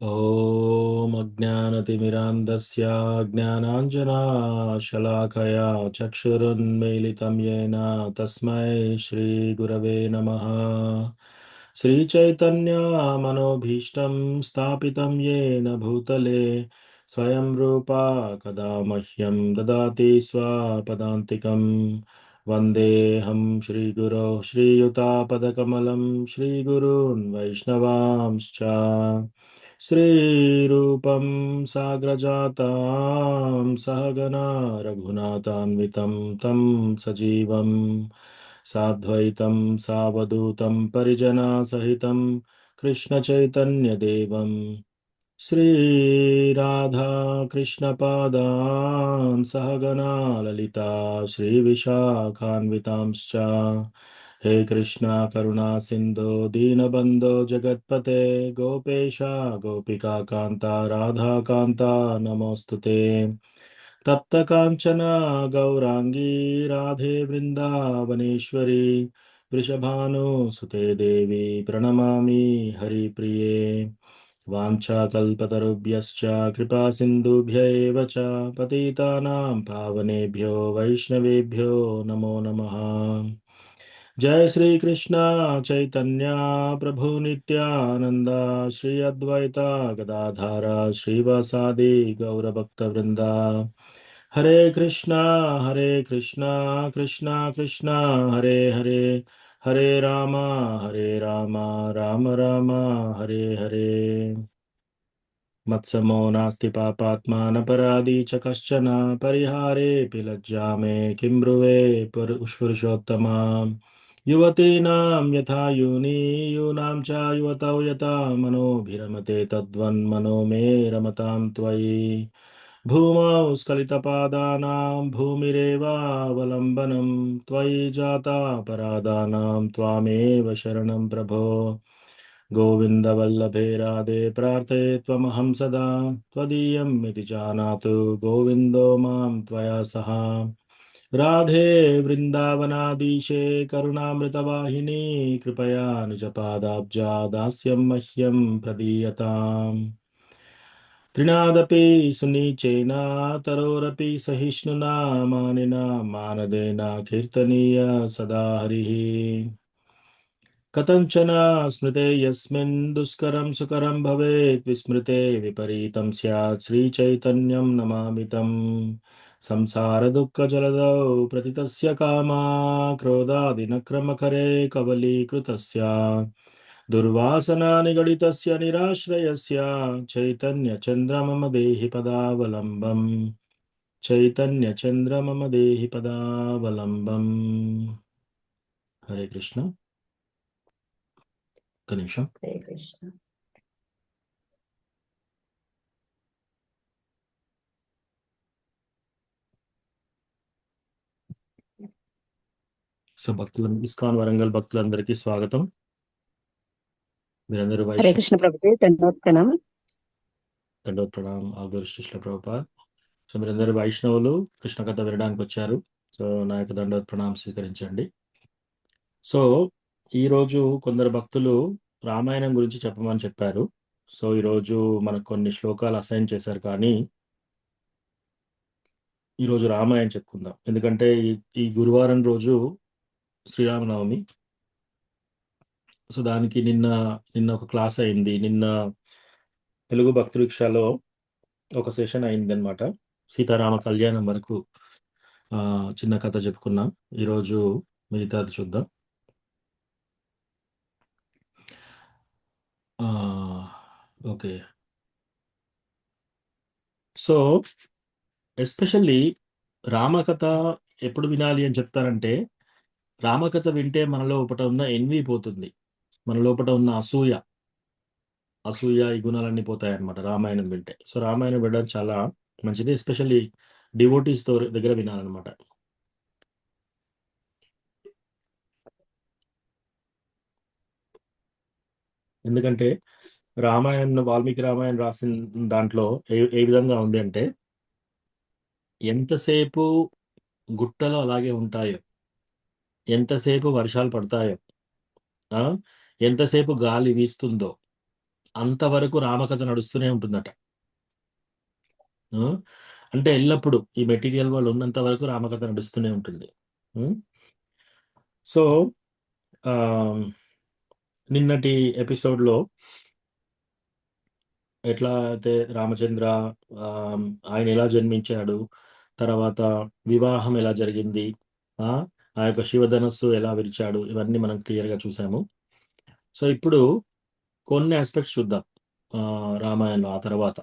ॐ अज्ञानतिमिरान्धस्य ज्ञानाञ्जनाशलाकया चक्षुरुन्मीलितं येन तस्मै श्रीगुरवे नमः। श्रीचैतन्यमनोभीष्टं स्थापितं येन भूतले स्वयं रूपा कदा मह्यं ददाति स्वपदान्तिकं। वन्देऽहं श्रीगुरो श्रीयुतापदकमलं श्रीगुरून् वैष्णवांश्च श्रीरूपं साग्रजातां सहगना रघुनाथान्वितं तं सजीवं साद्वैतं सावधूतं परिजनसहितं कृष्णचैतन्यदेवं श्रीराधा कृष्णपादान् सहगना ललिता श्रीविशाखान्वितांश्च हे कृष्णा करुणा सिन्धो दीनबन्धो जगत्पते गोपेश गोपिका कान्ता राधा कान्ता नमोऽस्तु ते तप्त काञ्चना गौराङ्गी राधे वृन्दावनेश्वरी वृषभानुसुते देवी प्रणमामि हरिप्रिये वाञ्छाकल्पतरुभ्यश्च कृपासिन्धुभ्य एव च पतितानां पावनेभ्यो वैष्णवेभ्यो नमो नमः। जय श्री कृष्ण चैतन्य प्रभु नित्यानंद श्री अद्वैता गदाधारा श्रीवासादि गौरभक्तवृंदा हरे कृष्णा कृष्णा कृष्णा हरे हरे हरे रामा राम राम हरे हरे मत्समो नास्ति पापात्मा न पराधी च कश्चन परिहारेऽपि लज्जा मे किं ब्रुवे पुरुषोत्तमा युवतीनां यथा यूनि यूनां च युवतौ यथा मनोभिरमते तद्वन्मनो मे रमतां त्वयि भूमौ स्खलितपादानां भूमिरेवावलम्बनं त्वयि जाता परादानां त्वामेव शरणं प्रभो गोविन्दवल्लभे राधे प्रार्थये त्वमहं सदा त्वदीयम् इति जानातु गोविन्दो मां त्वया सह राधे वृन्दावनाधीशे करुणामृतवाहिनी कृपया निजपादाब्जा दास्यं मह्यं प्रदीयताम् त्रिनादपि सुनीचेन तरोरपि सहिष्णुना मानिना मानदेन कीर्तनीय सदा हरिः कथञ्चन स्मृते यस्मिन् दुष्करं सुकरं भवेत् विस्मृते विपरीतं स्यात् श्रीचैतन्यं नमामि तं संसारदुःखजलधौ प्रतितस्य कामा क्रोधादिनक्रमकरे कवलीकृतस्य दुर्वासना निगडितस्य निराश्रयस्य चैतन्यचन्द्र मम देहि पदावलम्बम् चैतन्यचन्द्र मम देहि पदावलम्बम् हरे कृष्ण कनिष्ठ हरे कृष्ण। సో భక్తులు ఇస్కాన్ వరంగల్ భక్తులందరికీ స్వాగతం. మీరందరూ హరే కృష్ణ ప్రభుజీ, దండోత్సనం. దండోత్ ప్రణాం ఆగర్ శ్రీల ప్రభుపాద్. సో మీరందరూ వైష్ణవులు కృష్ణ కథ వినడానికి వచ్చారు. సో నా యొక్క దండోత్ ప్రణాం స్వీకరించండి. సో ఈరోజు కొందరు భక్తులు రామాయణం గురించి చెప్పమని చెప్పారు. సో ఈరోజు మనకు కొన్ని శ్లోకాలు అసైన్ చేశారు, కానీ ఈరోజు రామాయణం చెప్పుకుందాం. ఎందుకంటే ఈ గురువారం రోజు శ్రీరామనవమి. సో దానికి నిన్న ఒక క్లాస్ అయింది. నిన్న తెలుగు భక్తి రిక్షాలో ఒక సెషన్ అయింది అనమాట. సీతారామ కళ్యాణం వరకు చిన్న కథ చెప్పుకున్నాం. ఈరోజు మిగతాది చూద్దాం. ఓకే. సో ఎస్పెషల్లీ రామకథ ఎప్పుడు వినాలి అని చెప్తారంటే, రామకథ వింటే మన లోపట ఉన్న ఎన్వి పోతుంది, మన లోపట ఉన్న అసూయ ఈ గుణాలన్నీ పోతాయన్నమాట రామాయణం వింటే. సో రామాయణం వినడం చాలా మంచిది, ఎస్పెషల్లీ డివోటీస్ దగ్గర వినాలన్నమాట. ఎందుకంటే రామాయణం వాల్మీకి రామాయణం రాసిన దాంట్లో ఏ విధంగా ఉంది అంటే, ఎంతసేపు గుట్టలు అలాగే ఉంటాయో, ఎంతసేపు వర్షాలు పడతాయో, ఎంతసేపు గాలి వీస్తుందో, అంతవరకు రామకథ నడుస్తూనే ఉంటుందట. హ్మ్. అంటే ఎల్లప్పుడూ ఈ మెటీరియల్ వరల్డ్ ఉన్నంత వరకు రామకథ నడుస్తూనే ఉంటుంది. హ్మ్. సో, ఆహ్, నిన్నటి ఎపిసోడ్‌లో ఎట్లా అయితే రామచంద్ర ఆహ్, ఆయన ఎలా జన్మించాడు, తర్వాత వివాహం ఎలా జరిగింది, ఆ! ఆ యొక్క శివధనస్సు ఎలా విరిచాడు, ఇవన్నీ మనం క్లియర్‌గా చూసాము. సో, ఇప్పుడు కొన్ని యాస్పెక్ట్స్ చూద్దాం. రామాయణం ఆ తర్వాత.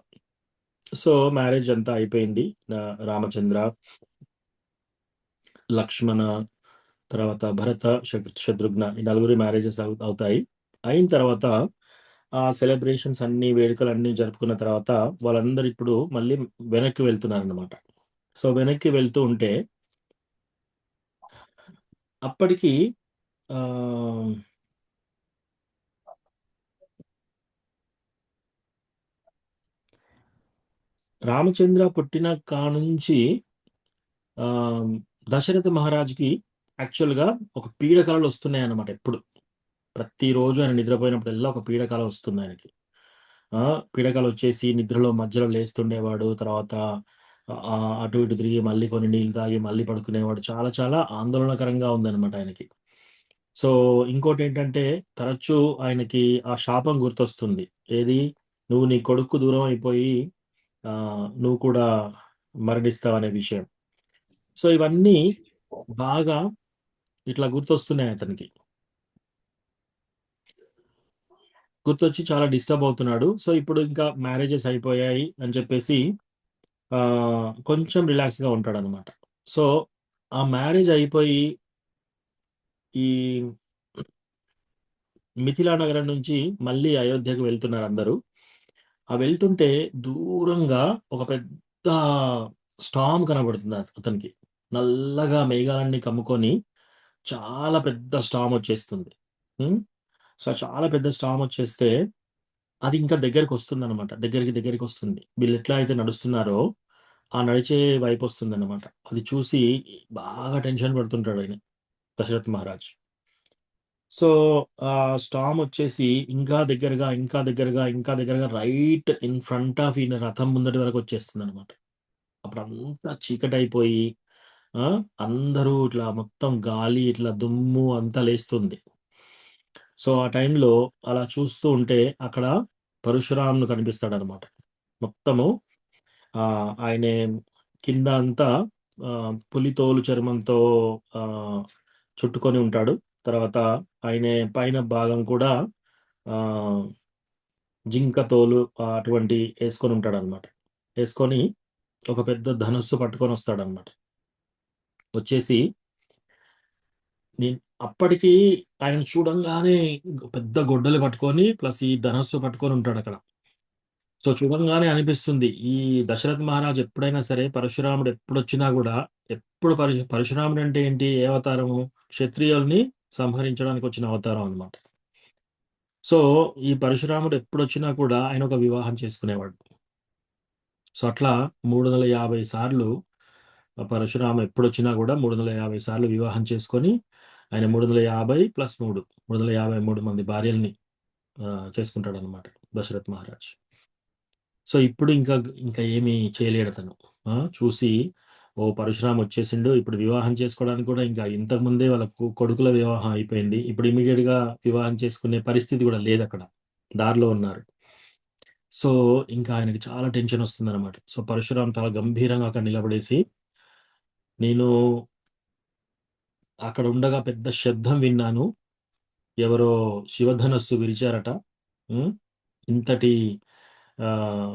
సో, మ్యారేజ్ అంతా అయిపోయింది. రామచంద్ర, లక్ష్మణ, తర్వాత భరత, శత్రుఘ్న ఈ నలుగురి మ్యారేజెస్ అవుతాయి. అయిన తర్వాత ఆ సెలబ్రేషన్స్ అన్నీ, వేడుకలన్నీ జరుపుకున్న తర్వాత వాళ్ళందరూ ఇప్పుడు మళ్ళీ వెనక్కి వెళ్తున్నారన్నమాట. సో, వెనక్కి వెళ్తూ ఉంటే అప్పటికి ఆహ్, రామచంద్ర పుట్టిన కానుంచి ఆహ్, దశరథ మహారాజుకి యాక్చువల్‌గా ఒక పీడ కలలొస్తున్నాయన్నమాట ఎప్పుడు. ప్రతిరోజు ఆయన నిద్రపోయినప్పుడల్లా ఒక పీడ కల వస్తుందాయనకి. ఆ! పీడకలొచ్చేసి నిద్రలో మధ్యలో లేస్తుండేవాడు. తర్వాత అటు ఇటు తిరిగి మళ్ళీ కొన్ని నీళ్ళు తాగి మళ్ళీ పడుకునేవాడు. చాలా చాలా ఆందోళనకరంగా ఉందనమాట ఆయనకి. సో, ఇంకోటేంటంటే తరచూ ఆయనకి ఆ శాపం గుర్తొస్తుంది. ఏది? "నువ్వు నీ కొడుక్కు దూరం అయిపోయి నువ్వు కూడా మరణిస్తావనే విషయం." సో, ఇవన్నీ బాగా ఇట్లా గుర్తొస్తున్నాయి అతనికి. గుర్తొచ్చి చాలా డిస్టర్బ్ అవుతున్నాడు. సో, ఇప్పుడు ఇంకా మ్యారేజెస్ అయిపోయాయి అని చెప్పేసి కొంచెం రిలాక్స్‌గా ఉంటాడనమాట. సో, ఆ మ్యారేజ్ అయిపోయి ఈ మిథిలా నగరం నుంచి మళ్ళీ అయోధ్యకు వెళ్తున్నారందరూ. ఆ వెళ్తుంటే దూరంగా ఒక పెద్ద స్టార్మ్ కనబడుతుంది అతనికి. నల్లగా మేఘాలన్నీ కమ్ముకొని చాలా పెద్ద స్టార్మ్ వచ్చేస్తుంది. హ్మ్. సో, చాలా పెద్ద స్టార్మ్ వచ్చేస్తే అది ఇంకా దగ్గరికొస్తుందనమాట. దగ్గరికొస్తుంది. వీళ్ళెట్లా అయితే నడుస్తున్నారో, ఆ నడిచే వైపొస్తుందనమాట. అది చూసి బాగా టెన్షన్ పడుతుంటాడాయన దశరథ్ మహారాజ్. సో, ఆ స్టార్మొచ్చేసి ఇంకా దగ్గరగా, ఇంకా దగ్గరగా, ఇంకా దగ్గరగా రైట్ ఇన్ ఫ్రంట్ ఆఫ్ ఈయన రథం ముందటి వరకొచ్చేస్తుందనమాట. అప్పుడంతా చీకటయిపోయి ఆ! అందరూ ఇట్లా మొత్తం గాలి ఇట్లా దుమ్ము అంతా లేస్తుంది. సో, ఆ టైంలో అలా చూస్తూ ఉంటే అక్కడ పరశురాముడు కనిపిస్తాడనమాట. మొత్తము ఆయనే కింద అంతా పులి తోలు చర్మంతో ఆహ్, చుట్టుకొని ఉంటాడు. తర్వాత ఆయనే పైన భాగం కూడా ఆహ్, జింక తోలు అటువంటి యేసుకొనుంటాడనమాట. యేసుకొని ఒక పెద్ద ధనుస్సు పట్టుకొనొస్తాడనమాట. వచ్చేసి నేను అప్పటికి ఆయన చూడంగానే పెద్ద గొడ్డలి పట్టుకొని ప్లస్ ఈ ధనస్సు పట్టుకొనుంటాడక్కడ. సో, చూడంగానే అనిపిస్తుంది. ఈ దశరథ్ మహారాజు ఎప్పుడైనా సరే పరశురాముడు ఎప్పుడొచ్చినా గూడా ఎప్పుడు పరశురాముడు అంటే ఏంటి? ఏ అవతారము? క్షత్రియుల్ని సంహరించడానికి వచ్చిన అవతారం అన్నమాట. సో, ఈ పరశురాముడు ఎప్పుడొచ్చినా కూడా ఆయన ఒక వివాహం చేసుకునేవాడు. సో, అట్లా 350 సార్లు పరశురామ ఎప్పుడొచ్చినా గూడా 350 సార్లు వివాహం చేసుకొని ఆయన 350 + 3 353 మంది భార్యల్ని చేసుకుంటాడన్నమాట దశరథ్ మహారాజ్. సో, ఇప్పుడు ఇంకా ఏమి చేయలేడతను. చూసి ఓహ్! పరశురామ్ వచ్చేసిండు. ఇప్పుడు వివాహం చేసుకోవడానికి కూడా ఇంకా ఇంతకుముందే వాళ్ళ కొడుకుల వివాహం అయిపోయింది. ఇప్పుడు ఇమ్మీడియేట్‌గా వివాహం చేసుకునే పరిస్థితి కూడా లేదక్కడ. దారిలో ఉన్నారు. సో, ఇంకా ఆయనకి చాలా టెన్షనొస్తుందనమాట. సో, పరశురామ్ చాలా గంభీరంగా అక్కడ నిలబడేసి, "నేను అక్కడ ఉండగా పెద్ద శబ్దం విన్నాను. ఎవరో శివధనస్సు విరిచారట. హ్మ్. ఇంతటి ఆహ్,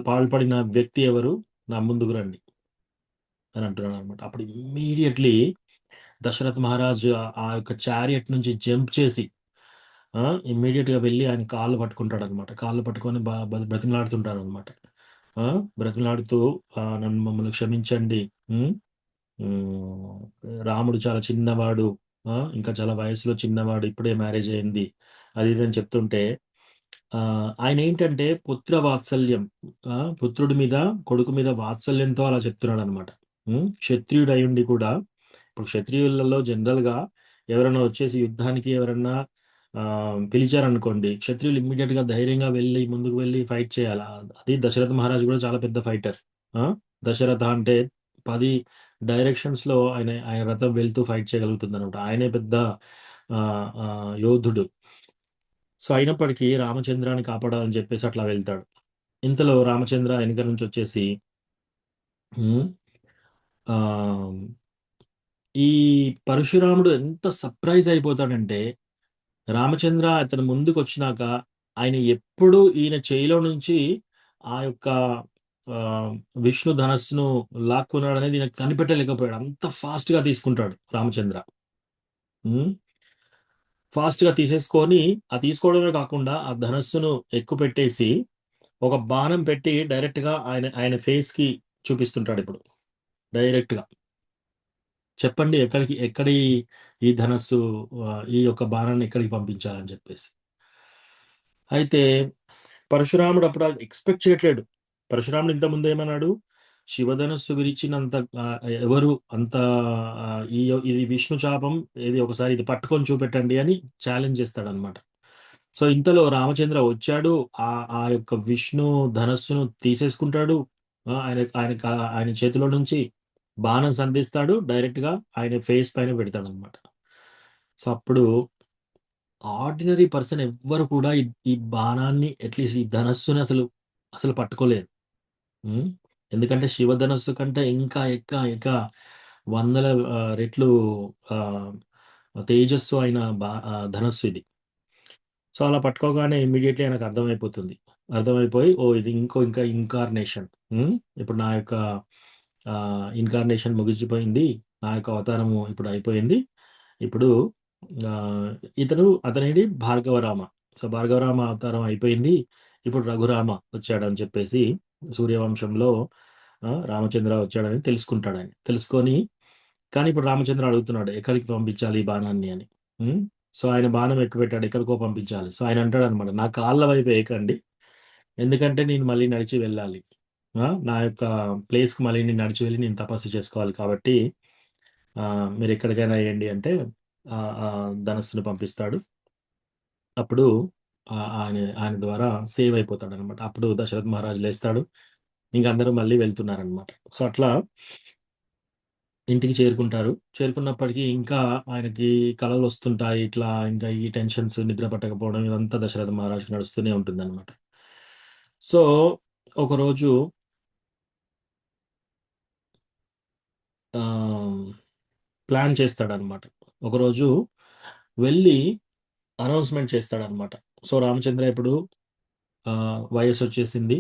పాల్పడిన వ్యక్తి ఎవరు? నా ముందుకు రండి" అని అంటున్నాడనమాట. అప్పుడు ఇమ్మీడియేట్‌లీ దశరథ్ మహారాజు ఆ యొక్క చారియట్ నుంచి జంప్ చేసి ఆ! ఇమ్మీడియేట్‌గా వెళ్లి ఆయన కాళ్ళు పట్టుకుంటాడనమాట. కాళ్ళు పట్టుకొని బ్రతిమలాడుతుంటారనమాట. ఆ! బ్రతిమలాడుతూ నన్ను మమ్మల్ని క్షమించండి. హ్మ్. హ్మ్. రాముడు చాలా చిన్నవాడు. ఇంకా చాలా వయసులో చిన్నవాడు. ఇప్పుడే మ్యారేజ్ అయింది. అది ఇది అని చెప్తుంటే ఆయనేంటంటే పుత్ర వాత్సల్యం పుత్రుడి మీద, కొడుకు మీద వాత్సల్యంతో అలా చెప్తున్నాడనమాట. క్షత్రియుడయ్యుండి కూడా ఇప్పుడు క్షత్రియులలో జనరల్‌గా ఎవరైనా వచ్చేసి యుద్ధానికి ఎవరన్నా పిలిచారనుకోండి, క్షత్రియులు ఇమ్మీడియట్‌గా ధైర్యంగా వెళ్ళి, ముందుకు వెళ్ళి ఫైట్ చేయాల. అది దశరథ మహారాజు గూడా చాలా పెద్ద ఫైటర్. ఆ! దశరథ అంటే 10 డైరెక్షన్స్‌లో ఆయన రథం వెళ్తూ ఫైట్ చేయగలుగుతుందనమాట. ఆయనే పెద్ద యోధుడు. సో, అయినప్పటికీ రామచంద్రాన్ని కాపాడాలని జెప్పేసి అట్లా వెళ్తాడు. ఇంతలో రామచంద్ర ఎనక నుంచొచ్చేసి హ్మ్. ఆహ్, ఈ పరశురాముడు ఎంత సర్ప్రైజ్ అయిపోతాడంటే, రామచంద్ర అతని ముందుకొచ్చినాక ఆయన ఎప్పుడు ఈయన చేయిలో నుంచి ఆ యొక్క ఆహ్, విష్ణు ధనస్సును లాక్కున్నాడనేది ఈయన కనిపెట్టలేకపోయాడు. అంత ఫాస్ట్‌గా తీసుకుంటాడు రామచంద్ర. హ్మ్. ఫాస్ట్‌గా తీసేసుకొని, ఆ తీసుకోవడమే కాకుండా ఆ ధనస్సును ఎక్కుపెట్టేసి, ఒక బాణం పెట్టి డైరెక్ట్‌గా ఆయన ఫేస్‌కి చూపిస్తుంటాడిప్పుడు. డైరెక్ట్‌గా. చెప్పండి ఎక్కడి ఈ ధనస్సు ఈ యొక్క బాణాన్ని ఎక్కడికి పంపించాలని చెప్పేసి. అయితే పరశురాముడు అప్పుడు అది ఎక్స్‌పెక్ట్ చేయట్లేడు. పరశురాముడు ఇంతకుముందు ఏమన్నాడు? శివధనస్సు విరిచినంత ఎవరు అంత ఇది విష్ణు చాపం ఏది ఒకసారి ఇది పట్టుకొని చూపెట్టండి అని ఛాలెంజ్ చేస్తాడన్నమాట. సో, ఇంతలో రామచంద్ర వచ్చాడు. ఆ యొక్క విష్ణు ధనస్సును తీసేసుకుంటాడు. ఆయన చేతిలో నుంచి బాణం సంధిస్తాడు. డైరెక్ట్‌గా ఆయన ఫేస్ పైన పెడతాడన్నమాట. సో, అప్పుడు ఆర్డినరీ పర్సన్ ఎవ్వరు కూడా ఈ బాణాన్ని అట్‌లీస్ట్ ఈ ధనస్సుని అసలు పట్టుకోలేరు. హ్మ్. ఎందుకంటే శివధనస్సు కంటే ఇంకా వందల రెట్లు ఆహ్, తేజస్సు అయిన ధనస్సు ఇది. సో, అలా పట్టుకోగానే ఇమ్మీడియేట్‌లీ ఆయనకు అర్థమైపోతుంది. అర్థమైపోయి ఓహ్! ఇది ఇంకా ఇన్కార్నేషన్. హ్మ్. ఇప్పుడు నా యొక్క ఇన్కార్నేషన్ ముగిసిపోయింది. నా యొక్క అవతారము ఇప్పుడు అయిపోయింది. ఇప్పుడు ఆహ్, అతనేంటి భార్గవరామ. సో, భార్గవరామ అవతారం అయిపోయింది. ఇప్పుడు రఘురామ వచ్చాడని చెప్పేసి సూర్యవంశంలో రామచంద్ర వచ్చాడని తెలుసుకుంటాడాయన. తెలుసుకొని కానీ ఇప్పుడు రామచంద్ర అడుగుతున్నాడు ఎక్కడికి పంపించాలి ఈ బాణాన్ని అని. హ్మ్. సో, ఆయన బాణం ఎక్కుపెట్టాడు. ఎక్కడికో పంపించాలి. సో, ఆయన అంటాడనమాట, "నా కాళ్ళ వైపు ఎయకండి. ఎందుకంటే నేను మళ్ళీ నడిచి వెళ్ళాలి. నా యొక్క ప్లేస్‌కి మళ్ళీ నేను నడిచి వెళ్లి నేను తపస్సు చేసుకోవాలి కాబట్టి మీరెక్కడికైనా ఎయండి" అంటే ధనస్సును పంపిస్తాడు. అప్పుడు ఆయన ద్వారా సేవ్ అయిపోతాడనమాట. అప్పుడు దశరథ మహారాజు లేస్తాడు. ఇంక అందరూ మళ్ళీ వెళ్తున్నారనమాట. సో, అట్లా ఇంటికి చేరుకుంటారు. చేరుకున్నప్పటికీ ఇంకా ఆయనకి కలలొస్తుంటాయి. ఇట్లా ఇంకా ఈ టెన్షన్స్, నిద్ర పట్టకపోవడం ఇదంతా దశరథ మహారాజుకి నడుస్తూనే ఉంటుందనమాట. సో, ఒకరోజు ఆహ్, ప్లాన్ చేస్తాడనమాట. ఒకరోజు వెళ్ళి అనౌన్స్‌మెంట్ చేస్తాడనమాట. సో, రామచంద్ర ఇప్పుడు వయసొచ్చేసింది.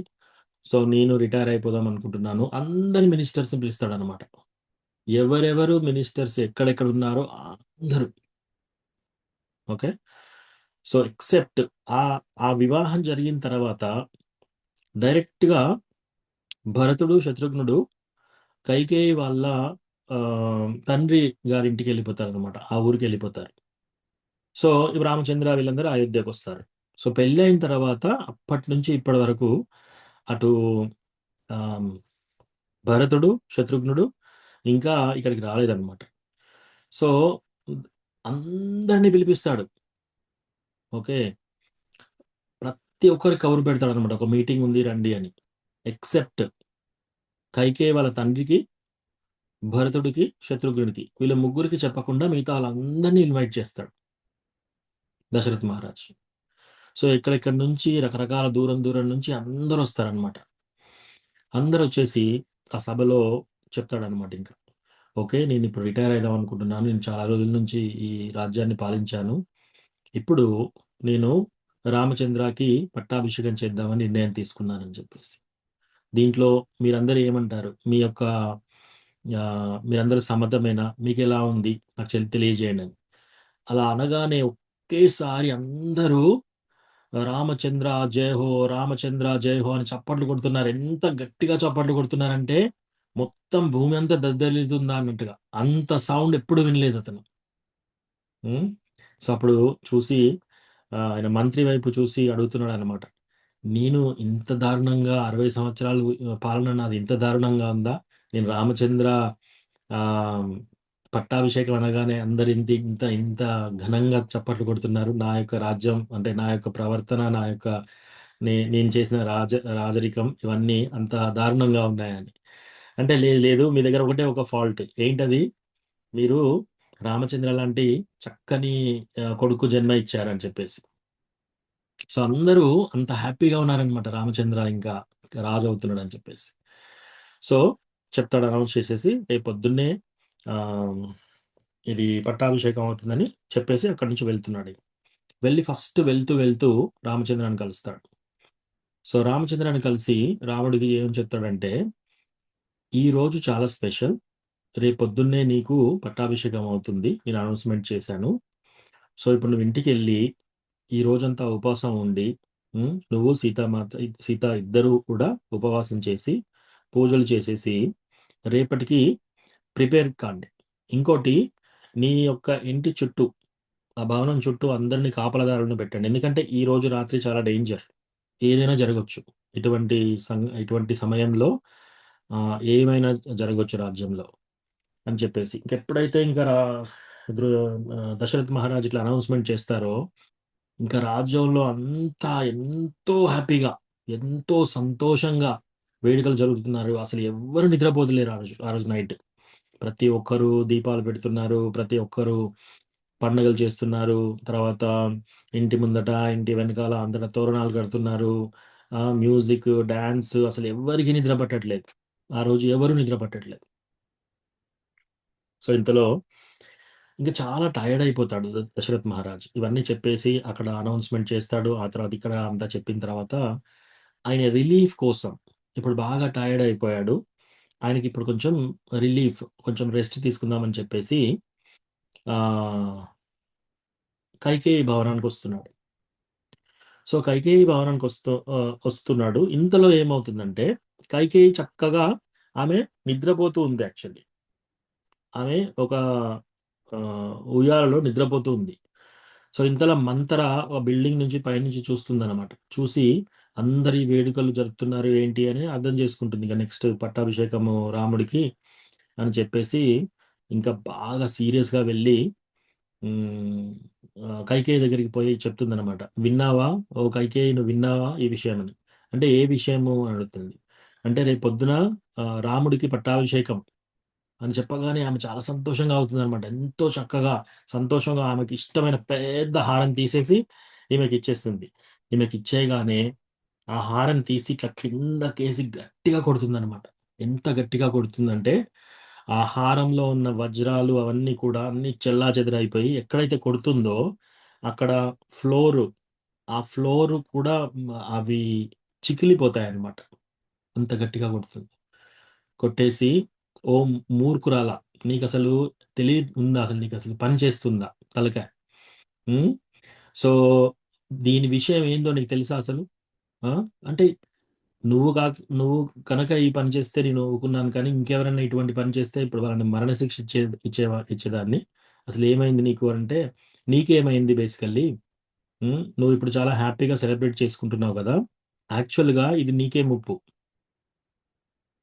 సో, నేను రిటైర్ అయిపోదాం అనుకుంటున్నాను. అందరి మినిస్టర్స్‌ని పిలుస్తాడనమాట. ఎవరెవరు మినిస్టర్స్ ఎక్కడెక్కడున్నారో అందరూ. ఓకే. సో, ఎక్సెప్ట్ ఆ వివాహం జరిగిన తర్వాత డైరెక్ట్‌గా భరతుడు, శత్రుఘ్నుడు కైకేయి వాళ్ళ తండ్రి గారింటికెళ్ళిపోతారనమాట. ఆ ఊరికెళ్ళిపోతారు. సో, ఇప్పుడు రామచంద్ర వీళ్ళందరూ అయోధ్యకొస్తారు. సో, పెళ్లయిన తర్వాత అప్పటినుంచి ఇప్పటి వరకు అటు ఆహ్, భరతుడు, శత్రుఘ్నుడు ఇంకా ఇక్కడికి రాలేదనమాట. సో, అందరిని పిలిపిస్తాడు. ఓకే. ప్రతి ఒక్కరికి కబురు పెడతాడనమాట. ఒక మీటింగ్ ఉంది రండి అని. ఎక్సెప్ట్ కైకేయి వాళ్ళ తండ్రికి, భరతుడికి, శత్రుఘ్నుడికి వీళ్ళ ముగ్గురికి చెప్పకుండా మిగతా ఆళ్ళందరిని ఇన్వైట్ చేస్తాడు దశరథ్ మహారాజ్. సో, ఎక్కడెక్కడి నుంచి రకరకాల దూరం నుంచి అందరొస్తారనమాట. అందరొచ్చేసి ఆ సభలో చెప్తాడనమాట ఇంక. ఓకే. నేనిప్పుడు రిటైర్ అయిదాం అనుకుంటున్నాను. నేను చాలా రోజుల నుంచి ఈ రాజ్యాన్ని పాలించాను. ఇప్పుడు నేను రామచంద్రకి పట్టాభిషేకం చేద్దామని నిర్ణయం తీసుకున్నానని చెప్పేసి. దీంట్లో మీరందరూ ఏమంటారు? మీ యొక్క మీరందరూ సమ్మతమేనా? మీకెలా ఉంది? నాకు తెలియజేయండని. అలా అనగానే ఒకేసారి అందరూ రామచంద్ర జై హో! రామచంద్ర జై హో! అని చప్పట్లు కొడుతున్నారు. ఎంత గట్టిగా చప్పట్లు కొడుతున్నారంటే, మొత్తం భూమి అంతా దద్దరిల్లుతుందా అన్నట్టుగా. అంత సౌండ్ ఎప్పుడు వినలేదతను. హ్మ్. సో, అప్పుడు చూసి ఆయన మంత్రి వైపు చూసి అడుగుతున్నాడనమాట. నేను ఇంత దారుణంగా 60 సంవత్సరాలు పాలన నాది ఇంత దారుణంగా ఉందా? నేను రామచంద్ర ఆహ్, పట్టాభిషేకం అనగానే అందరు ఇంత ఇంత ఘనంగా చప్పట్లు కొడుతున్నారు. నా యొక్క రాజ్యం అంటే నా యొక్క ప్రవర్తన, నా యొక్క నేను చేసిన రాజరికం ఇవన్నీ అంత దారుణంగా ఉన్నాయని. అంటే లేదు లేదు మీ దగ్గర ఒకటే ఒక ఫాల్ట్. ఏంటది? మీరు రామచంద్ర లాంటి చక్కని కొడుకు జన్మ ఇచ్చారని చెప్పేసి. సో అందరూ అంత హ్యాపీగా ఉన్నారనమాట. రామచంద్ర ఇంకా రాజు అవుతున్నాడని చెప్పేసి. సో చెప్తాడు, అనౌన్స్ చేసేసి రేపు పొద్దున్నే ఆ, ఇది పట్టాభిషేకం అవుతుందని చెప్పేసి అక్కడి నుంచి వెళ్తున్నాడు. వెళ్ళి ఫస్ట్ వెళ్తూ వెళ్తూ రామచంద్రాన్ని కలుస్తాడు. సో రామచంద్రాన్ని కలిసి రాముడికి ఏం చెప్తాడంటే, ఈ రోజు చాలా స్పెషల్. రేపు పొద్దున్నే నీకు పట్టాభిషేకం అవుతుంది. నేను అనౌన్స్మెంట్ చేశాను. సో ఇప్పుడు నువ్వు ఇంటికి వెళ్ళి ఈ రోజంతా ఉపవాసం ఉండి, నువ్వు సీత ఇద్దరు కూడా ఉపవాసం చేసి పూజలు చేసేసి రేపటికి ప్రిపేర్ కాండి. ఇంకోటి, నీ యొక్క ఇంటి చుట్టూ, ఆ భవనం చుట్టూ అందరినీ కాపలాదారులను పెట్టండి. ఎందుకంటే ఈ రోజు రాత్రి చాలా డేంజర్. ఏదైనా జరగొచ్చు. ఇటువంటి సమయంలో ఏమైనా జరగొచ్చు రాజ్యంలో అని చెప్పేసి. ఇంకెప్పుడైతే ఇంకా దశరథ్ మహారాజ్ ఇట్లా అనౌన్స్మెంట్ చేస్తారో, ఇంకా రాజ్యంలో అంతా ఎంతో హ్యాపీగా, ఎంతో సంతోషంగా వేడుకలు జరుగుతున్నారు. అసలు ఎవ్వరు నిద్రపోతలేరు ఆ రోజు నైట్. ప్రతి ఒక్కరు దీపాలు పెడుతున్నారు. ప్రతి ఒక్కరు పండుగలు చేస్తున్నారు. తర్వాత ఇంటి ముందట, ఇంటి వెనకాల అంతటా తోరణాలు కడుతున్నారు. మ్యూజిక్, డాన్స్, అసలు ఎవ్వరికీ నిద్ర పట్టట్లేదు. ఆ రోజు ఎవరు నిద్ర పట్టట్లేదు. సో ఇంతలో ఇంక చాలా టైర్డ్ అయిపోతాడు దశరథ్ మహారాజ్. ఇవన్నీ చెప్పేసి అక్కడ అనౌన్స్‌మెంట్ చేస్తాడు. ఆ తర్వాత ఇక్కడ అంతా చెప్పిన తర్వాత ఆయన రిలీఫ్ కోసం, ఇప్పుడు బాగా టైర్డ్ అయిపోయాడు. ఆయనకిప్పుడు కొంచెం రిలీఫ్, కొంచెం రెస్ట్ తీసుకుందామని చెప్పేసి ఆహ్, కైకేయి భవనానికొస్తున్నాడు. సో, కైకేయి వస్తున్నాడు. ఇంతలో ఏమవుతుందంటే, కైకేయి చక్కగా ఆమె నిద్రపోతూ ఉంది యాక్చువల్లీ. ఆమె ఒక ఉయ్యాలలో నిద్రపోతూ ఉంది. సో, ఇంతలో మంతర ఒక బిల్డింగ్ నుంచి పైనుంచి చూస్తుందనమాట. చూసి అందరి వేడుకలు జరుపుతున్నారు ఏంటి అని అర్థం చేసుకుంటుంది. ఇక నెక్స్ట్ పట్టాభిషేకము రాముడికి అని చెప్పేసి, ఇంకా బాగా సీరియస్‌గా వెళ్ళి కైకేయి దగ్గరికి పోయి చెప్తుందనమాట. "విన్నావా? ఓ కైకేయి, నువ్వు విన్నావా ఈ విషయమని?" అంటే ఏ విషయము అని అడుగుతుంది. అంటే రేపు పొద్దున రాముడికి పట్టాభిషేకం అని చెప్పగానే ఆమె చాలా సంతోషంగా అవుతుందనమాట. ఎంతో చక్కగా, సంతోషంగా ఆమెకి ఇష్టమైన పెద్ద హారం తీసేసి ఈమెకిచ్చేస్తుంది. ఈమెకిచ్చేయగానే ఆ హారం తీసి ఇట్లా కిందకేసి గట్టిగా కొడుతుందనమాట. ఎంత గట్టిగా కొడుతుందంటే, ఆ హారంలో ఉన్న వజ్రాలు అవన్నీ కూడా అన్నీ చెల్లాచెదరైపోయి ఎక్కడైతే కొడుతుందో అక్కడ ఫ్లోరు, ఆ ఫ్లోరు కూడా అవి చికిలిపోతాయన్నమాట. అంత గట్టిగా కొడుతుంది. కొట్టేసి, "ఓ మూర్ఖురాలా! నీకసలు ఉందా? అసలు నీకసలు పని చేస్తుందా తలకాయ? హ్మ్. సో, దీని విషయం ఏందో నీకు తెలుసా అసలు? ఆ! అంటే నువ్వు కనుక ఈ పని చేస్తే నేను ఊరుకున్నాను కానీ, ఇంకెవరైనా ఇటువంటి పని చేస్తే ఇప్పుడు వాళ్ళని మరణశిక్ష ఇచ్చేదాన్ని. అసలేమైంది నీకు" అంటే, "నీకేమైంది బేసికల్లీ, నువ్విప్పుడు చాలా హ్యాపీగా సెలబ్రేట్ చేసుకుంటున్నావు గదా! యాక్చువల్‌గా ఇది నీకే ముప్పు."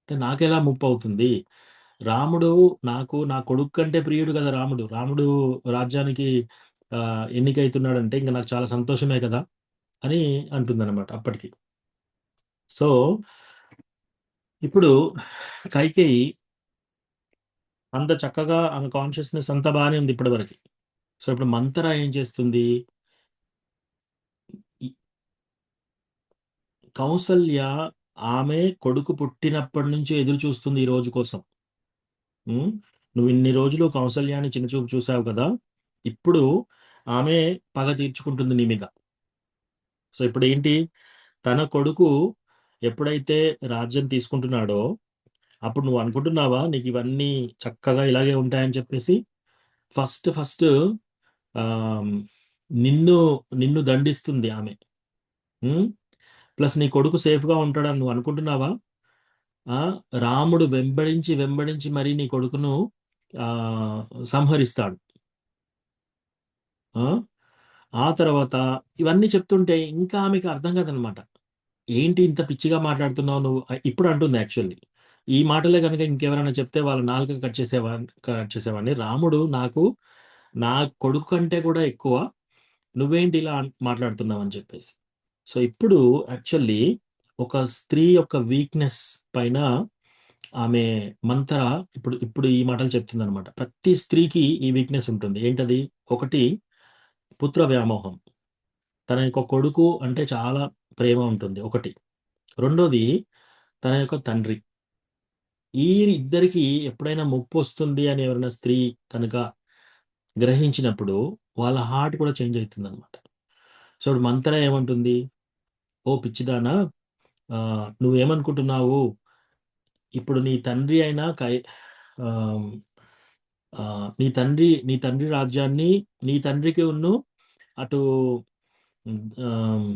అంటే, "నాకెలా ముప్పవుతుంది? రాముడు నా కొడుకు కంటే ప్రియుడు గదా రాముడు. రాముడు రాజ్యానికి ఎన్నికైతున్నాడంటే ఇంక నాకు చాలా సంతోషమే కదా!" అని అంటుందనమాట అప్పటికి. సో, ఇప్పుడు కైకేయి అంత చక్కగా ఆమె కాన్షియస్‌నెస్ అంతా బానే ఉంది ఇప్పటి వరకి. సో, ఇప్పుడు మంతర ఏం చేస్తుంది? ఈ కౌసల్య ఆమె కొడుకు పుట్టినప్పటి నుంచి ఎదురు చూస్తుంది ఈ రోజు కోసం. హ్మ్. నువ్వు ఇన్ని రోజులు కౌసల్యాని చిన్నచూపు చూసావు కదా! ఇప్పుడు ఆమె పగ తీర్చుకుంటుంది నీ మీద. సో, ఇప్పుడేంటి? తన కొడుకు ఎప్పుడైతే రాజ్యం తీసుకుంటున్నాడో, అప్పుడు నువ్వు అనుకుంటున్నావా నీకివన్నీ చక్కగా ఇలాగే ఉంటాయని చెప్పేసి? ఫస్ట్ ఫస్ట్ ఆహ్, నిన్ను నిన్ను దండిస్తుంది ఆమె. హ్మ్. ప్లస్ నీ కొడుకు సేఫ్‌గా ఉంటాడని నువ్వు అనుకుంటున్నావా? ఆ! రాముడు వెంబడించి మరీ నీ కొడుకును ఆహ్, సంహరిస్తాడు. ఆ! ఆ తర్వాత ఇవన్నీ చెప్తుంటే ఇంకా ఆమెకి అర్థం కాదనమాట. ఏంటి ఇంత పిచ్చిగా మాట్లాడుతున్నావు నువ్వు? ఇప్పుడు అంటుంది యాక్చువల్లీ. ఈ మాటలే గనుక ఇంకెవరైనా చెప్తే వాళ్ళ నాలుక కట్ చేసేవాడిని. రాముడు నాకు నా కొడుకు కంటే కూడా ఎక్కువ. నువ్వేంటి ఇలా మాట్లాడుతున్నావని చెప్పేసి. సో, ఇప్పుడు యాక్చువల్లీ ఒక స్త్రీ యొక్క వీక్‌నెస్ పైన ఆమె మంతర ఇప్పుడు ఇప్పుడు ఈ మాటలు చెప్తుందనమాట. ప్రతి స్త్రీకి ఈ వీక్‌నెస్ ఉంటుంది. ఏంటది? ఒకటి పుత్ర వ్యామోహం. తన యొక్క కొడుకు అంటే చాలా ప్రేమ ఉంటుంది ఒకటి. రెండోది తన యొక్క తండ్రి. ఈ ఇద్దరికీ ఎప్పుడైనా ముప్పొస్తుంది అని ఎవరైనా స్త్రీ కనుక గ్రహించినప్పుడు వాళ్ళ హార్ట్ కూడా చేంజ్ అయితుందనమాట. సో, ఇప్పుడు మంతర ఏమంటుంది? "ఓ పిచ్చిదానా! నువ్వేమనుకుంటున్నావు? ఇప్పుడు నీ తండ్రి అయిన ఆహ్, నీ తండ్రి రాజ్యాన్ని నీ తండ్రికిను అటు హ్మ్, ఆహ్,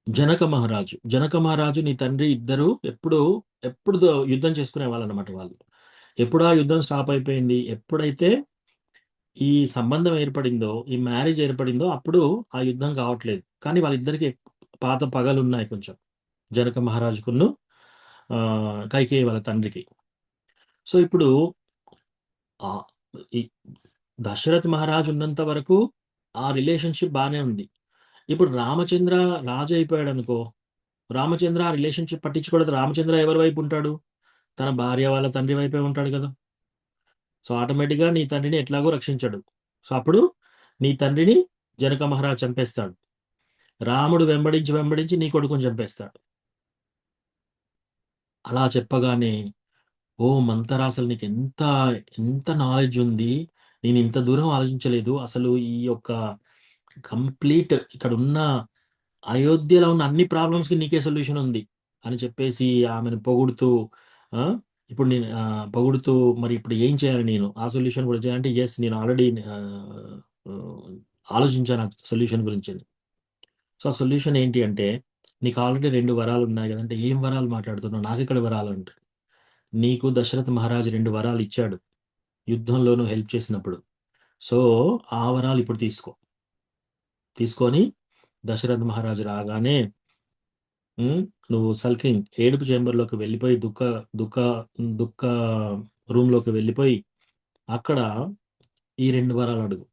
జనక మహారాజు నీ తండ్రి ఇద్దరు ఎప్పుడు యుద్ధం చేసుకునేవాళ్ళనమాట వాళ్ళు. ఎప్పుడు ఆ యుద్ధం స్టాప్ అయిపోయింది? ఎప్పుడైతే ఈ సంబంధం ఏర్పడిందో, ఈ మ్యారేజ్ ఏర్పడిందో అప్పుడు ఆ యుద్ధం కావట్లేదు. కానీ వాళ్ళిద్దరికీ పాత పగలున్నాయి కొంచెం. జనక మహారాజుకును కైకేయి వాళ్ళ తండ్రికి. సో, ఇప్పుడు ఆహ్, ఈ దశరథ్ మహారాజు ఉన్నంత వరకు ఆ రిలేషన్‌షిప్ బానే ఉంది. ఇప్పుడు రామచంద్ర రాజు అయిపోయాడనుకో, రామచంద్ర ఆ రిలేషన్‌షిప్ పట్టించుకోలేదు. రామచంద్ర ఎవరి వైపు ఉంటాడు? తన భార్య వాళ్ళ తండ్రి వైపే ఉంటాడు గదా! సో, ఆటోమేటిక్‌గా నీ తండ్రిని ఎట్లాగో రక్షించడు. సో, అప్పుడు నీ తండ్రిని జనక మహారాజు చంపేస్తాడు. రాముడు వెంబడించి నీ కొడుకుని చంపేస్తాడు. అలా చెప్పగానే, ఓహ్! మంతర అసలు ఎంత నాలెడ్జ్ ఉంది. నేను ఇంత దూరం ఆలోచించలేదు. అసలు ఈ యొక్క కంప్లీట్ ఇక్కడున్న అయోధ్యలో ఉన్న అన్ని ప్రాబ్లమ్స్‌కి నీకే సొల్యూషన్ ఉంది అని చెప్పేసి ఆమెను పొగుడుతూ ఆ! ఇప్పుడు నేను పొగుడుతూ మరి ఇప్పుడు ఏం చేయాలి నేను? ఆ సొల్యూషన్ కూడా చేయాలంటే యెస్ నేను ఆల్రెడీ ఆహ్, ఆలోచించాను ఆ సొల్యూషన్ గురించని. సో, ఆ సొల్యూషన్ ఏంటి అంటే, నీకు ఆల్రెడీ 2 వరాలున్నాయి గదంటే, ఏం వరాలు మాట్లాడుతున్నావు? నాకెక్కడ వరాలంటే, నీకు దశరథ మహారాజు 2 వరాలిచ్చాడు. యుద్ధంలో నువ్వు హెల్ప్ చేసినప్పుడు. సో, ఆ వరాలు ఇప్పుడు తీసుకో. తీసుకొని దశరథ మహారాజు రాగానే హ్మ్. నువ్వు సల్కింగ్ ఏడుపు చేంబర్‌లోకి వెళ్ళిపోయి దుఃఖ దుఃఖ రూమ్‌లోకి వెళ్ళిపోయి, అక్కడ ఈ 2 వరాలు అడుగు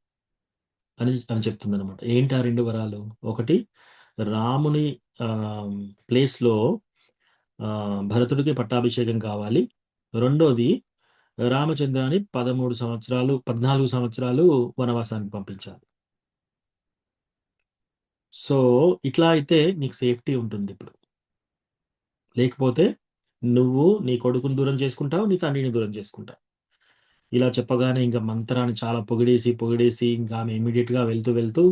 అని చెప్తుందనమాట. ఏంటి ఆ 2 వరాలు? ఒకటి రాముని ఆహ్, ప్లేస్‌లో భరతుడికి పట్టాభిషేకం కావాలి. రెండోది రామచంద్రాని 14 సంవత్సరాలు వనవాసానికి పంపించాలి. సో, ఇట్లా అయితే నీకు సేఫ్టీ ఉంటుందిప్పుడు. లేకపోతే నువ్వు నీ కొడుకుని దూరం చేసుకుంటావు. నీ తండ్రిని దూరం చేసుకుంటావు. ఇలా చెప్పగానే ఇంక మంతరాన్ని చాలా పొగిడేసి ఇంకా ఆమె ఇమ్మీడియేట్‌గా వెళ్తూ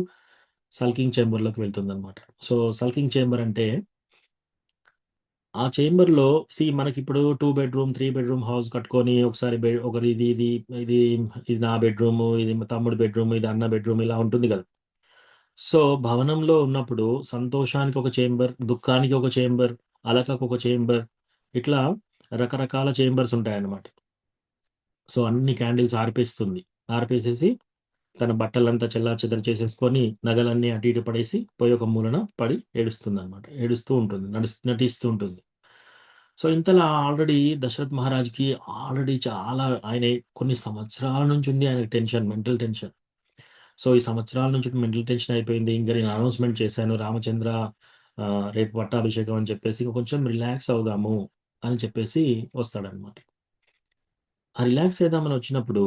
సల్కింగ్ చేంబర్‌లోకి వెళ్తుందనమాట. సో, సల్కింగ్ చేంబర్ అంటే ఆ చేంబర్‌లో మనకిప్పుడు 2 బెడ్‌రూమ్, 3 బెడ్‌రూమ్ హౌస్ కట్టుకొని ఒకసారి ఒకరి ఇది ఇది నా బెడ్‌రూము, ఇది మా తమ్ముడి బెడ్‌రూమ్, ఇది అన్న బెడ్‌రూమ్ ఇలా ఉంటుంది గదా! సో, భవనంలో ఉన్నప్పుడు సంతోషానికి ఒక చేంబర్, దుఃఖానికి ఒక చేంబర్, అలకకొక చేంబర్ ఇట్లా రకరకాల చేంబర్స్ ఉంటాయన్నమాట. సో, అన్ని క్యాండిల్స్ ఆర్పేస్తుంది. ఆర్పేసేసి తన బట్టలంతా చెల్లాచెదరు చేసేసుకొని, నగలన్నీ అటు ఇటు పడేసి పోయి ఒక మూలన పడి ఏడుస్తుందన్నమాట. ఏడుస్తూ ఉంటుంది. నటిస్తూ ఉంటుంది. సో, ఇంతలా ఆల్రెడీ దశరథ్ మహారాజ్‌కి ఆల్రెడీ చాలా ఆయన కొన్ని సంవత్సరాల నుంచి ఉంది ఆయనకి టెన్షన్, మెంటల్ టెన్షన్. సో, ఈ సంవత్సరాల నుంచి మెంటల్ టెన్షన్ అయిపోయింది. ఇంక నేను అనౌన్స్‌మెంట్ చేశాను. రామచంద్ర రేపు పట్టాభిషేకం అని చెప్పేసి ఇంక కొంచెం రిలాక్స్ అవుదాము అని చెప్పేసి వస్తాడన్నమాట. ఆ రిలాక్స్ అయిదామని వచ్చినప్పుడు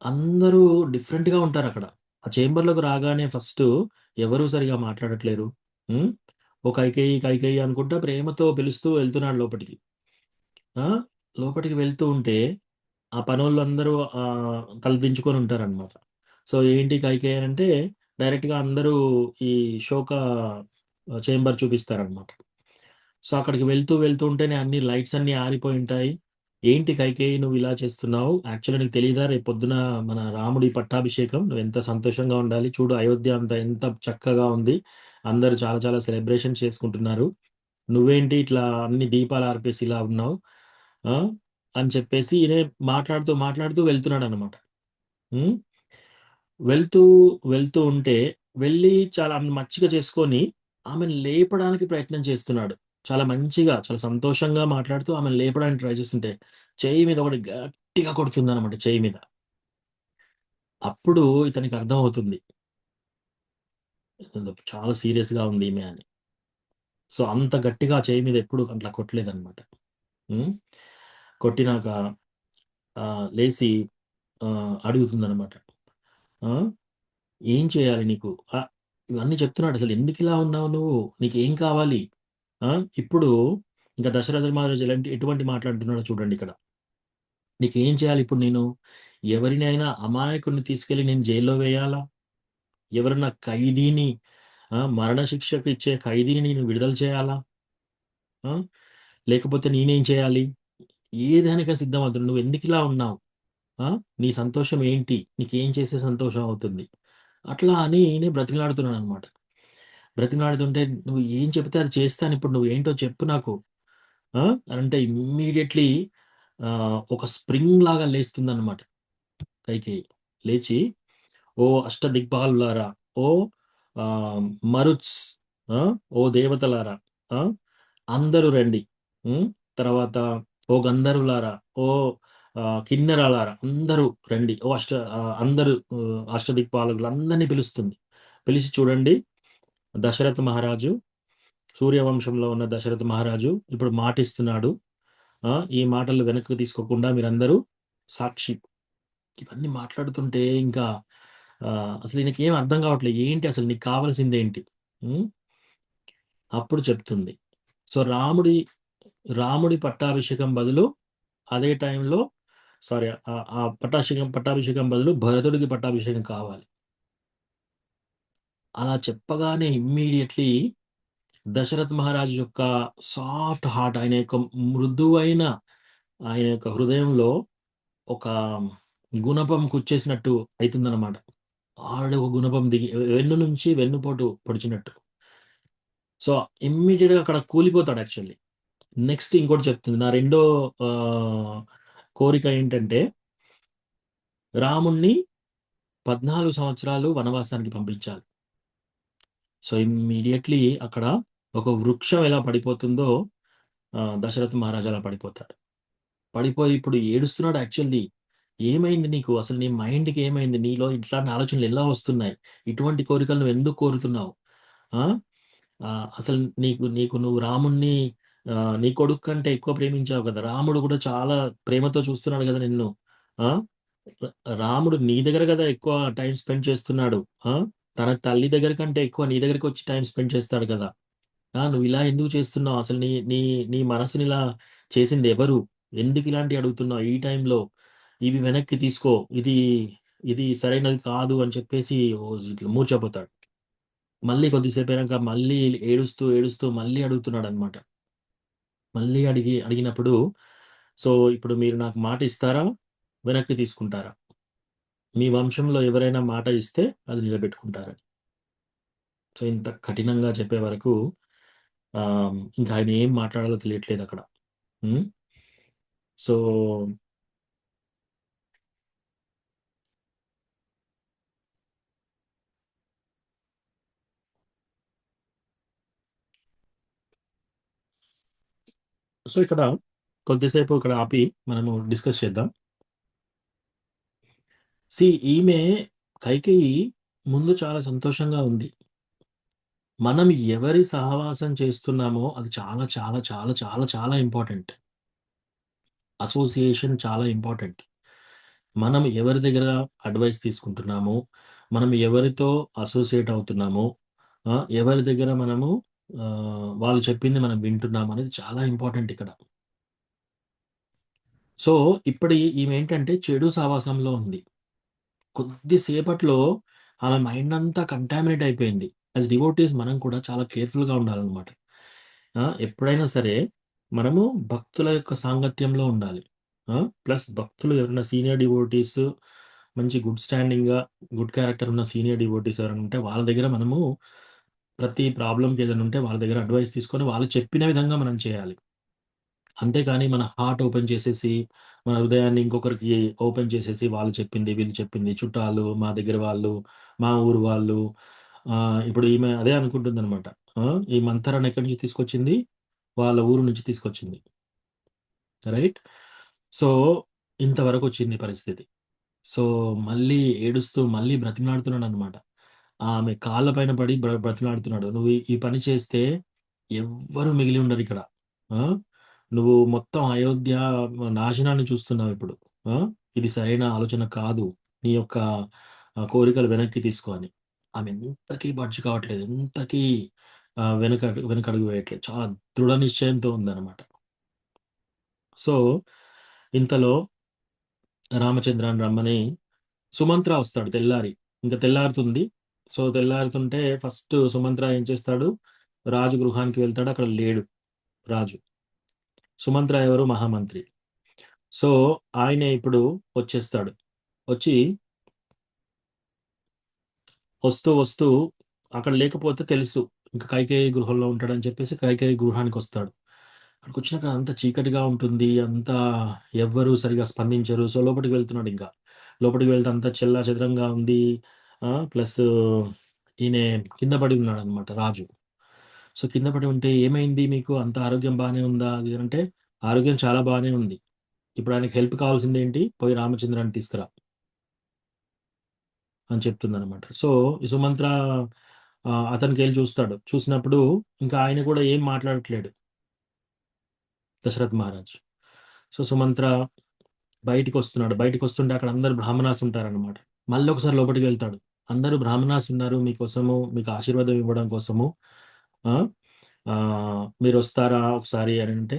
అందరూ డిఫరెంట్‌గా ఉంటారక్కడ. ఆ చేంబర్‌లోకి రాగానే ఫస్టు ఎవరు సరిగ్గా మాట్లాడట్లేరు. హ్మ్. ఓ కైకేయి అనుకుంటా ప్రేమతో పిలుస్తూ వెళ్తున్నాడు లోపటికి. ఆ! లోపటికి వెళ్తూ ఉంటే ఆ పనోళ్ళందరూ తలదించుకొని ఉంటారనమాట. సో, ఏంటి కైకేయి అనంటే డైరెక్ట్‌గా అందరూ ఈ శోక చేంబర్ చూపిస్తారనమాట. సో, అక్కడికి వెళ్తూ ఉంటేనే అన్ని లైట్స్ అన్నీ ఆరిపోయుంటాయి. ఏంటి కైకేయి నువ్విలా చేస్తున్నావు? యాక్చువల్‌గా నీకు తెలీదా రేపొద్దున మన రాముడి పట్టాభిషేకం. నువ్వెంత సంతోషంగా ఉండాలి. చూడు అయోధ్య అంతా ఎంత చక్కగా ఉంది. అందరూ చాలా చాలా సెలబ్రేషన్స్ చేసుకుంటున్నారు. నువ్వేంటి ఇట్లా అన్ని దీపాలు ఆర్పేసి ఇలా ఉన్నావు? ఆ! అని చెప్పేసి ఈయనే మాట్లాడుతూ వెళ్తున్నాడనమాట. హ్మ్. వెళ్తూ, వెళ్తూ ఉంటే వెళ్ళి చాలా మచ్చిక చేసుకొని ఆమెను లేపడానికి ప్రయత్నం చేస్తున్నాడు. చాలా మంచిగా, చాలా సంతోషంగా మాట్లాడుతూ ఆమెను లేపడానికి ట్రై చేస్తుంటే, చెయ్యి మీద ఒకటి గట్టిగా కొడుతుందనమాట చెయ్యి మీద. అప్పుడు ఇతనికి అర్థమవుతుంది. చాలా సీరియస్‌గా ఉంది ఈమె అని. సో, అంత గట్టిగా చెయ్యి మీద ఎప్పుడు అట్లా కొట్టలేదనమాట. హ్మ్. కొట్టినాక లేసి అడుగుతుందనమాట. ఆ! "ఏం చేయాలి నీకు?" ఇవన్నీ చెప్తున్నాడు. "అసలు ఎందుకిలా ఉన్నావు నువ్వు? నీకేం కావాలి?" ఆ! ఇప్పుడు ఇంక దశరథ మహారాజు ఎటువంటి మాటలంటున్నాడో చూడండిక్కడ. "నీకేం చేయాలి ఇప్పుడు నేను? ఎవరినైనా అమాయకుడిని తీసుకెళ్ళి నేను జైల్‌లో వేయాలా? ఎవరన్నా ఖైదీని మరణశిక్షకు ఇచ్చే ఖైదీని నేను విడుదల చేయాలా? ఆ! లేకపోతే నేనేం చేయాలి? ఏ దానికైనా సిద్ధమవుతున్నా. నువ్వెందుకిలా ఉన్నావు? ఆ! నీ సంతోషం ఏంటి? నీకేం చేస్తే సంతోషం అవుతుంది?" అట్లా అని నేను బ్రతిమలాడుతున్నాననమాట. బ్రతిమలాడుతుంటే, "నువ్వు ఏం చెప్తే అది చేస్తాను. ఇప్పుడు నువ్వేంటో చెప్పు నాకు." అంటే ఇమ్మీడియేట్‌లీ ఒక స్ప్రింగ్ లాగా లేస్తుందనమాట కైకేయి. లేచి, "ఓ అష్టదిక్పాలులారా! ఓ ఆహ్, మరుత్స్ ఆ! ఓ దేవతలారా! ఆ! అందరూ రండి. హ్మ్. తర్వాత ఓ గంధర్వులారా! ఓ కిన్నెరలారా! అందరూ రండి. అందరూ అష్టదిక్పాలకులందరిని పిలుస్తుంది. పిలిచి చూడండి దశరథ మహారాజు, సూర్యవంశంలో ఉన్న దశరథ మహారాజు ఇప్పుడు మాటిస్తున్నాడు. ఈ మాటలు వెనక్కి తీసుకోకుండా మీరందరూ సాక్షి." ఇవన్నీ మాట్లాడుతుంటే ఇంకా అసలు ఈయనకేం అర్థం కావట్లేదు. ఏంటి అసలు నీకు కావాల్సిందేంటి? హ్మ్. అప్పుడు చెప్తుంది. సో, రాముడి పట్టాభిషేకం బదులు అదే టైంలో సారీ ఆ పట్టాభిషేకం బదులు భరతుడికి పట్టాభిషేకం కావాలి. అలా చెప్పగానే ఇమ్మీడియేట్‌లీ దశరథ్ మహారాజు యొక్క సాఫ్ట్ హార్ట్ ఆయన యొక్క మృదువైన ఆయన యొక్క హృదయంలో ఒక గుణపం కుచ్చేసినట్టు అయితుందనమాట. ఆల్రెడీ ఒక గుణపం దిగి వెన్ను నుంచి వెన్నుపోటు పొడిచినట్టు. సో, ఇమ్మీడియేట్‌గా అక్కడ కూలిపోతాడు యాక్చువల్లీ. నెక్స్ట్ ఇంకోటి చెప్తుంది. నా రెండో ఆహ్, కోరిక ఏంటంటే, రాముడిని 14 సంవత్సరాలు వనవాసానికి పంపించాలి. సో, ఇమ్మీడియేట్‌లీ అక్కడ ఒక వృక్షం ఎలా పడిపోతుందో దశరథ మహారాజు అలా పడిపోతాడు. పడిపోయి ఇప్పుడు ఏడుస్తున్నాడు యాక్చువల్లీ. "ఏమైంది నీకు? అసలు నీ మైండ్‌కి ఏమైంది? నీలో ఇట్లాంటి ఆలోచనలు ఎలా వస్తున్నాయి? ఇటువంటి కోరికలు నువ్వెందుకు కోరుతున్నావు? ఆ! అసలు నీకు నీకు నువ్వు రాముడిని నీ కొడుకు కంటే ఎక్కువ ప్రేమించావు కదా! రాముడు కూడా చాలా ప్రేమతో చూస్తున్నాడు గదా నిన్ను. ఆ! ర రాముడు నీ దగ్గర గదా ఎక్కువ టైమ్ స్పెండ్ చేస్తున్నాడు. ఆ! తన తల్లి దగ్గర కంటే ఎక్కువ నీ దగ్గరికొచ్చి టైమ్ స్పెండ్ చేస్తాడు కదా! నువ్విలా ఎందుకు చేస్తున్నావు? అసలు నీ నీ నీ మనసునిలా చేసిందెవరు? ఎందుకిలాంటియి అడుగుతున్నావు ఈ టైంలో? ఇవి వెనక్కి తీసుకో. ఇది సరైనది కాదు అని చెప్పేసి ఇట్లా మూర్ఛపోతాడు. మళ్ళీ కొద్దిసేపయినాక మళ్ళీ ఏడుస్తూ, ఏడుస్తూ మళ్ళీ అడుగుతున్నాడనమాట. మళ్ళీ అడిగినప్పుడు, "సో, ఇప్పుడు మీరు నాకు మాట ఇస్తారా? వెనక్కి తీసుకుంటారా? మీ వంశంలో ఎవరైనా మాట ఇస్తే అది నిలబెట్టుకుంటారని." సో, ఇంత కఠినంగా చెప్పే వరకు ఇంకా ఆయన ఏం మాట్లాడాలో తెలియట్లేదక్కడ. హ్మ్. సో, ఇక్కడ కొద్దిసేపు ఇక్కడ ఆపి మనము డిస్కస్ చేద్దాం. ఈమె కైకేయి ముందు చాలా సంతోషంగా ఉంది. మనం ఎవరి సహవాసం చేస్తున్నామో అది చాలా, చాలా, చాలా, చాలా, చాలా ఇంపార్టెంట్. అసోసియేషన్ చాలా ఇంపార్టెంట్. మనం ఎవరి దగ్గర అడ్వైస్ తీసుకుంటున్నామో, మనం ఎవరితో అసోసియేట్ అవుతున్నామో, ఎవరి దగ్గర మనము వాళ్ళు చెప్పింది మనం వింటున్నాము అనేది చాలా ఇంపార్టెంట్ ఇక్కడ. సో, ఇప్పుడు ఈమేంటంటే చెడు సహవాసంలో ఉంది. కొద్ది సేపట్లో ఆమె మైండ్ అంతా కంటామినేట్ అయిపోయింది. యాస్ డివోటీస్ మనం కూడా చాలా కేర్‌ఫుల్‌గా ఉండాలనమాట. ఎప్పుడైనా సరే మనము భక్తుల యొక్క సాంగత్యంలో ఉండాలి. ప్లస్ భక్తులు ఎవరైనా సీనియర్ డివోటీస్ మంచి గుడ్ స్టాండింగ్‌గా, గుడ్ క్యారెక్టర్ ఉన్న సీనియర్ డివోటీస్ ఎవరైనా ఉంటే వాళ్ళ దగ్గర మనము ప్రతి ప్రాబ్లమ్‌కి ఏదైనా ఉంటే వాళ్ళ దగ్గర అడ్వైస్ తీసుకొని వాళ్ళు చెప్పిన విధంగా మనం చేయాలి. అంతేకాని మన హార్ట్ ఓపెన్ చేసేసి, మన హృదయాన్ని ఇంకొకరికి ఓపెన్ చేసేసి వాళ్ళు చెప్పింది, వీళ్ళు చెప్పింది, చుట్టాలు, మా దగ్గర వాళ్ళు, మా ఊరు వాళ్ళు ఇప్పుడు ఈమె అదే అనుకుంటుందనమాట. ఆ, ఈ మంతరాన్ని ఎక్కడి నుంచి తీసుకొచ్చింది? వాళ్ళ ఊరు నుంచి తీసుకొచ్చింది. రైట్. సో ఇంతవరకు వచ్చింది పరిస్థితి. సో మళ్ళీ ఏడుస్తూ మళ్ళీ బ్రతిమలాడుతున్నాడు అనమాట. ఆమె కాళ్ళ పైన పడి బ్రతిమలాడుతున్నాడు. నువ్వు ఈ పని చేస్తే ఎవ్వరు మిగిలి ఉండరు ఇక్కడ. ఆ? నువ్వు మొత్తం అయోధ్య నాశనాన్ని చూస్తున్నావు ఇప్పుడు. ఆ? ఇది సరైన ఆలోచన కాదు. నీ యొక్క కోరికలు వెనక్కి తీసుకో అని. ఆమె ఎంతకీ బడ్జ్ కావట్లేదు. ఎంతకీ వెనకడుగు వేయట్లేదు. చాలా దృఢ నిశ్చయంతో ఉందన్నమాట. సో ఇంతలో రామచంద్రాన్ని రమ్మని సుమంత్ర వస్తాడు తెల్లారి. ఇంక తెల్లారుతుంది. సో, తెల్లారుతుంటే ఫస్ట్ సుమంత్ర ఏం చేస్తాడు? రాజు గృహానికి వెళ్తాడు. అక్కడ లేడు రాజు. సుమంత్ర ఎవరు? మహామంత్రి. సో, ఆయనే ఇప్పుడు వచ్చేస్తాడు. వచ్చి వస్తూ అక్కడ లేకపోతే తెలుసు. ఇంక కైకేయి గృహంలో ఉంటాడని చెప్పేసి కైకేయి గృహానికొస్తాడు. అక్కడికొచ్చినాక అంతా చీకటిగా ఉంటుంది. అంతా ఎవ్వరు సరిగ్గా స్పందించరు. సో, లోపటికి వెళ్తున్నాడింక. లోపటికి వెళ్తే అంతా చెల్లాచెదరంగా ఉంది. ప్లస్ ఈయన కింద పడి ఉన్నాడనమాట రాజు. సో, కింద పడి ఉంటే "ఏమైంది మీకు? అంత ఆరోగ్యం బానే ఉందా?" అది ఇది అంటే, "ఆరోగ్యం చాలా బానే ఉంది. ఇప్పుడు ఆయనకి హెల్ప్ కావాల్సిందేంటి? పోయి రామచంద్రాన్ని తీసుకురా" అని చెప్తుందనమాట. సో, ఈ సుమంత్ర అతనికెళ్ళి చూస్తాడు. చూసినప్పుడు ఇంకా ఆయన కూడా ఏం మాట్లాడట్లేడు దశరథ్ మహారాజ్. సో, సుమంత్ర బయటికొస్తున్నాడు. బయటికొస్తుంటే అక్కడ అందరూ బ్రాహ్మణాస్ ఉంటారనమాట. మళ్ళొకసారి లోపటికి వెళ్తాడు. "అందరూ బ్రాహ్మణాస్ ఉన్నారు మీకోసము, మీకు ఆశీర్వాదం ఇవ్వడం కోసము. ఆ! మీరొస్తారా ఒకసారి" అనంటే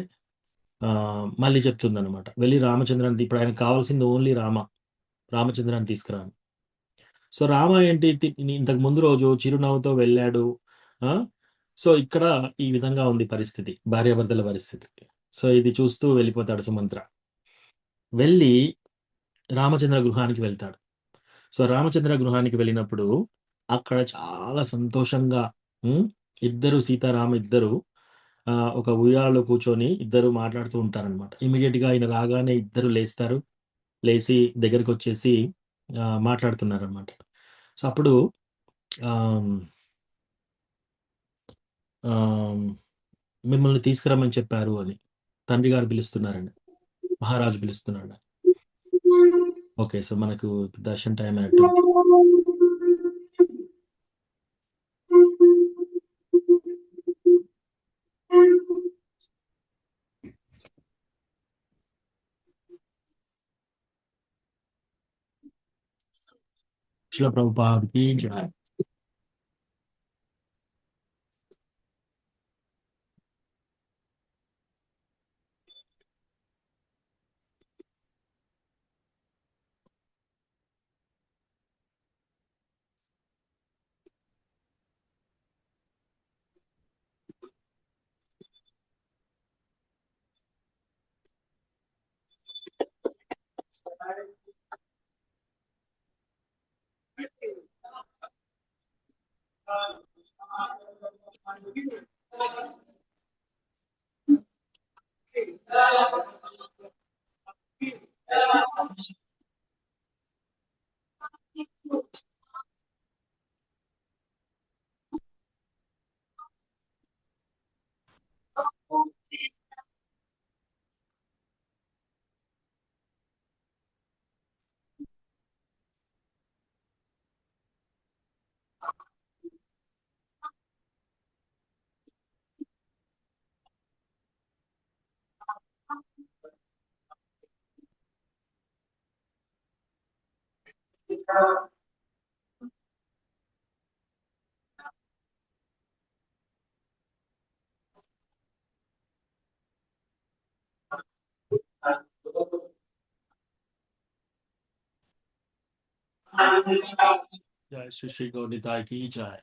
మళ్ళీ చెప్తుందనమాట. "వెళ్లి రామచంద్రాన్ని ఇప్పుడు ఆయనకు కావాల్సింది ఓన్లీ రామ. రామచంద్రాన్ని తీసుకురా" అని. సో, రామ ఏంటి ఇంతకు ముందు రోజు చిరునవ్వుతో వెళ్ళాడు. ఆ! సో, ఇక్కడ ఈ విధంగా ఉంది పరిస్థితి. భార్యాభర్తల పరిస్థితి. సో, ఇది చూస్తూ వెళ్ళిపోతాడు సుమంత్ర. వెళ్ళి రామచంద్ర గృహానికి వెళ్తాడు. సో, రామచంద్ర గృహానికి వెళ్ళినప్పుడు అక్కడ చాలా సంతోషంగా హ్మ్. ఇద్దరు సీతారామ ఇద్దరు ఒక ఉయ్యాలలో కూర్చొని ఇద్దరు మాట్లాడుతూ ఉంటారనమాట. ఇమ్మీడియేట్‌గా ఆయన రాగానే ఇద్దరు లేస్తారు. లేసి దగ్గరికొచ్చేసి మాట్లాడుతున్నారనమాట. సో, అప్పుడు ఆహ్, ఆహ్, మిమ్మల్ని తీసుకురమ్మని చెప్పారు అని. తండ్రి గారు పిలుస్తున్నారని. మహారాజు పిలుస్తున్నాడు. ఓకే. సో, మనకు దర్శన్ టైమ్ అయినట్టుంది. శిల ప్రభుపాద్‌కి జై. జై శ్రీ శ్రీ గౌడితాకి జై.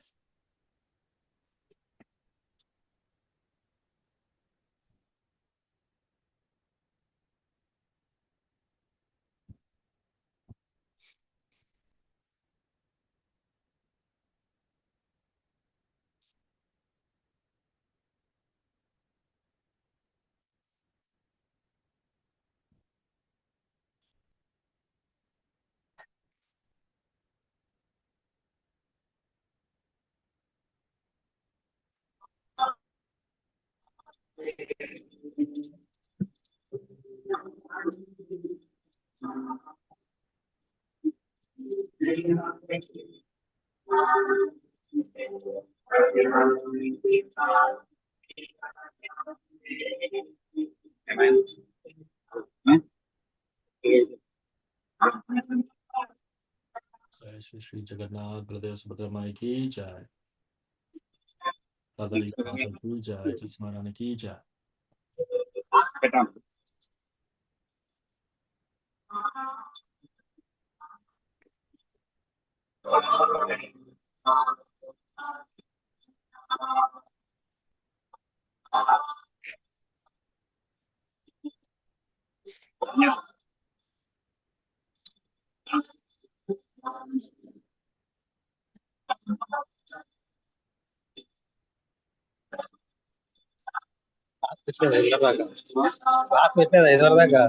जय श्री श्री जगन्नाथ बलदेव सुभद्रा माई की जय। दादाजी माता की जय। तुलसी महारानी की जय। క్లాస్ పెట్టలేదు 5 దాకా. క్లాస్ పెట్టలేదు 5 దాకా.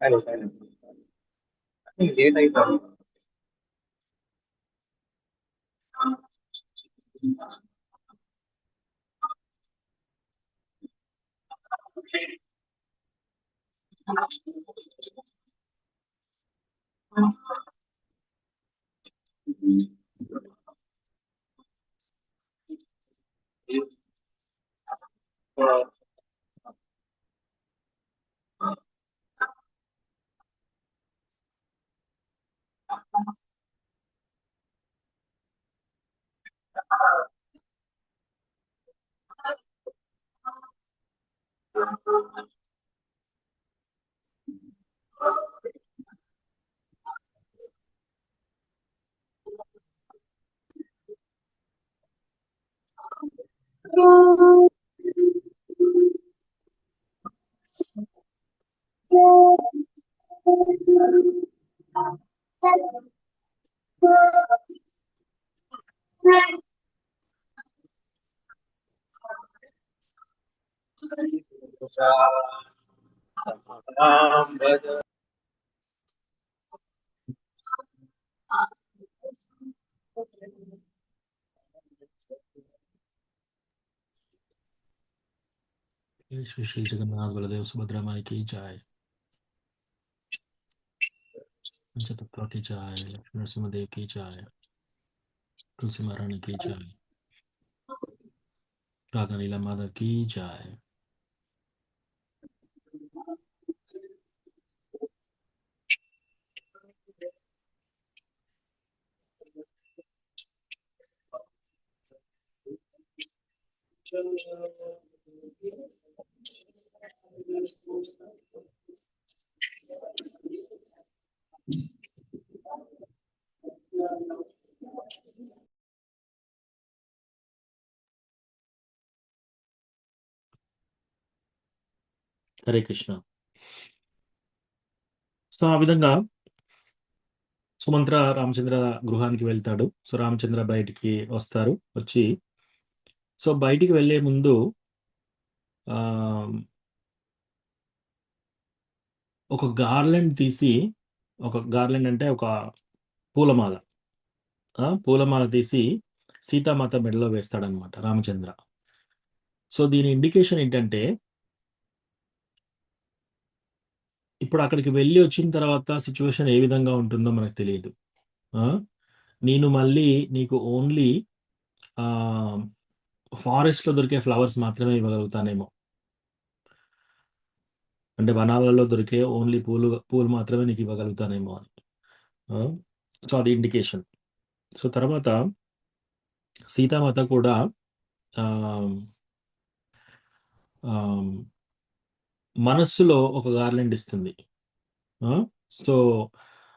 కానీ లేట్ అయిపోయింది. जय श्री श्री जगन्नाथ बलदेव सुभद्रा माई की जय। पंचतत्व की जय। लक्ष्मण नरसिंहदेव की जय। तुलसी महारानी की जय। राधा लीला माधव की जय। హరే కృష్ణ. సో ఆ విధంగా సుమంత్ర రామచంద్ర గృహానికి వెళ్తాడు. సో రామచంద్ర బయటికి వస్తారు. వచ్చి సో బయటికి వెళ్ళే ముందు ఆ, ఒక గార్లెండ్ తీసి, ఒక గార్లెండ్ అంటే ఒక పూలమాల, పూలమాల తీసి సీతామాత మెడలో వేస్తాడనమాట రామచంద్ర. సో దీని ఇండికేషన్ ఏంటంటే, ఇప్పుడు అక్కడికి వెళ్ళి వచ్చిన తర్వాత సిచ్యువేషన్ ఏ విధంగా ఉంటుందో మనకు తెలియదు. నేను మళ్ళీ నీకు ఓన్లీ ఫారెస్ట్లో దొరికే ఫ్లవర్స్ మాత్రమే ఇవ్వగలుగుతానేమో, అంటే వనాలలో దొరికే ఓన్లీ పూలు మాత్రమే నీకు ఇవ్వగలుగుతానేమో అని. సో అది ఇండికేషన్. సో తర్వాత సీతామాత కూడా మనస్సులో ఒక గార్లెండ్ ఇస్తుంది. సో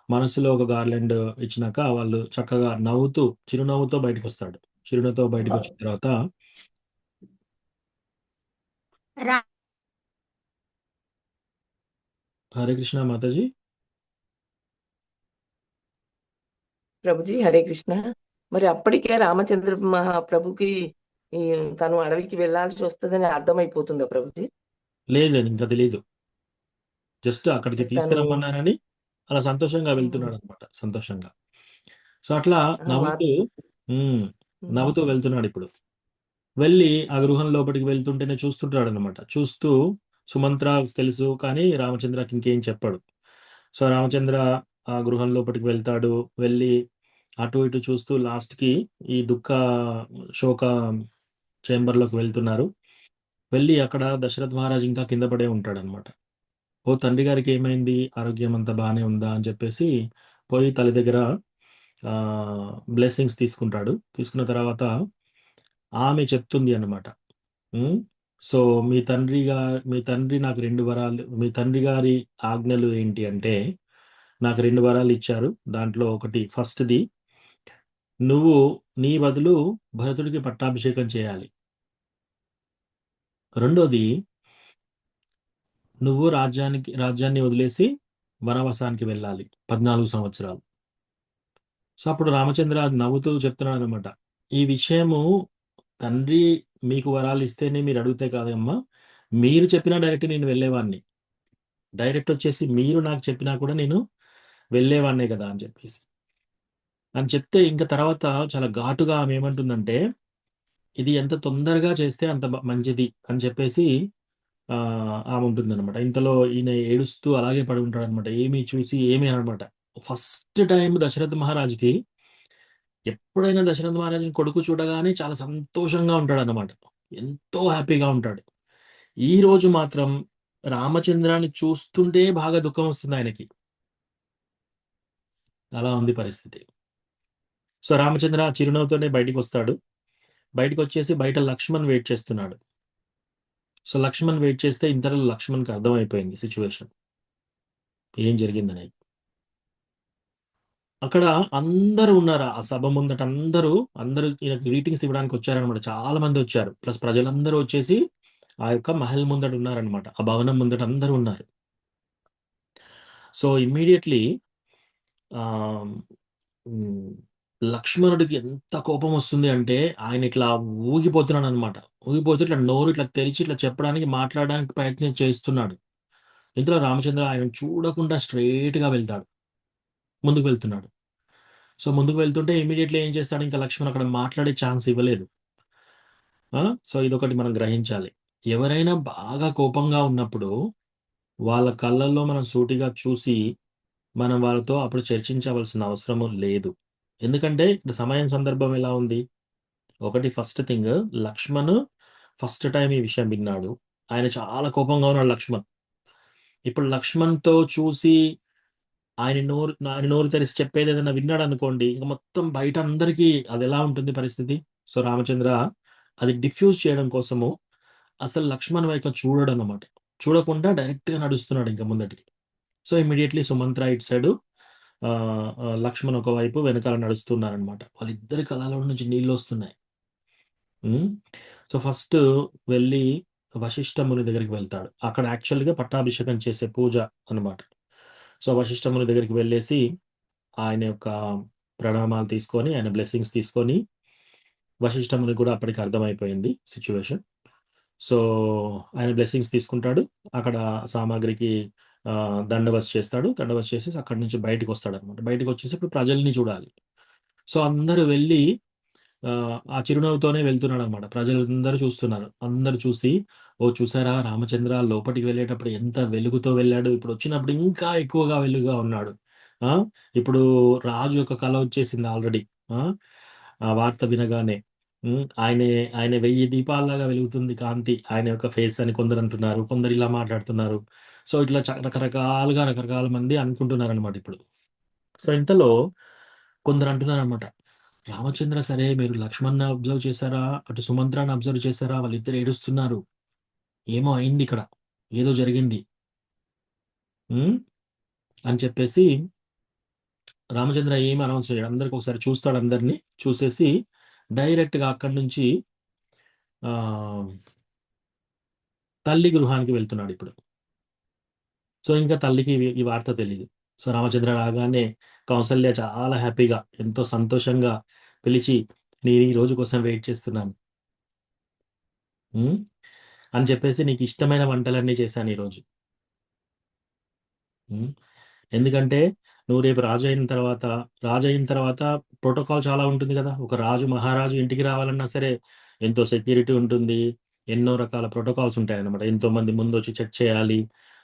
మనస్సులో ఒక గార్లెండ్ ఇచ్చినాక వాళ్ళు చక్కగా నవ్వుతూ, చిరునవ్వుతో బయటకు వస్తాడు. చిరునవ్వుతో బయటకు వచ్చిన తర్వాత హరే కృష్ణ మాతాజీ. ప్రభుజీ హరే కృష్ణ. మరి అప్పటికే రామచంద్ర మహాప్రభుకి తను అడవికి వెళ్లాల్సి వస్తుందని అర్థమైపోతుందా ప్రభుజీ? లేదు ఇంకా తెలియదు. జస్ట్ అక్కడికి తను తీసుకురమ్మన్నారని అలా సంతోషంగా వెళ్తున్నాడు అనమాట, సంతోషంగా. సో అట్లా నవ్వుతూ నవ్వుతూ వెళ్తున్నాడు ఇప్పుడు. వెళ్ళి ఆ గృహం లోపలికి వెళ్తుంటేనే చూస్తుంటాడు అనమాట. చూస్తూ సుమంత్ర తెలుసు కానీ రామచంద్రకి ఇంకేం చెప్పాడు. సో రామచంద్ర ఆ గృహం లోపలికి వెళ్తాడు. వెళ్ళి అటు ఇటు చూస్తూ లాస్ట్కి ఈ దుఃఖ శోక చేంబర్లోకి వెళ్తున్నారు. వెళ్ళి అక్కడ దశరథ్ మహారాజ్ ఇంకా కింద పడే ఉంటాడనమాట. ఓ తండ్రి గారికి ఏమైంది, ఆరోగ్యం అంతా బాగానే ఉందా అని చెప్పేసి పోయి తల్లి దగ్గర బ్లెస్సింగ్స్ తీసుకుంటాడు. తీసుకున్న తర్వాత ఆమె చెప్తుంది అన్నమాట. ఉమ్, సో మీ తండ్రి నాకు 2 వరాలు, మీ తండ్రి గారి ఆజ్ఞలు ఏంటి అంటే నాకు 2 వరాలు ఇచ్చారు. దాంట్లో ఒకటి ఫస్ట్ది, నువ్వు నీ బదులు భరతుడికి పట్టాభిషేకం చేయాలి. రెండోది, నువ్వు రాజ్యాన్ని వదిలేసి వనవాసానికి వెళ్ళాలి 14 సంవత్సరాలు. సో అప్పుడు రామచంద్ర నవ్వుతూ చెప్తున్నాడు అనమాట, ఈ విషయము తండ్రి మీకు వరాలు ఇస్తేనే మీరు అడిగితే కాదమ్మా, మీరు చెప్పినా డైరెక్ట్ నేను వెళ్ళేవాడిని. డైరెక్ట్ వచ్చేసి మీరు నాకు చెప్పినా కూడా నేను వెళ్ళేవాడినే కదా అని చెప్పేసి అని చెప్తే, ఇంకా తర్వాత చాలా ఘాటుగా ఆమె ఏమంటుందంటే, ఇది ఎంత తొందరగా చేస్తే అంత మంచిది అని చెప్పేసి ఆమె ఉంటుందన్నమాట. ఇంతలో ఈయన ఏడుస్తూ అలాగే పడి ఉంటాడనమాట. ఏమీ చూసి ఏమీ అనమాట. ఫస్ట్ టైం దశరథ మహారాజుకి, ఎప్పుడైనా దశరథ మహారాజుని కొడుకు చూడగానే చాలా సంతోషంగా ఉంటాడనమాట. ఎంతో హ్యాపీగా ఉంటాడు. ఈ రోజు మాత్రం రామచంద్రాన్ని చూస్తుంటే బాగా దుఃఖం వస్తుంది ఆయనకి. అలా ఉంది పరిస్థితి. సో రామచంద్ర చిరునవ్వుతోనే బయటికి వస్తాడు. బయటికి వచ్చేసి బయట లక్ష్మణ్ వెయిట్ చేస్తున్నాడు. సో లక్ష్మణ్ వెయిట్ చేస్తే ఇంతలో లక్ష్మణ్కి అర్థమైపోయింది సిచ్యువేషన్ ఏం జరిగిందనేది. అక్కడ అందరూ ఉన్నారు. ఆ సభ ముందట అందరూ ఈయనకి గ్రీటింగ్స్ ఇవ్వడానికి వచ్చారనమాట. చాలా మంది వచ్చారు. ప్లస్ ప్రజలందరూ వచ్చేసి ఆ యొక్క మహల్ ముందట ఉన్నారనమాట. ఆ భవనం ముందట అందరూ ఉన్నారు. సో ఇమ్మీడియట్లీ లక్ష్మణుడికి ఎంత కోపం వస్తుంది అంటే, ఆయన ఇట్లా ఊగిపోతున్నాడు అనమాట. ఊగిపోతే ఇట్లా నోరు ఇట్లా తెరిచి ఇట్లా చెప్పడానికి, మాట్లాడడానికి ప్రయత్నం చేస్తున్నాడు. ఇంతలో రామచంద్ర ఆయన చూడకుండా స్ట్రైట్ గా వెళ్తాడు, ముందుకు వెళ్తున్నాడు. సో ముందుకు వెళ్తుంటే ఇమీడియట్లీ ఏం చేస్తాడు, ఇంకా లక్ష్మణ్ అక్కడ మాట్లాడే ఛాన్స్ ఇవ్వలేదు. సో ఇదొకటి మనం గ్రహించాలి. ఎవరైనా బాగా కోపంగా ఉన్నప్పుడు వాళ్ళ కళ్ళల్లో మనం సూటిగా చూసి మనం వాళ్ళతో అప్పుడు చర్చించవలసిన అవసరము లేదు. ఎందుకంటే ఇప్పుడు సమయం సందర్భం ఎలా ఉంది. ఒకటి first thing, Lakshman first time ఈ విషయం విన్నాడు. ఆయన చాలా కోపంగా ఉన్నాడు లక్ష్మణ్. ఇప్పుడు లక్ష్మణ్తో చూసి ఆయన నోరు తెరిచి చెప్పేది ఏదైనా విన్నాడు అనుకోండి, ఇంక మొత్తం బయట అందరికీ అది ఎలా ఉంటుంది పరిస్థితి. సో రామచంద్ర అది డిఫ్యూజ్ చేయడం కోసము అసలు లక్ష్మణ్ వైపు చూడడం అన్నమాట. చూడకుండా డైరెక్ట్ గా నడుస్తున్నాడు ఇంకా ముందటికి. సో ఇమీడియట్లీ సుమంత్ర ఇటు సైడ్, లక్ష్మణ్ ఒకవైపు వెనకాల నడుస్తున్నారనమాట. వాళ్ళిద్దరి కళ్ళలో నుంచి నీళ్ళు వస్తున్నాయి. సో ఫస్ట్ వెళ్ళి వశిష్ఠ ముని దగ్గరికి వెళ్తాడు. అక్కడ యాక్చువల్గా పట్టాభిషేకం చేసే పూజ అన్నమాట. సో వశిష్ఠ ముని దగ్గరికి వెళ్ళేసి ఆయన యొక్క ప్రణామాలు తీసుకొని, ఆయన బ్లెస్సింగ్స్ తీసుకొని, వశిష్ఠ ముని కూడా అప్పటికి అర్థమైపోయింది సిచ్యువేషన్. సో ఆయన బ్లెస్సింగ్స్ తీసుకుంటాడు. అక్కడ సామాగ్రికి దండవత్ చేస్తాడు. దండవత్ చేసేసి అక్కడి నుంచి బయటకు వస్తాడు అనమాట. బయటకు వచ్చేసి ఇప్పుడు ప్రజల్ని చూడాలి. సో అందరూ వెళ్ళి ఆ చిరునవ్వుతోనే వెళ్తున్నాడు అనమాట. ప్రజలందరూ చూస్తున్నారు. అందరూ చూసి, ఓ చూసారా రామచంద్ర లోపలికి వెళ్ళేటప్పుడు ఎంత వెలుగుతో వెళ్ళాడు, ఇప్పుడు వచ్చినప్పుడు ఇంకా ఎక్కువగా వెలుగుగా ఉన్నాడు. ఆ ఇప్పుడు రాజు యొక్క కళ వచ్చేసింది ఆల్రెడీ. ఆ ఆ వార్త వినగానే ఆయనే ఆయన 1000 దీపాల్లాగా వెలుగుతుంది కాంతి ఆయన యొక్క ఫేస్ అని కొందరు అంటున్నారు. కొందరు ఇలా మాట్లాడుతున్నారు. సో ఇట్లా రకరకాల మంది అనుకుంటున్నారు అనమాట ఇప్పుడు. సో ఇంతలో కొందరు అంటున్నారు అనమాట, రామచంద్ర సరే మీరు లక్ష్మణ్‌ని అబ్జర్వ్ చేశారా? అటు సుమంత్రాన్ని అబ్జర్వ్ చేశారా? వాళ్ళిద్దరు ఏడుస్తున్నారు. ఏమో అయింది ఇక్కడ. ఏదో జరిగింది. హ్మ్. అని చెప్పేసి రామచంద్ర ఏమి అనౌన్స్ చేయడు. అందరికి ఒకసారి చూస్తాడు అందరిని. చూసేసి డైరెక్ట్‌గా అక్కడి నుంచి ఆహ్, తల్లి గృహానికి వెళ్తున్నాడు ఇప్పుడు. సో ఇంకా తల్లికి ఈ వార్త తెలీదు. సో రామచంద్ర రాగానే కౌసల్య చాలా హ్యాపీగా, ఎంతో సంతోషంగా పిలిచి, నేను ఈ రోజు కోసం వెయిట్ చేస్తున్నాను. హ్మ్. అని చెప్పేసి నీకు ఇష్టమైన వంటలన్నీ చేశాను ఈరోజు. ఎందుకంటే నువ్వు రేపు రాజు అయిన తర్వాత ప్రోటోకాల్ చాలా ఉంటుంది కదా. ఒక రాజు మహారాజు ఇంటికి రావాలన్నా సరే ఎంతో సెక్యూరిటీ ఉంటుంది. ఎన్నో రకాల ప్రోటోకాల్స్ ఉంటాయన్నమాట. ఎంతో మంది ముందు వచ్చి చెక్ చేయాలి.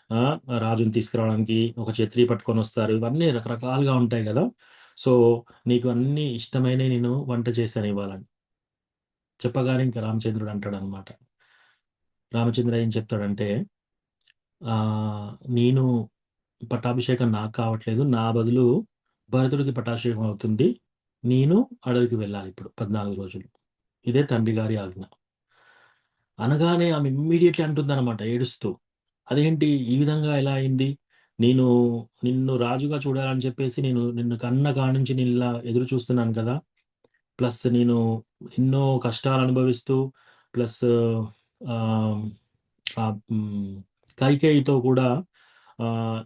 ఆ, రాజుని తీసుకురావడానికి ఒక ఛత్రి పట్టుకొని వస్తారు. ఇవన్నీ రకరకాలుగా ఉంటాయి కదా. సో నీకు అన్ని ఇష్టమైన నేను వంట చేశాను ఇవ్వాలని చెప్పగానే ఇంకా రామచంద్రుడు అంటాడు అనమాట. రామచంద్ర ఏం చెప్తాడంటే, ఆ, నేను పట్టాభిషేకం నాకు కావట్లేదు, నా బదులు భరతుడికి పట్టాభిషేకం అవుతుంది. నేను అడవికి వెళ్ళాలి ఇప్పుడు 14 రోజులు. ఇదే తండ్రి గారి ఆజ్ఞ. అనగానే ఆమె ఇమ్మీడియట్లీ అంటుందన్నమాట ఏడుస్తూ, అదేంటి ఈ విధంగా ఎలా అయింది? నేను నిన్ను రాజుగా చూడాలని చెప్పేసి నేను నిన్ను కన్న కాడ నుంచి నేను ఇలా ఎదురు చూస్తున్నాను కదా. ప్లస్ నేను ఎన్నో కష్టాలు అనుభవిస్తూ ప్లస్ ఆహ్, హ్మ్, కైకేయితో కూడా ఆహ్,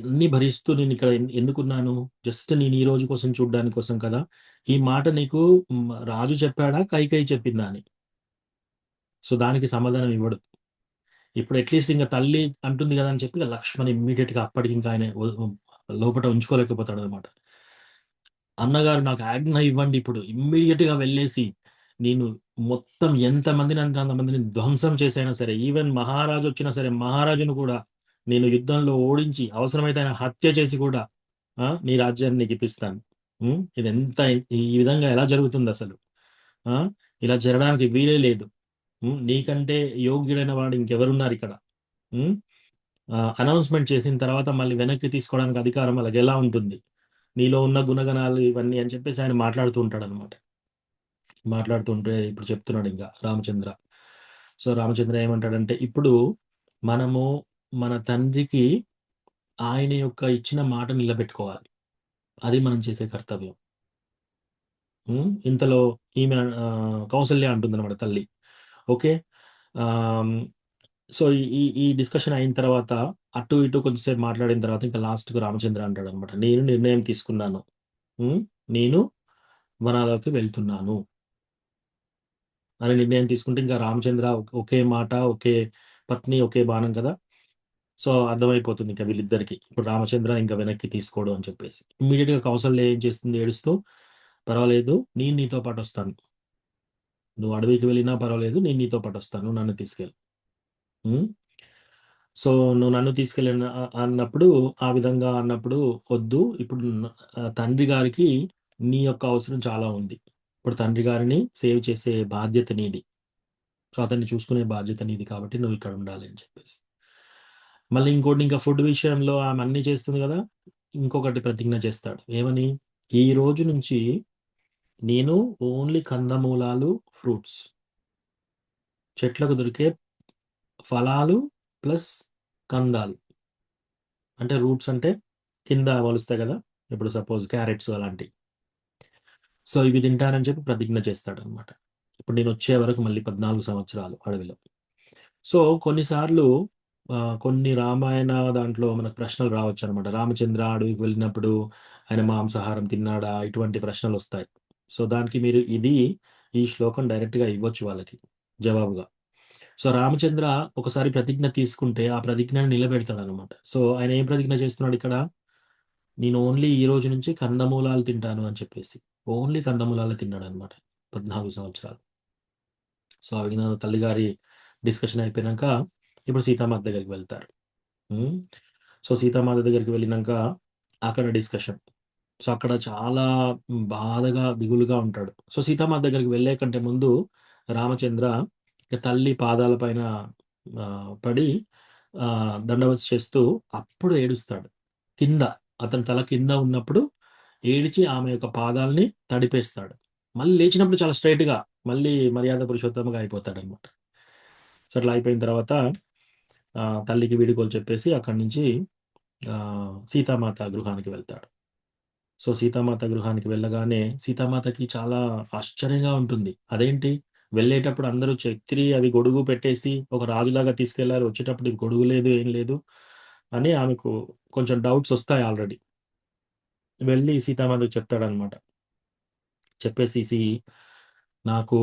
అన్నీ భరిస్తూ నేనిక్కడ ఎందుకున్నాను? జస్ట్ నేను ఈ రోజు కోసం చూడ్డానికి కోసం కదా. ఈ మాట నీకు రాజు చెప్పాడా? కైకేయి చెప్పిందా అని. సో, దానికి సమాధానం ఇవ్వడు. ఇప్పుడు అట్‌లీస్ట్ ఇంక తల్లి అంటుంది గదా అని చెప్పి లక్ష్మణ్ ఇమ్మీడియేట్‌గా అప్పటికి ఇంకా ఆయన లోపట ఉంచుకోలేకపోతాడనమాట. అన్నగారు నాకు ఆజ్ఞ ఇవ్వండి ఇప్పుడు. ఇమ్మీడియేట్‌గా వెళ్ళేసి నేను మొత్తం ఎంతమందినంటే అంతమందిని ధ్వంసం చేసైనా సరే, ఈవెన్ మహారాజొచ్చినా సరే, మహారాజును కూడా నేను యుద్ధంలో ఓడించి, అవసరమైతే ఆయన హత్య చేసి కూడా నీ రాజ్యాన్ని నీకిప్పిస్తాను. ఇదెంత ఈ విధంగా ఎలా జరుగుతుందసలు? ఆ! ఇలా జరగడానికి వీలే లేదు. నీకంటే యోగ్యుడైన వాడు ఇంకెవరున్నారిక్కడ? హ్మ్. అనౌన్స్‌మెంట్ చేసిన తర్వాత మళ్ళీ వెనక్కి తీసుకోవడానికి అధికారం వాళ్ళకెలా ఉంటుంది? నీలో ఉన్న గుణగణాలు ఇవన్నీ అని చెప్పేసి ఆయన మాట్లాడుతూ ఉంటాడనమాట. మాట్లాడుతుంటే ఇప్పుడు చెప్తున్నాడింక రామచంద్ర. సో, రామచంద్ర ఏమంటాడంటే, ఇప్పుడు మనము మన తండ్రికి ఆయన యొక్క ఇచ్చిన మాట నిలబెట్టుకోవాలి. అది మనం చేసే కర్తవ్యం. ఇంతలో ఈమె కౌసల్య అంటుందనమాట తల్లి. ఓకే. ఆహ్, సో, ఈ ఈ డిస్కషన్ అయిన తర్వాత అటు ఇటు కొంచెంసేపు మాట్లాడిన తర్వాత ఇంకా లాస్ట్‌కి రామచంద్ర అంటాడనమాట. నేను నిర్ణయం తీసుకున్నాను. హ్మ్. నేను వనాలోకి వెళ్తున్నాను అని నిర్ణయం తీసుకుంటే ఇంకా రామచంద్ర ఒకే మాట, ఒకే పత్ని, ఒకే బాణం కదా. సో, అర్థమైపోతుంది ఇంక వీళ్ళిద్దరికీ. ఇప్పుడు రామచంద్ర ఇంక వెనక్కి తీసుకోడు అని చెప్పేసి. ఇమ్మీడియేట్‌గా కౌసల్య ఏం చేస్తుంది ఏడుస్తూ, "పర్వాలేదు నేను నీతో పాటొస్తాను. నువ్వు అడవికి వెళ్ళినా పర్వాలేదు నేను నీతో పాటొస్తాను. నన్ను తీసుకెళ్ళు." హ్మ్. సో, నువ్వు నన్ను తీసుకెళ్ళిన అన్నప్పుడు ఆ విధంగా అన్నప్పుడు వద్దు. ఇప్పుడు తండ్రి గారికి నీ యొక్క అవసరం చాలా ఉంది. ఇప్పుడు తండ్రి గారిని సేవ్ చేసే బాధ్యత నీది. సో, అతన్ని చూసుకునే బాధ్యత నీది కాబట్టి నువ్వు ఇక్కడ ఉండాలి అని చెప్పేసి. మళ్ళీ ఇంకోటి ఇంకా ఫుడ్ విషయంలో ఆమె అన్నీ చేస్తుంది గదా. ఇంకొకటి ప్రతిజ్ఞ చేస్తాడు. ఏమని? ఈ రోజు నుంచి నేను ఓన్లీ కందమూలాలు, ఫ్రూట్స్ చెట్లకు దొరికే ఫలాలు ప్లస్ కందాలు. అంటే రూట్స్ అంటే కింద మొలుస్తాయి గదా. ఇప్పుడు సపోజ్ క్యారెట్స్ అలాంటియి. సో, ఇవి తింటానని చెప్పి ప్రతిజ్ఞ చేస్తాడనమాట. ఇప్పుడు నేనొచ్చే వరకు మళ్ళీ 14 సంవత్సరాలు అడవిలో. సో, కొన్నిసార్లు కొన్ని రామాయణ దాంట్లో మనకు ప్రశ్నలు రావచ్చనమాట. రామచంద్ర అడవికి వెళ్ళినప్పుడు ఆయన మాంసాహారం తిన్నాడా? ఇటువంటి ప్రశ్నలొస్తాయి. సో, దానికి మీరు ఈ శ్లోకం డైరెక్ట్‌గా ఇవ్వచ్చు వాళ్ళకి జవాబుగా. సో, రామచంద్ర ఒకసారి ప్రతిజ్ఞ తీసుకుంటే ఆ ప్రతిజ్ఞని నిలబెడతాడనమాట. సో, ఆయన ఏం ప్రతిజ్ఞ చేస్తున్నాడిక్కడ? నేను ఓన్లీ ఈ రోజు నుంచి కందమూలాలు తింటాను అని చెప్పేసి. ఓన్లీ కందమూలాలే తిన్నాడనమాట 14 సంవత్సరాలు. సో, ఆ విధంగా తల్లిగారి డిస్కషన్ అయిపోయినంక ఇప్పుడు సీతామాత దగ్గరికి వెళ్తారు. హ్మ్. సో, సీతామాత దగ్గరికి వెళ్ళినంక అక్కడ డిస్కషన్. సో, అక్కడ చాలా బాధగా, దిగులుగా ఉంటాడు. సో, సీతామాత దగ్గరికి వెళ్ళే కంటే ముందు రామచంద్ర ఇక తల్లి పాదాల పైన పడి దండవత్ చేస్తూ అప్పుడు ఏడుస్తాడు. కింద అతని తల కింద ఉన్నప్పుడు ఏడిచి ఆమె యొక్క పాదాల్ని తడిపేస్తాడు. మళ్ళీ లేచినప్పుడు చాలా స్ట్రెయిట్‌గా మళ్ళీ మర్యాద పురుషోత్తమగా అయిపోతాడనమాట. సో, అట్లా అయిపోయిన తర్వాత తల్లికి వీడ్కోలు చెప్పేసి అక్కడి నుంచి సీతామాత గృహానికి వెళ్తాడు. సో, సీతామాత గృహానికి వెళ్ళగానే సీతామాతకి చాలా ఆశ్చర్యంగా ఉంటుంది. అదేంటి వెళ్ళేటప్పుడు అందరూ చక్రి అవి గొడుగు పెట్టేసి ఒక రాజులాగా తీసుకెళ్లారు. వచ్చేటప్పుడు గొడుగు లేదు, ఏం లేదు అని ఆమెకు కొంచెం డౌట్స్ ఒస్తాయి ఆల్రెడీ. వెళ్ళి సీతామాతకు చెప్తాడనమాట. చెప్పేసి నాకు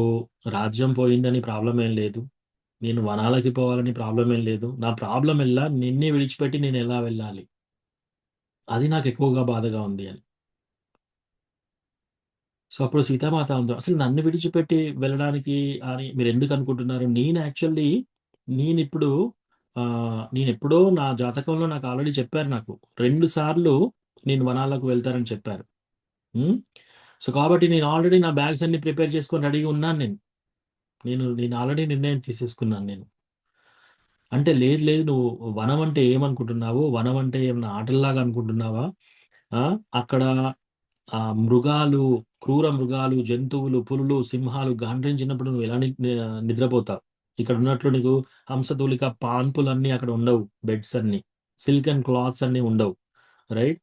రాజ్యం పోయిందని ప్రాబ్లమ్ ఏం లేదు. నేను వనాలకి పోవాలని ప్రాబ్లమ్ ఏం లేదు. నా ప్రాబ్లమ్ నిన్నే విడిచిపెట్టి నేనెలా వెళ్ళాలి? అది నాకు ఎక్కువగా బాధగా ఉంది అని. సో, అప్పుడు సీతామాత అంది, "అసలు నన్ను విడిచిపెట్టి వెళ్ళడానికి అని మీరెందుకు అనుకుంటున్నారు? నేను యాక్చువల్లీ నేనిప్పుడు నేనెప్పుడో నా జాతకంలో నాకు ఆల్రెడీ చెప్పారు నాకు. 2 సార్లు నేను వనాలకు వెళ్తారని చెప్పారు. హ్మ్. సో, కాబట్టి నేను ఆల్రెడీ నా బ్యాగ్స్ అన్నీ ప్రిపేర్ చేసుకొని రెడీగా ఉన్నాను నేను. నేను ఆల్రెడీ నిర్ణయం తీసేసుకున్నాను నేను. అంటే లేదు లేదు నువ్వు వనం అంటే ఏమనుకుంటున్నావు? వనం అంటే ఏమన్నా ఆటల్లాగా అనుకుంటున్నావా? ఆ! అక్కడ మృగాలు, క్రూర మృగాలు, జంతువులు, పులులు, సింహాలు గాండ్రించినప్పుడు నువ్వు ఎలా నిద్రపోతావు? ఇక్కడున్నట్లు నీకు హంసతూలిక పాన్పులన్నీ అక్కడ ఉండవు. బెడ్స్ అన్నీ. సిల్క్ అండ్ క్లాత్స్ అన్నీ ఉండవు. రైట్?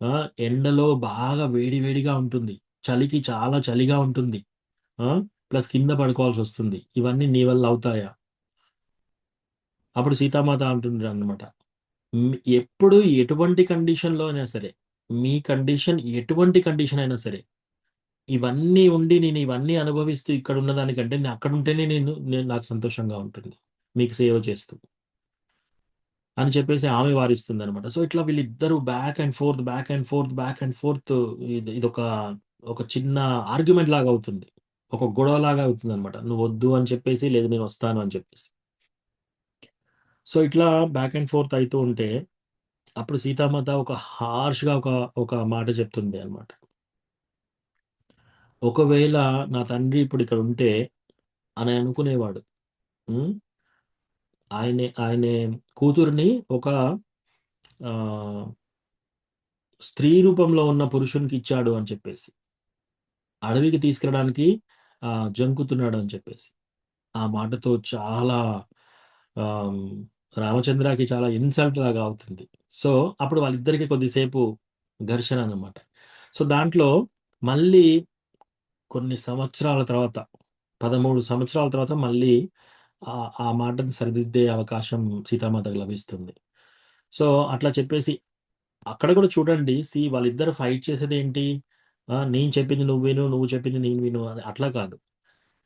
ఆ! ఎండలో బాగా వేడి వేడిగా ఉంటుంది. చలికి చాలా చలిగా ఉంటుంది. ఆ! ప్లస్ కింద పడుకోవాల్సొస్తుంది. ఇవన్నీ నీ వల్ల అవుతాయా? అప్పుడు సీతామాత అంటుందన్నమాట. ఎప్పుడు ఎటువంటి కండిషన్‌లో అయినా సరే, మీ కండిషన్ ఎటువంటి కండిషన్ అయినా సరే, ఇవన్నీ ఉండి నేను ఇవన్నీ అనుభవిస్తూ ఇక్కడున్న దానికంటే నేను అక్కడుంటేనే నేను నాకు సంతోషంగా ఉంటుంది. మీకు సేవ చేస్తూ. అని చెప్పేసి ఆమె వారిస్తుందనమాట. సో, ఇట్లా వీళ్ళిద్దరూ back and fourth, back and fourth, back and fourth ఇదొక ఒక చిన్న ఆర్గ్యుమెంట్ లాగా అవుతుంది. ఒక గొడవలాగా అవుతుందనమాట. నువ్వొద్దు అని చెప్పేసి, లేదు నేనొస్తాను అని చెప్పేసి. సో, ఇట్లా బ్యాక్ అండ్ ఫోర్త్ అయితూ ఉంటే, అప్పుడు సీతామాత ఒక హార్ష్‌గా ఒక మాట చెప్తుంది అనమాట. ఒకవేళ నా తండ్రి ఇప్పుడిక్కడుంటే అని అనుకునేవాడు. హ్మ్. ఆయనే కూతురిని ఒక ఆహ్, స్త్రీ రూపంలో ఉన్న పురుషునికిచ్చాడు అని చెప్పేసి. అడవికి తీసుకెళ్ళడానికి జంకుతున్నాడు అని చెప్పేసి. ఆ మాటతో చాలా ఆహ్, రామచంద్రకి చాలా ఇన్సల్ట్ లాగా అవుతుంది. సో, అప్పుడు వాళ్ళిద్దరికీ కొద్దిసేపు ఘర్షణ అన్నమాట. సో, దాంట్లో మళ్ళీ కొన్ని సంవత్సరాల తర్వాత 13 సంవత్సరాల తర్వాత మళ్ళీ ఆ మాటను సరిదిద్దే అవకాశం సీతామాతకు లభిస్తుంది. సో, అట్లా చెప్పేసి అక్కడ కూడా చూడండి వాళ్ళిద్దరు ఫైట్ చేసేదేంటి? నేను చెప్పింది నువ్వు విను, నువ్వు చెప్పింది నేను విను అని అట్లా కాదు.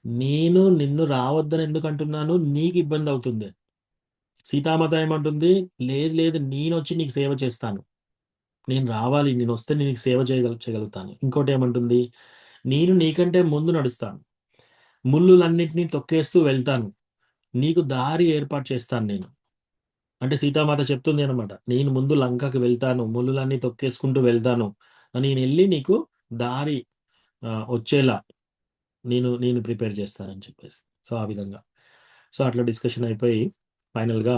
నేను నిన్ను రావద్దని ఎందుకంటున్నాను? నీకు ఇబ్బందవుతుంది. సీతామాత ఏమంటుంది? లేదు లేదు నేనొచ్చి నీకు సేవ చేస్తాను. నేను రావాలి. నేనొస్తే నేను నీకు సేవ చేయగలుగుతాను. ఇంకోటేమంటుంది? నేను నీకంటే ముందు నడుస్తాను. ముల్లులన్నిటిని తొక్కేస్తూ వెళ్తాను. నీకు దారి ఏర్పాటు చేస్తాను నేను. అంటే సీతామాత చెప్తుంది అన్నమాట. నేను ముందు లంకకి వెళ్తాను. ముల్లులన్నీ తొక్కేసుకుంటూ వెళ్తాను. నేనెళ్ళి నీకు దారి వచ్చేలా నేను నేను ప్రిపేర్ చేస్తానని చెప్పేసి. సో, ఆ విధంగా. సో, అట్లా డిస్కషన్ అయిపోయి ఫైనల్‌గా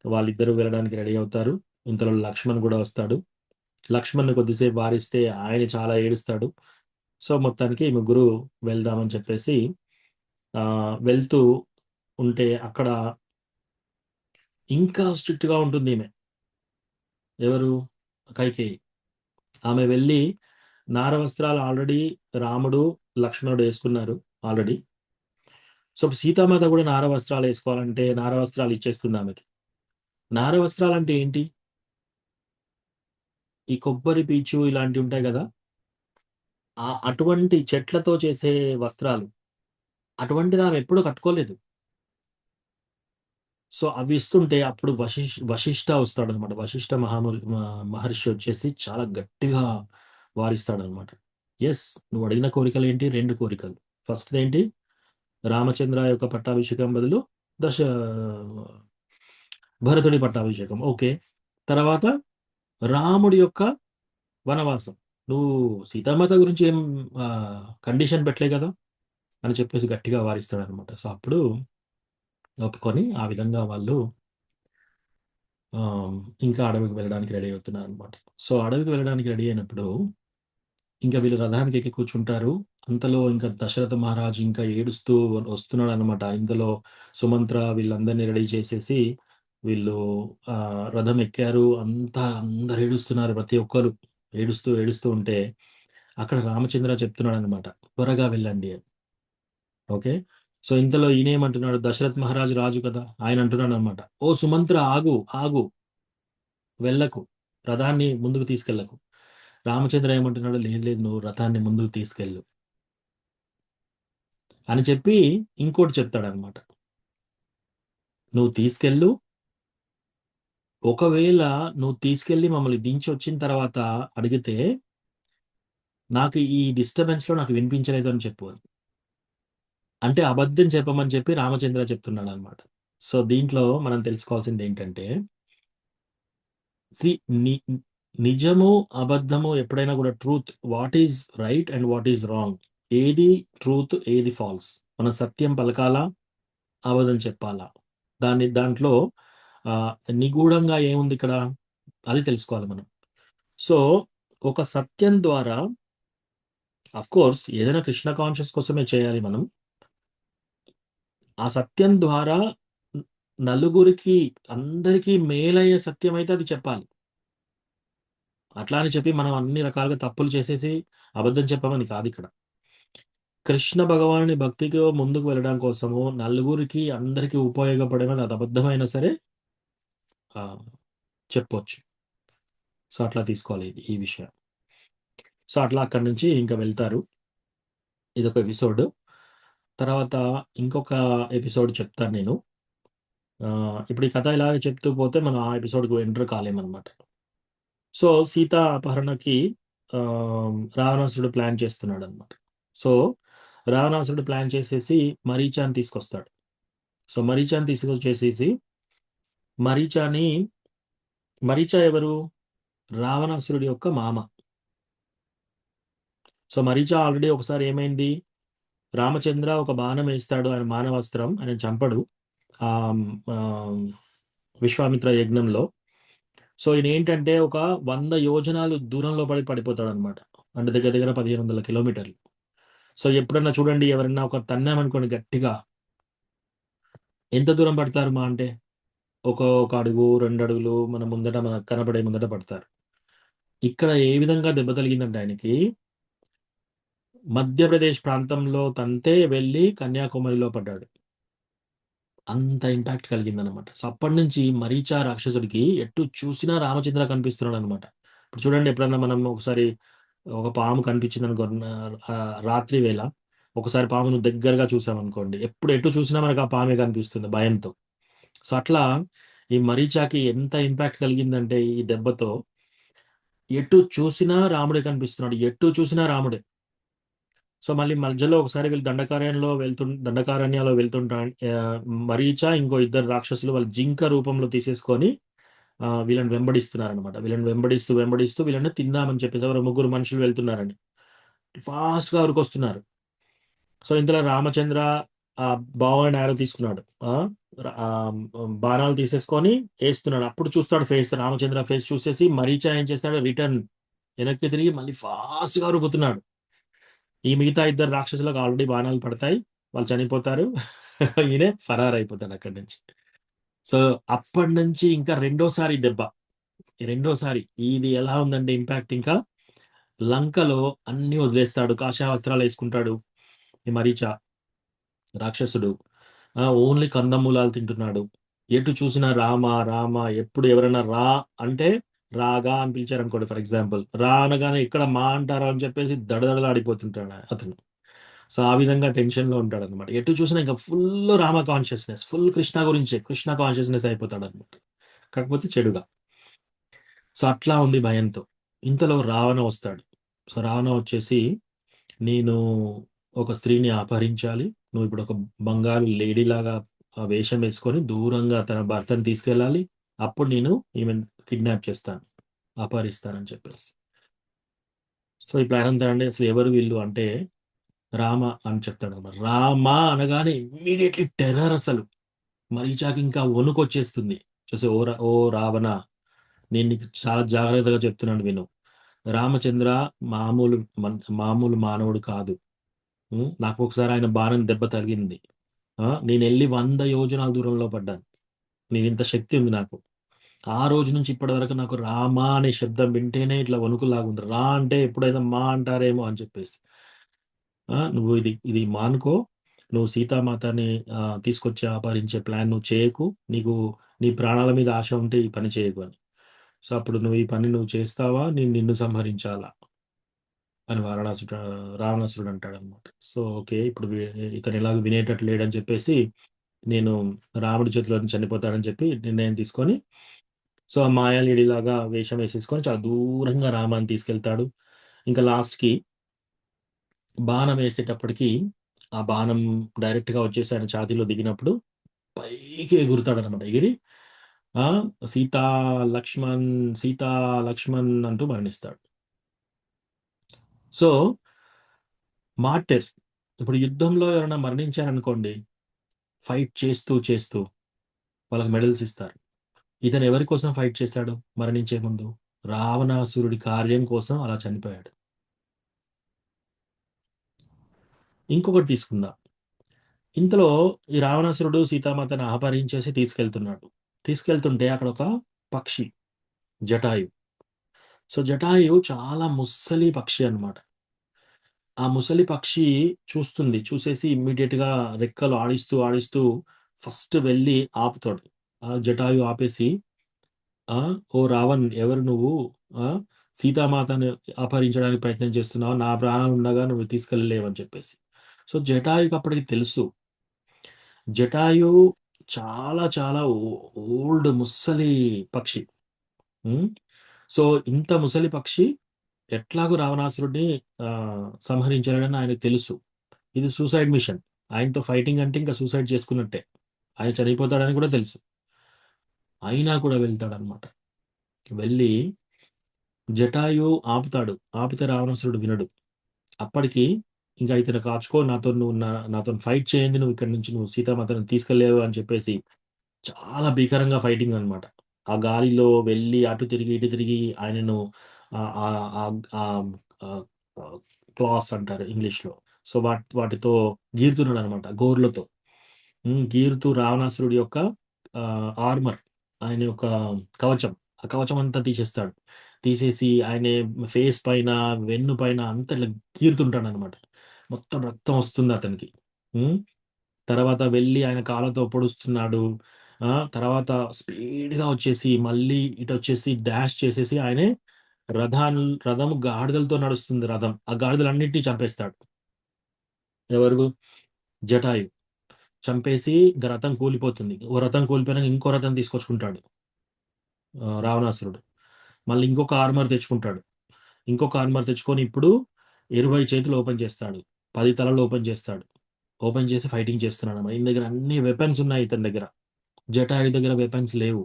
వాళ్ళిద్దరూ వెళ్ళడానికి రెడీ అవుతారు. ఇంతలో లక్ష్మణ్ గూడా వస్తాడు. లక్ష్మణ్‌ని కొద్దిసేపు వారిస్తే ఆయన చాలా ఏడుస్తాడు. సో, మొత్తానికి ముగ్గురు వెళ్దామని చెప్పేసి వెళ్తూ ఉంటే అక్కడ ఇంకా స్ట్రిక్ట్‌గా ఉంటుందీమె. ఎవరు? కైకేయి. ఆమె వెళ్లి నార వస్త్రాలు ఆల్రెడీ రాముడు, లక్ష్మణుడు యేసుకున్నారు ఆల్రెడీ. సో, సీతామాత గూడా నార వస్త్రాలేసుకోవాలంటే నార వస్త్రాలు ఇచ్చేస్తుందామెకి. నార వస్త్రాలంటే ఏంటి? ఈ కొబ్బరి పీచు ఇలాంటివుంటాయి గదా! అటువంటి చెట్లతో చేసే వస్త్రాలు. అటువంటిది ఆమె ఎప్పుడు కట్టుకోలేదు. సో, అవి ఇస్తుంటే అప్పుడు వశిష్ఠ వస్తాడనమాట. వశిష్ఠ మహర్షి వచ్చేసి చాలా గట్టిగా వారిస్తాడనమాట. యెస్. నువ్వు అడిగిన కోరికలేంటి? 2 కోరికలు. ఫస్ట్‌దేంటి? రామచంద్ర యొక్క పట్టాభిషేకం బదులు దశ భరతుడి పట్టాభిషేకం. ఓకే. తర్వాత రాముడి యొక్క వనవాసం. నువ్వు సీతామాత గురించి ఏం కండిషన్ పెట్టలే గదా! అని చెప్పేసి గట్టిగా వారిస్తాడనమాట. సో, అప్పుడు ఒప్పుకొని ఆ విధంగా వాళ్ళు ఆహ్, ఇంకా అడవికి వెళ్ళడానికి రెడీ అవుతున్నారనమాట. సో, అడవికి వెళ్ళడానికి రెడీ అయినప్పుడు ఇంక వీళ్ళు రథానికి ఎక్కి కూర్చుంటారు. అంతలో ఇంకా దశరథ మహారాజు ఇంకా ఏడుస్తూ వస్తున్నాడనమాట. ఇంతలో సుమంత్ర వీళ్ళందరిని రెడీ చేసేసి వీళ్ళు రథం ఎక్కారు. అందరూ ఏడుస్తున్నారు ప్రతి ఒక్కరు. ఏడుస్తూ, ఏడుస్తూ ఉంటే అక్కడ రామచంద్ర చెప్తున్నాడనమాట. త్వరగా వెళ్ళండి అని. ఓకే. సో, ఇంతలో ఈయనేమంటున్నాడు దశరథ్ మహారాజు రాజు కదా! ఆయన అంటున్నాడనమాట. "ఓ సుమంత్ర ఆగు, ఆగు వెళ్ళకు. రథాన్ని ముందుకు తీసుకెళ్ళకు." రామచంద్ర ఏమంటున్నాడు, "లేదు లేదు నువ్వు రథాన్ని ముందుకు తీసుకెళ్ళు" అని చెప్పి ఇంకోటి చెప్తాడనమాట. "నువ్వు తీసుకెళ్ళు ఒకవేళ నువ్వు తీసుకెళ్ళి మమ్మల్ని దించి వచ్చిన తర్వాత అడిగితే నాకు ఈ డిస్టర్బెన్స్‌లో నాకు వినిపించలేదు అని చెప్పు అని. అంటే అబద్ధం చెప్పమని చెప్పి రామచంద్ర చెప్తున్నాడనమాట. సో, దీంట్లో మనం తెలుసుకోవాల్సిందేంటంటే సీ ని నిజము, అబద్ధము ఎప్పుడైనా కూడా truth what is right and what is wrong. ఏది ట్రూత్, ఏది ఫాల్స్. మనం సత్యం పలకాలా, అబద్ధం చెప్పాలా? దాంట్లో నిగూఢంగా ఏముందిక్కడ? అది తెలుసుకోవాలి మనం. సో, ఒక సత్యం ద్వారా ఆఫ్‌కోర్స్ ఏదైనా కృష్ణ కాన్షియస్ కోసమే చేయాలి మనం. ఆ సత్యం ద్వారా న్ నలుగురికి, అందరికీ మేలయ్యే సత్యమైతే అది చెప్పాలి. అట్లా అని చెప్పి మనం అన్ని రకాలుగా తప్పులు చేసేసి అబద్ధం చెప్పమని కాదిక్కడ. కృష్ణ భగవానుని భక్తికి ముందుకు వెళ్ళడం కోసము నలుగురికి, అందరికి ఉపయోగపడేది అది అబద్ధమైనా సరే ఆహ్, చెప్పొచ్చు. సో, అట్లా తీసుకోవాలి ఈ విషయం. సో, అట్లా అక్కడి నుంచి ఇంక వెళ్తారు. ఇదొక ఎపిసోడ్. తర్వాత ఇంకొక ఎపిసోడ్ చెప్తాను నేను. ఇప్పుడు ఈ కథ ఇలాగే చెప్తూ పోతే మనం ఆ ఎపిసోడ్‌కి ఎంటర్ కాలేమనమాట. సో, సీత అపహరణకి రావణాసురుడు ప్లాన్ చేస్తున్నాడనమాట. సో, రావణాసురుడు ప్లాన్ చేసేసి మరీచాని తీసుకొస్తాడు. సో, మరీచాని తీసుకొచ్చేసేసి మరీచాని మరీచ ఎవరు? రావణాసురుడి యొక్క మామ. సో, మరీచ ఆల్రెడీ ఒకసారి ఏమైంది? రామచంద్ర ఒక బాణం ఏస్తాడు. ఆయన మానవాస్త్రం. ఆయనను చంపడు. ఆహ్, ఆహ్, విశ్వామిత్ర యజ్ఞంలో. సో, ఈయనేంటంటే ఒక 100 యోజనాలు దూరంలో పడిపోతాడనమాట. అంటే దగ్గర దగ్గర 1500 కిలోమీటర్లు. సో, ఎప్పుడన్నా చూడండి ఎవరన్నా ఒక తన్నామనుకోండి గట్టిగా, ఎంత దూరం పడతారు మహా అంటే? ఒక అడుగు, 2 అడుగులు మనకు కనపడే ముందట పడతారు. ఇక్కడ ఏ విధంగా దెబ్బ తగిలిందంటే ఆయనకి, మధ్యప్రదేశ్ ప్రాంతంలో తంతే వెళ్లి కన్యాకుమారిలో పడ్డాడు. అంత ఇంపాక్ట్ కలిగిందనమాట. సో, అప్పటినుంచి మరీచ రాక్షసుడికి ఎటు చూసినా రామచంద్ర కనిపిస్తున్నాడనమాట. ఇప్పుడు చూడండి ఎప్పుడన్నా మనం ఒకసారి ఒక పాము కనిపించిందనుకో రాత్రి వేళ ఒకసారి పామును దగ్గరగా చూసామనుకోండి, ఎటు చూసినా మనకు ఆ పామే కనిపిస్తుంది భయంతో. సో, అట్లా ఈ మరీచాకి ఎంత ఇంపాక్ట్ కలిగిందంటే ఈ దెబ్బతో, ఎటు చూసినా రాముడే కనిపిస్తున్నాడు. ఎటు చూసినా రాముడే. సో, మళ్ళీ మధ్యలో ఒకసారి వీళ్ళు దండకారణ్యాలో వెళ్తుంటా మరీచ ఇంకో ఇద్దరు రాక్షసులు వాళ్ళు జింక రూపంలో తీసేసుకొని వీళ్ళని వెంబడిస్తున్నారనమాట. వీళ్ళని వెంబడిస్తూ వీళ్ళని తిందామని చెప్పేసి ఎవరో ముగ్గురు మనుషులు వెళ్తున్నారండి. ఫాస్ట్‌గా ఉరికొస్తున్నారు. సో, ఇంతలో రామచంద్ర బోవ్ అండ్ యారో తీసుకున్నాడు. బాణాలు తీసేసుకొని ఏస్తున్నాడు. అప్పుడు చూస్తాడు రామచంద్ర ఫేస్ చూసేసి మరీచ ఏం చేస్తాడు రిటర్న్ వెనక్కి తిరిగి మళ్ళీ ఫాస్ట్‌గా ఉరుకుతున్నాడు. ఈ మిగతా ఇద్దరు రాక్షసులకు ఆల్రెడీ బాణాలు పడతాయి. వాళ్ళు చనిపోతారు. ఈయన ఫరారైపోతాడు అక్కడి నుంచి. సో, అప్పటినుంచి ఇంకా రెండోసారి దెబ్బ. రెండోసారి ఇది ఎలా ఉందంటే ఇంపాక్ట్ ఇంకా లంకలో అన్నీ వదిలేస్తాడు. కాషాయ వస్త్రాలేసుకుంటాడు. ఈ మరీచ రాక్షసుడు. ఓన్లీ కందమూలాలు తింటున్నాడు. ఎటు చూసినా రామ, రామ ఎప్పుడు ఎవరైనా రా అంటే రాగా అని పిలిచారనుకోండి ఫర్ ఎగ్జాంపుల్. రా అనగానే ఇక్కడ మా అంటారా అని చెప్పేసి దడదడలాడిపోతుంటాడు అతను. సో, ఆ విధంగా టెన్షన్‌లో ఉంటాడనమాట. ఎటు చూసినా ఇంకా full Rama consciousness. Full Krishna గురించే. కృష్ణ కాన్షియస్‌నెస్ అయిపోతాడనమాట. కాకపోతే చెడుగా. సో, అట్లా ఉంది భయంతో. ఇంతలో రావణ వస్తాడు. సో, రావణ వచ్చేసి నేను ఒక స్త్రీని అపహరించాలి. నువ్విప్పుడు ఒక బంగారు లేడీలాగా వేషం వేసుకొని దూరంగా తన భర్తని తీసుకెళ్ళాలి. అప్పుడు నేను ఈమెను కిడ్నాప్ చేస్తాను. అపహరిస్తానని చెప్పేసి. సో, ఈ ప్లాన్ అంతా అండి అసలు ఎవరు వీళ్ళు అంటే రామ అని చెప్తాడన్నమాట. రామ అనగానే ఇమ్మీడియేట్‌లీ టెర్రర్ అసలు. మరీచాకి ఇంకా వణుకొచ్చేస్తుంది. చూసి ఓ రావణ! నేను నీకు చాలా జాగ్రత్తగా చెప్తున్నాను విను. రామచంద్ర మామూలు మామూలు మానవుడు కాదు. నాకొకసారి ఆయన బాణం దెబ్బ తగిలింది. నేనెళ్లి 100 యోజనాల దూరంలో పడ్డాను. నేనింత శక్తి ఉంది నాకు. ఆ రోజు నుంచి ఇప్పటి వరకు నాకు రామ అనే శబ్దం వింటేనే ఇట్లా వణుకులాగుంది. రా అంటే ఎప్పుడైనా మా అంటారేమో అని చెప్పేసి. నువ్వు ఇది మానుకో. నువ్వు సీతామాతని తీసుకొచ్చి అపహరించే ప్లాన్ నువ్వు చేయకు. నీ ప్రాణాల మీద ఆశ ఉంటే ఈ పని చేయకు అని. సో, అప్పుడు నువ్వు ఈ పని చేస్తావా? నేను నిన్ను సంహరించాలా? అని రావణాసురుడు అంటాడనమాట. So, okay. ఇప్పుడు ఇతను ఎలాగో వినేటట్టు లేడని చెప్పేసి, నేను రాముడి చేతిలో నుంచి చనిపోతానని చెప్పి నిర్ణయం తీసుకొని, సో ఆ మాయాలేడిలాగా వేషం వేసేసుకొని చాలా దూరంగా రామాన్ని తీసుకెళ్తాడు. ఇంకా లాస్ట్‌కి బాణం వేసేటప్పటికి ఆ బాణం డైరెక్ట్‌గా వచ్చేసి ఆయన ఛాతీలో దిగినప్పుడు పైకి ఎగురుతాడనమాట. ఎగిరి ఆ! సీతా లక్ష్మణ్, సీతా లక్ష్మణ్ అంటూ మరణిస్తాడు. సో, మార్టిర్ ఇప్పుడు యుద్ధంలో ఎవరైనా మరణించారనుకోండి, ఫైట్ చేస్తూ వాళ్ళకి మెడల్స్ ఇస్తారు. ఇతను ఎవరి కోసం ఫైట్ చేశాడు మరణించే ముందు? రావణాసురుడి కార్యం కోసం అలా చనిపోయాడు. ఇంకొకటి తీసుకుందాం. ఇంతలో ఈ రావణాసురుడు సీతామాతను అపహరించేసి తీసుకెళ్తున్నాడు. తీసుకెళ్తుంటే అక్కడ ఒక పక్షి జటాయు. సో, జటాయు చాలా ముస్సలి పక్షి అన్నమాట. ఆ ముసలి పక్షి చూస్తుంది. చూసేసి ఇమ్మీడియేట్‌గా రెక్కలు ఆడిస్తూ ఫస్ట్ వెళ్లి ఆపుతాడు. ఆ జటాయు ఆపేసి "ఓ రావణ్ ఎవరు నువ్వు? ఆ! సీతామాతను అపహరించడానికి ప్రయత్నం చేస్తున్నావా? నా ప్రాణాలు ఉండగా నువ్వు తీసుకెళ్ళలేవు" అని చెప్పేసి. సో, జటాయుకి అప్పటికి తెలుసు. జటాయు చాలా చాలా ఓల్డ్ ముస్సలి పక్షి. హ్మ్. సో, ఇంత ముసలి పక్షి ఎట్లాగో రావణాసురుడిని సంహరించలేడని ఆయనకు తెలుసు. ఇది సూసైడ్ మిషన్. ఆయనతో ఫైటింగ్ అంటే ఇంకా సూసైడ్ చేసుకున్నట్టే. ఆయన చనిపోతాడని కూడా తెలుసు. అయినా కూడా వెళ్తాడన్నమాట. వెళ్ళి జటాయు ఆపుతాడు. ఆపితే రావణాసురుడు వినడు. అప్పటికి ఇంకా ఇతను కాచుకో నాతోని ఫైట్ చేయండి. నువ్వు ఇక్కడి నుంచి నువ్వు సీతామాతను తీసుకెళ్ళలేవు అని చెప్పేసి చాలా భీకరంగా ఫైటింగ్ అన్నమాట. ఆ గాలిలో వెళ్ళి అటు తిరిగి, ఇటు తిరిగి ఆయనను ఆహ్, ఆహ్, ఆహ్, ఆహ్, ఆహ్, ఆహ్, క్లాస్ అంటారు ఇంగ్లీష్‌లో. సో, వాటితో గీరుతున్నాడనమాట గోర్లతో. గీరుతూ రావణాసురుడి యొక్క ఆర్మర్ ఆయన యొక్క కవచం. ఆ కవచం అంతా తీసేస్తాడు. తీసేసి ఆయన ఫేస్ పైన, వెన్ను పైన అంతా ఇట్లా గీరుతుంటాడనమాట. మొత్తం రక్తం వస్తుంది అతనికి. హ్మ్. తర్వాత వెళ్లి ఆయన కాళ్ళతో పొడుస్తున్నాడు. తర్వాత స్పీడ్‌గా వచ్చేసి మళ్ళీ ఇటొచ్చేసి డాష్ చేసేసి ఆయనే రథం గాడిదలతో నడుస్తుంది రథం. ఆ గాడిదలన్నిటిని చంపేస్తాడు. ఎవరు? జటాయు. చంపేసి ఇంక రథం కూలిపోతుంది. ఓ రథం కూలిపోయినాక ఇంకో రథం తీసుకొచ్చుకుంటాడు రావణాసురుడు. మళ్ళీ ఇంకొక ఆర్మర్ తెచ్చుకుంటాడు. ఇంకొక ఆర్మర్ తెచ్చుకొని ఇప్పుడు 20 చేతులు ఓపెన్ చేస్తాడు. 10 తలలు ఓపెన్ చేస్తాడు. ఓపెన్ చేసి ఫైటింగ్ చేస్తున్నాడన్నమాట. ఈయన దగ్గర అన్ని వెపన్స్ ఉన్నాయి ఇతని దగ్గర. జటాయు దగ్గర వెపన్స్ లేవు.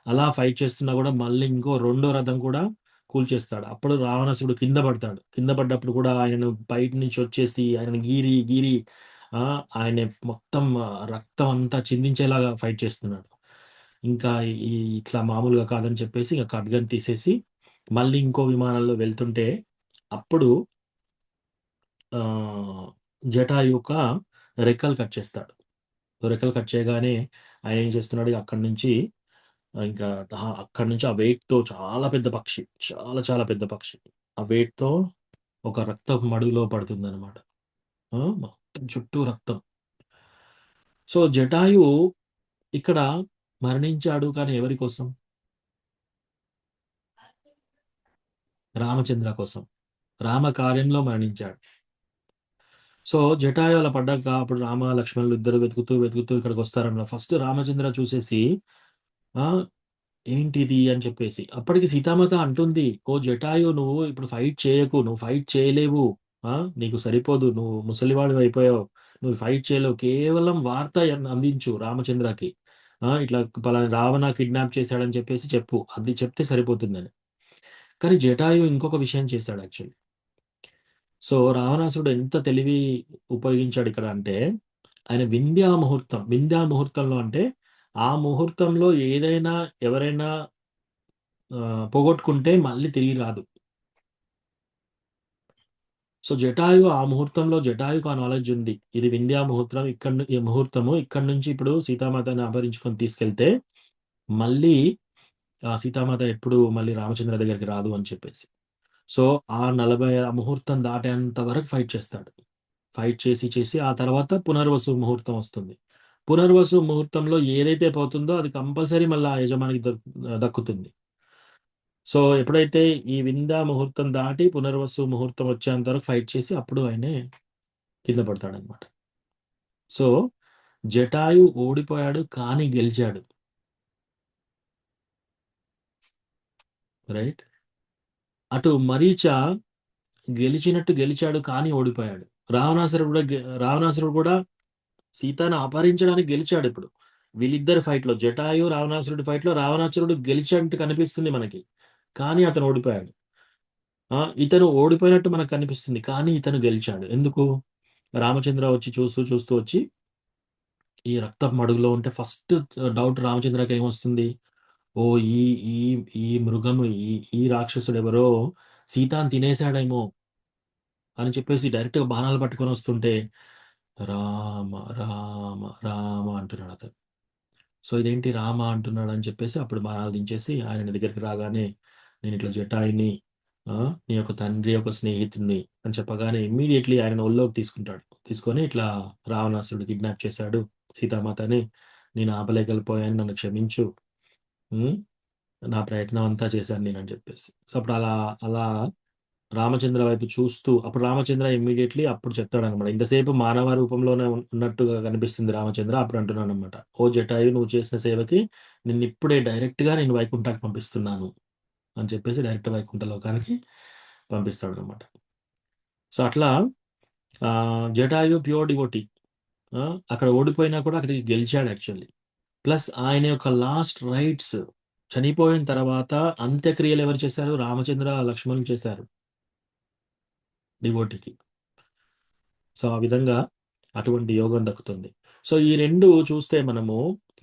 అలా ఫైట్ చేస్తున్నా గూడా మళ్ళీ ఇంకో రెండో రథం కూడా కూల్చేస్తాడు. అప్పుడు రావణాసురుడు కింద పడతాడు. కింద పడ్డప్పుడు కూడా ఆయనను బయట నుంచి వచ్చేసి ఆయనను గీరి ఆయన మొత్తం రక్తం అంతా చిందించేలాగా ఫైట్ చేస్తున్నాడు. ఇంకా ఇట్లా మామూలుగా కాదని చెప్పేసి ఇక ఖడ్గం తీసేసి మళ్ళీ ఇంకో విమానంలో వెళ్తుంటే అప్పుడు ఆహ్, జటాయు యొక్క రెక్కలు కట్ చేస్తాడు. రెక్కలు కట్ చేయగానే ఆయన ఏం చేస్తున్నాడు అక్కడి నుంచి ఇంకా అక్కడి నుంచి ఆ వెయిట్‌తో చాలా పెద్ద పక్షి. చాలా చాలా పెద్ద పక్షి. ఆ వెయిట్‌తో ఒక రక్తపు మడుగులో పడుతుందనమాట. మొత్తం చుట్టూ రక్తం. సో, జటాయు ఇక్కడ మరణించాడు కానీ ఎవరి కోసం? రామచంద్ర కోసం. రామ కార్యంలో మరణించాడు. సో, జటాయు అలా పడ్డాక అప్పుడు రామ, లక్ష్మణులు ఇద్దరు వెతుకుతూ ఇక్కడికొస్తారన్నమాట. ఫస్ట్ రామచంద్ర చూసేసి ఆ! ఏంటిది అని చెప్పేసి. అప్పటికి సీతామాత అంటుంది, "ఓ జటాయు నువ్వు ఇప్పుడు ఫైట్ చేయకు. నువ్వు ఫైట్ చేయలేవు. నీకు సరిపోదు. నువ్వు ముసలివాడివయిపోయావు. నువ్వు ఫైట్ చేయలేవు. కేవలం వార్త అందించు రామచంద్రకి. ఇట్లా పలానా రావణ కిడ్నాప్ చేశాడని చెప్పేసి చెప్పు. అది చెప్తే సరిపోతుందని." కానీ జటాయు ఇంకొక విషయం చేశాడు యాక్చువల్లీ. సో, రావణాసురుడు ఎంత తెలివి ఉపయోగించాడిక్కడ అంటే, ఆయన వింధ్యా ముహూర్తంలో అంటే, ఆ ముహూర్తంలో ఏదైనా ఎవరైనా పోగొట్టుకుంటే మళ్ళీ తిరిగి రాదు. సో, జటాయు ఆ ముహూర్తంలో జటాయుకు ఆ నాలెడ్జ్ ఉంది. ఇది వింధ్యా ముహూర్తం ఈ ముహూర్తము ఇక్కడి నుంచి ఇప్పుడు సీతామాతని అపహరించుకొని తీసుకెళ్తే మళ్ళీ సీతామాత ఎప్పుడు మళ్ళీ రామచంద్ర దగ్గరికి రాదు అని చెప్పేసి. సో, ఆ ముహూర్తం దాటేంత వరకు ఫైట్ చేస్తాడు. ఫైట్ చేసి ఆ తర్వాత పునర్వసు ముహూర్తం వస్తుంది. పునర్వసు ముహూర్తంలో ఏదైతే పోతుందో అది కంపల్సరీ మళ్ళా ఆ యజమానికి దక్కుతుంది. సో, ఎప్పుడైతే ఈ విందా ముహూర్తం దాటి పునర్వసు ముహూర్తం వచ్చేంత వరకు ఫైట్ చేసి అప్పుడు ఆయనే కింద పడతాడనమాట. సో, జటాయు ఓడిపోయాడు కానీ గెలిచాడు. రైట్. అటు మరీచ గెలిచినట్టు గెలిచాడు కానీ ఓడిపోయాడు. రావణాసురుడు కూడా సీతను అపహరించడానికి గెలిచాడు. ఇప్పుడు వీళ్ళిద్దరి ఫైట్ లో, జటాయు రావణాసురుడి ఫైట్ లో రావణాసురుడు గెలిచినట్టు కనిపిస్తుంది మనకి, కానీ అతను ఓడిపోయాడు. ఇతను ఓడిపోయినట్టు మనకు కనిపిస్తుంది, కానీ ఇతను గెలిచాడు. ఎందుకు? రామచంద్ర వచ్చి చూస్తూ చూస్తూ వచ్చి ఈ రక్తపు మడుగులో ఉంటే ఫస్ట్ డౌట్ రామచంద్రకి ఏమొస్తుంది? ఓ ఈ ఈ ఈ మృగము, ఈ ఈ రాక్షసుడు ఎవరో సీతాన్ని తినేశాడేమో అని చెప్పేసి డైరెక్ట్ గా బాణాలు పట్టుకొని వస్తుంటే రామ రామ రామ అంటున్నాడు అతను. సో ఇదేంటి రామ అంటున్నాడు అని చెప్పేసి అప్పుడు బాణాలు దించేసి ఆయన దగ్గరికి రాగానే, నేను ఇట్లా జటాయుని, నీ యొక్క తండ్రి యొక్క స్నేహితుడిని అని చెప్పగానే ఇమ్మీడియట్లీ ఆయన ఒళ్ళోకి తీసుకుంటాడు. తీసుకొని ఇట్లా రావణాసురుడు కిడ్నాప్ చేశాడు సీతామాతని, నేను ఆపలేకపోయాను, నన్ను క్షమించు, ఉమ్, నా ప్రయత్నం అంతా చేశాను నేను అని చెప్పేసి. సో అప్పుడు అలా అలా రామచంద్ర వైపు చూస్తూ అప్పుడు రామచంద్ర ఇమ్మీడియట్లీ అప్పుడు చెప్తాడు అనమాట. ఇంతసేపు మానవ రూపంలోనే ఉన్నట్టుగా కనిపిస్తుంది రామచంద్ర, అప్పుడు అంటున్నాడు అనమాట, ఓ జటాయు, నువ్వు చేసిన సేవకి నిన్ను ఇప్పుడే డైరెక్ట్ గా నేను వైకుంఠానికి పంపిస్తున్నాను అని చెప్పేసి డైరెక్ట్ వైకుంఠ లోకానికి పంపిస్తాడు అనమాట. సో అట్లా జటాయు ప్యూర్ డివోటీ, అక్కడ ఓడిపోయినా కూడా అక్కడికి గెలిచాడు యాక్చువల్లీ. ప్లస్ ఆయన యొక్క లాస్ట్ రైట్స్, చనిపోయిన తర్వాత అంత్యక్రియలు ఎవరు చేశారు? రామచంద్ర లక్ష్మణులు చేశారు డివోటీకి. సో ఆ విధంగా అటువంటి యోగం దక్కుతుంది. సో ఈ రెండు చూస్తే మనము,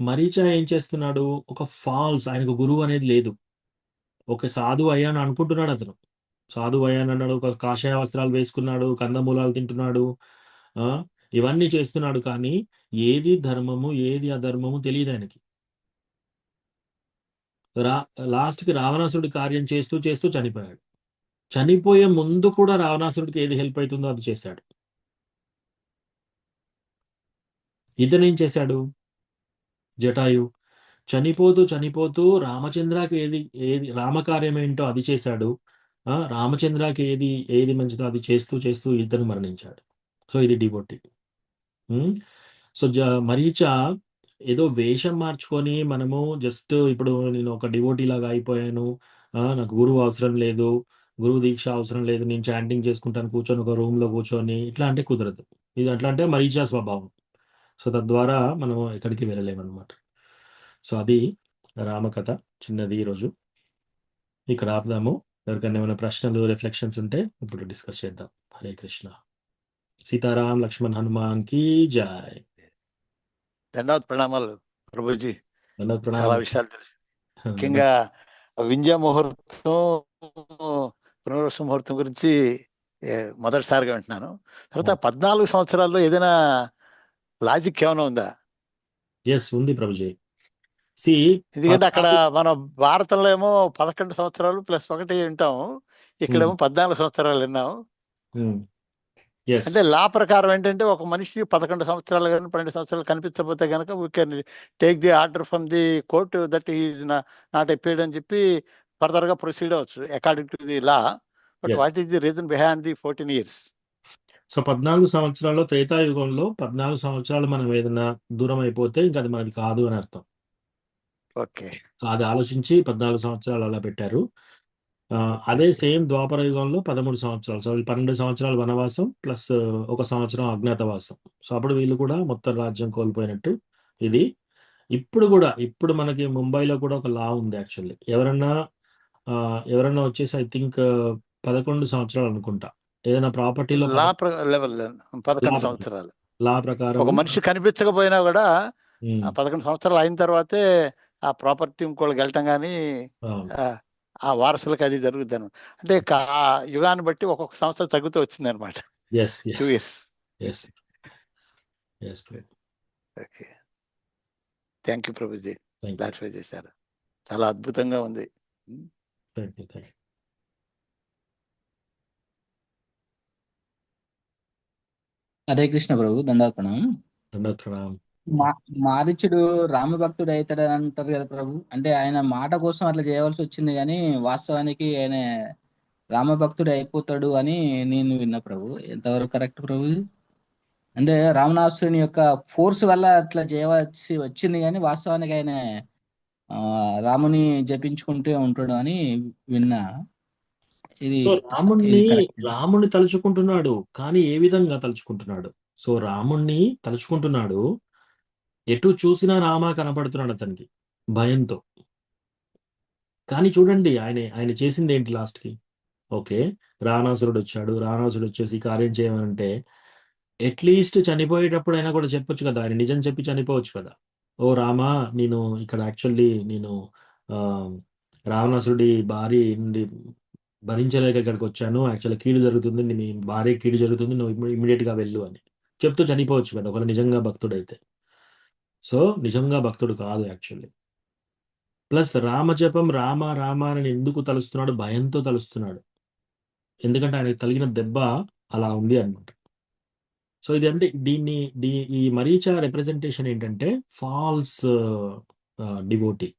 మరీచ ఏం చేస్తున్నాడు? ఒక ఫాల్స్, ఆయనకు గురువు అనేది లేదు. ఒక సాధువు అయ్యాను అనుకుంటున్నాడు అతను. సాధువు అయ్యాను అన్నాడు, ఒక కాషాయ వస్త్రాలు వేసుకున్నాడు, కందమూలాలు తింటున్నాడు, ఆ ఇవన్నీ చేస్తున్నాడు, కానీ ఏది ధర్మము ఏది అధర్మము తెలియదు ఆయనకి. లాస్ట్ కి రావణాసురుడి కార్యం చేస్తూ చేస్తూ చనిపోయాడు. చనిపోయే ముందు కూడా రావణాసురుడికి ఏది హెల్ప్ అవుతుందో అది చేశాడు. ఇతను ఏం చేశాడు? జటాయు చనిపోతూ చనిపోతూ రామచంద్రకి ఏది ఏది రామకార్యం ఏంటో అది చేశాడు. రామచంద్రకి ఏది ఏది మంచిదో అది చేస్తూ చేస్తూ ఇతను మరణించాడు. సో ఇది డివోటీ. సో మరీచ ఏదో వేషం మార్చుకొని మనము జస్ట్ ఇప్పుడు నేను ఒక డివోటీ లాగా అయిపోయాను, నాకు గురువు అవసరం లేదు, గురువు దీక్ష అవసరం లేదు, నేను చాంటింగ్ చేసుకుంటాను కూర్చొని ఒక రూమ్ లో కూర్చొని, ఇట్లా అంటే కుదరదు. ఇది అట్లా అంటే మరీచ స్వభావం. సో తద్వారా మనం ఎక్కడికి వెళ్ళలేమన్నమాట. సో అది రామకథ చిన్నది ఈరోజు. ఇక్కడ ఆపుదాము. ఎవరికైనా ఏమైనా ప్రశ్నలు రిఫ్లెక్షన్స్ ఉంటే ఇప్పుడు డిస్కస్ చేద్దాం. హరే కృష్ణ. సీతారాం లక్ష్మణ్ హనుమాన్ కి జై. ధన్యవాద ప్రణామాలు ప్రభుజీ. ధన్యవాద చాలా ప్రణామం. విషయాలు తెలుసు. ముఖ్యంగా వింధ్య ముహూర్తం, పునర్వసు ముహూర్తం గురించి మొదటిసారిగా వింటున్నాను. తర్వాత 14 సంవత్సరాల్లో ఏదైనా లాజిక్ ఏమైనా ఉందా? ఎస్ ఉంది ప్రభుజీ. ఎందుకంటే అక్కడ మన భారతంలో ఏమో 11 సంవత్సరాలు ప్లస్ 1 వింటాము, ఇక్కడేమో 14 సంవత్సరాలు విన్నాము. అంటే లా ప్రకారం ఏంటంటే ఒక మనిషి 11 సంవత్సరాలు కానీ 12 సంవత్సరాలు కనిపించకపోతే కనుక we can take the order from the court that is not appeared అని చెప్పి ఫర్దర్ గా ప్రొసీడ్ అవచ్చు according to the law. But what is the reason behind the 14 years? So 14 సంవత్సరాల్లో, త్రేతాయుగంలో 14 సంవత్సరాలు మనం ఏదైనా దూరం అయిపోతే ఇంకా అది మనది కాదు అని అర్థం. ఓకే, సో అది ఆలోచించి 14 సంవత్సరాలు అలా పెట్టారు. అదే సేమ్ ద్వాపర యుగంలో 13 సంవత్సరాలు. సో 12 సంవత్సరాలు వనవాసం ప్లస్ 1 సంవత్సరం అజ్ఞాతవాసం. సో అప్పుడు వీళ్ళు కూడా మొత్తం రాజ్యం కోల్పోయినట్టు ఇది. ఇప్పుడు కూడా ఇప్పుడు మనకి ముంబైలో కూడా ఒక లా ఉంది యాక్చువల్లీ. ఎవరన్నా వచ్చేసి ఐ థింక్ 11 సంవత్సరాలు అనుకుంటా, ఏదైనా ప్రాపర్టీలో లా లెవెల్ 11 సంవత్సరాలు లా ప్రకారం ఒక మనిషి కనిపించకపోయినా కూడా 11 సంవత్సరాలు అయిన తర్వాతే ఆ ప్రాపర్టీ ఇంకోళ్ళకి వెళ్ళటం కానీ ఆ వారసులకు అది జరుగుద్ది అనమాట. అంటే యుగాన్ని బట్టి ఒక్కొక్క సంవత్సరం తగ్గుతూ వచ్చింది అనమాట. 2 years. Okay, thank you Prabhuji, clarify చేశారు. చాలా అద్భుతంగా ఉంది. హరే కృష్ణ ప్రభు. దండోత్ప్రణం. మారీచుడు రామభక్తుడు అవుతాడని అంటారు కదా ప్రభు. అంటే ఆయన మాట కోసం అట్లా చేయవలసి వచ్చింది, కానీ వాస్తవానికి ఆయన రామభక్తుడు అయిపోతాడు అని నేను విన్నా ప్రభు. ఎంతవరకు కరెక్ట్ ప్రభు? అంటే రావణాసురుని యొక్క ఫోర్స్ వల్ల అట్లా చేయవలసి వచ్చింది, కానీ వాస్తవానికి ఆయన రాముని జపించుకుంటూ ఉంటాడు అని విన్నా. ఇది సో ఇది కరెక్ట్. రాముణ్ణి తలుచుకుంటున్నాడు, కానీ ఏ విధంగా తలుచుకుంటున్నాడు? సో రాముణ్ణి తలుచుకుంటున్నాడు, ఎటు చూసినా రామ కనపడుతున్నాడు అతనికి భయంతో. కానీ చూడండి ఆయన ఆయన చేసింది ఏంటి లాస్ట్కి? ఓకే, రావణాసురుడు వచ్చాడు, రావణాసురుడు వచ్చేసి కార్యం చేయమంటే అట్లీస్ట్ చనిపోయేటప్పుడైనా కూడా చెప్పొచ్చు కదా, ఆయన నిజం చెప్పి చనిపోవచ్చు కదా. ఓ రామా, నేను ఇక్కడ యాక్చువల్లీ నేను ఆ, రావణాసురుడి భార్య నుండి భరించలేక ఇక్కడికి వచ్చాను, యాక్చువల్లీ కీడు జరుగుతుంది, నీ భార్య కీడు జరుగుతుంది, నువ్వు ఇమీడియట్ గా వెళ్ళు అని చెప్తూ చనిపోవచ్చు కదా ఒకవేళ నిజంగా భక్తుడైతే. సో నిజంగా భక్తుడు కాదు యాక్చువల్లీ. ప్లస్ రామజపం రామ రామ అని ఎందుకు తలుస్తున్నాడు? భయంతో తలుస్తున్నాడు, ఎందుకంటే ఆయనకి తగిలిన దెబ్బ అలా ఉంది అన్నమాట. సో ఇది అంటే ఈ మరీచ రిప్రజెంటేషన్ ఏంటంటే ఫాల్స్ డివోటీ.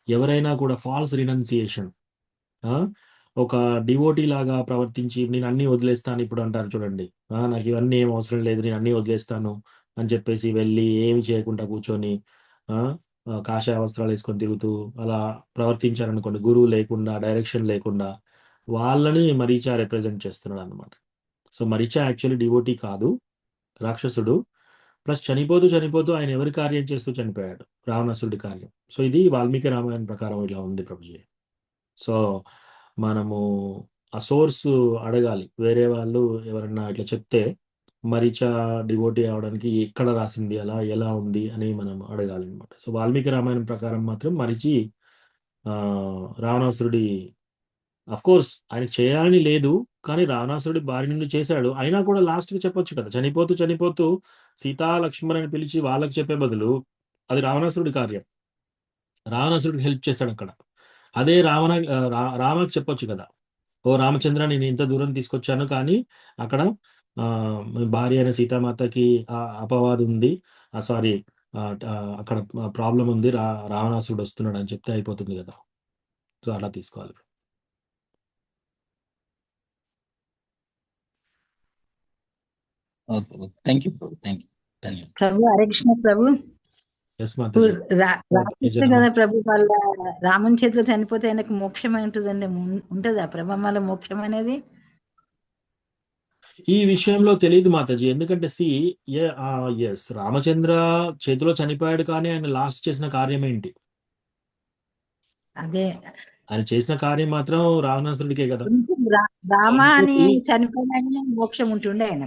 ఎవరైనా కూడా ఫాల్స్ రినౌన్సియేషన్, ఒక డివోటీ లాగా ప్రవర్తించి నేను అన్ని వదిలేస్తాను ఇప్పుడు అంటారు చూడండి, నాకు ఇవన్నీ ఏం అవసరం లేదు, నేను అన్ని వదిలేస్తాను అని చెప్పేసి వెళ్ళి ఏమి చేయకుండా కూర్చొని కాషాయ వస్త్రాలు వేసుకొని తిరుగుతూ అలా ప్రవర్తించారనుకోండి, గురువు లేకుండా డైరెక్షన్ లేకుండా, వాళ్ళని మరీచ రిప్రజెంట్ చేస్తున్నాడు అనమాట. సో మరీచ యాక్చువల్లీ డివోటీ కాదు, రాక్షసుడు. ప్లస్ చనిపోతూ ఆయన ఎవరి కార్యం చేస్తూ చనిపోయాడు? రావణాసురుడి కార్యం. సో ఇది వాల్మీకి రామాయణం ప్రకారం ఇలా ఉంది ప్రభుజీ. సో మనము ఆ సోర్స్ అడగాలి, వేరే వాళ్ళు ఎవరన్నా ఇట్లా చెప్తే మరీచ డివోటీ అవడానికి ఎక్కడ రాసింది, అలా ఎలా ఉంది అని మనం అడగాలి అనమాట. సో వాల్మీకి రామాయణం ప్రకారం మాత్రం మరీచి రావణాసురుడి అఫ్ కోర్స్ ఆయనకు చేయాలని లేదు, కానీ రావణాసురుడి భార్య నుండి చేశాడు. అయినా కూడా లాస్ట్కి చెప్పొచ్చు కదా, చనిపోతూ సీతా లక్ష్మణ్ అని పిలిచి వాళ్ళకి చెప్పే బదులు అది రావణాసురుడి కార్యం, రావణాసురుడికి హెల్ప్ చేశాడు అక్కడ. అదే రామకి చెప్పొచ్చు కదా, ఓ రామచంద్ర నేను ఇంత దూరం తీసుకొచ్చాను, కానీ అక్కడ మీ భార్య అయిన సీతామాతకి అపవాదు ఉంది, సారీ అక్కడ ప్రాబ్లం ఉంది, రావణాసురుడు వస్తున్నాడు అని చెప్తే అయిపోతుంది కదా. సో అలా తీసుకోవాలి. Okay, thank you Prabhu, thank you, ధన్యవాదాలు. ప్రభు హరే కృష్ణ ప్రభు. ఎస్ మాతాజీ. రాకృష్ణ కదా ప్రభు, వాళ్ళ రాముని చేతిలో చనిపోతే ఆయనకు మోక్షం ఉంటుందండి, ఉంటుందా ప్రభు వాళ్ళ మోక్షం అనేది? ఈ విషయంలో తెలియదు మాతాజీ, ఎందుకంటే ఎస్ రామచంద్ర చేతిలో చనిపోయాడు, కానీ ఆయన లాస్ట్ చేసిన కార్యం ఏంటి? అదే ఆయన చేసిన కార్యం మాత్రం రావణాసురుడికే కదా. రామ అని చనిపోయిన మోక్షం ఉంటుండే ఆయన.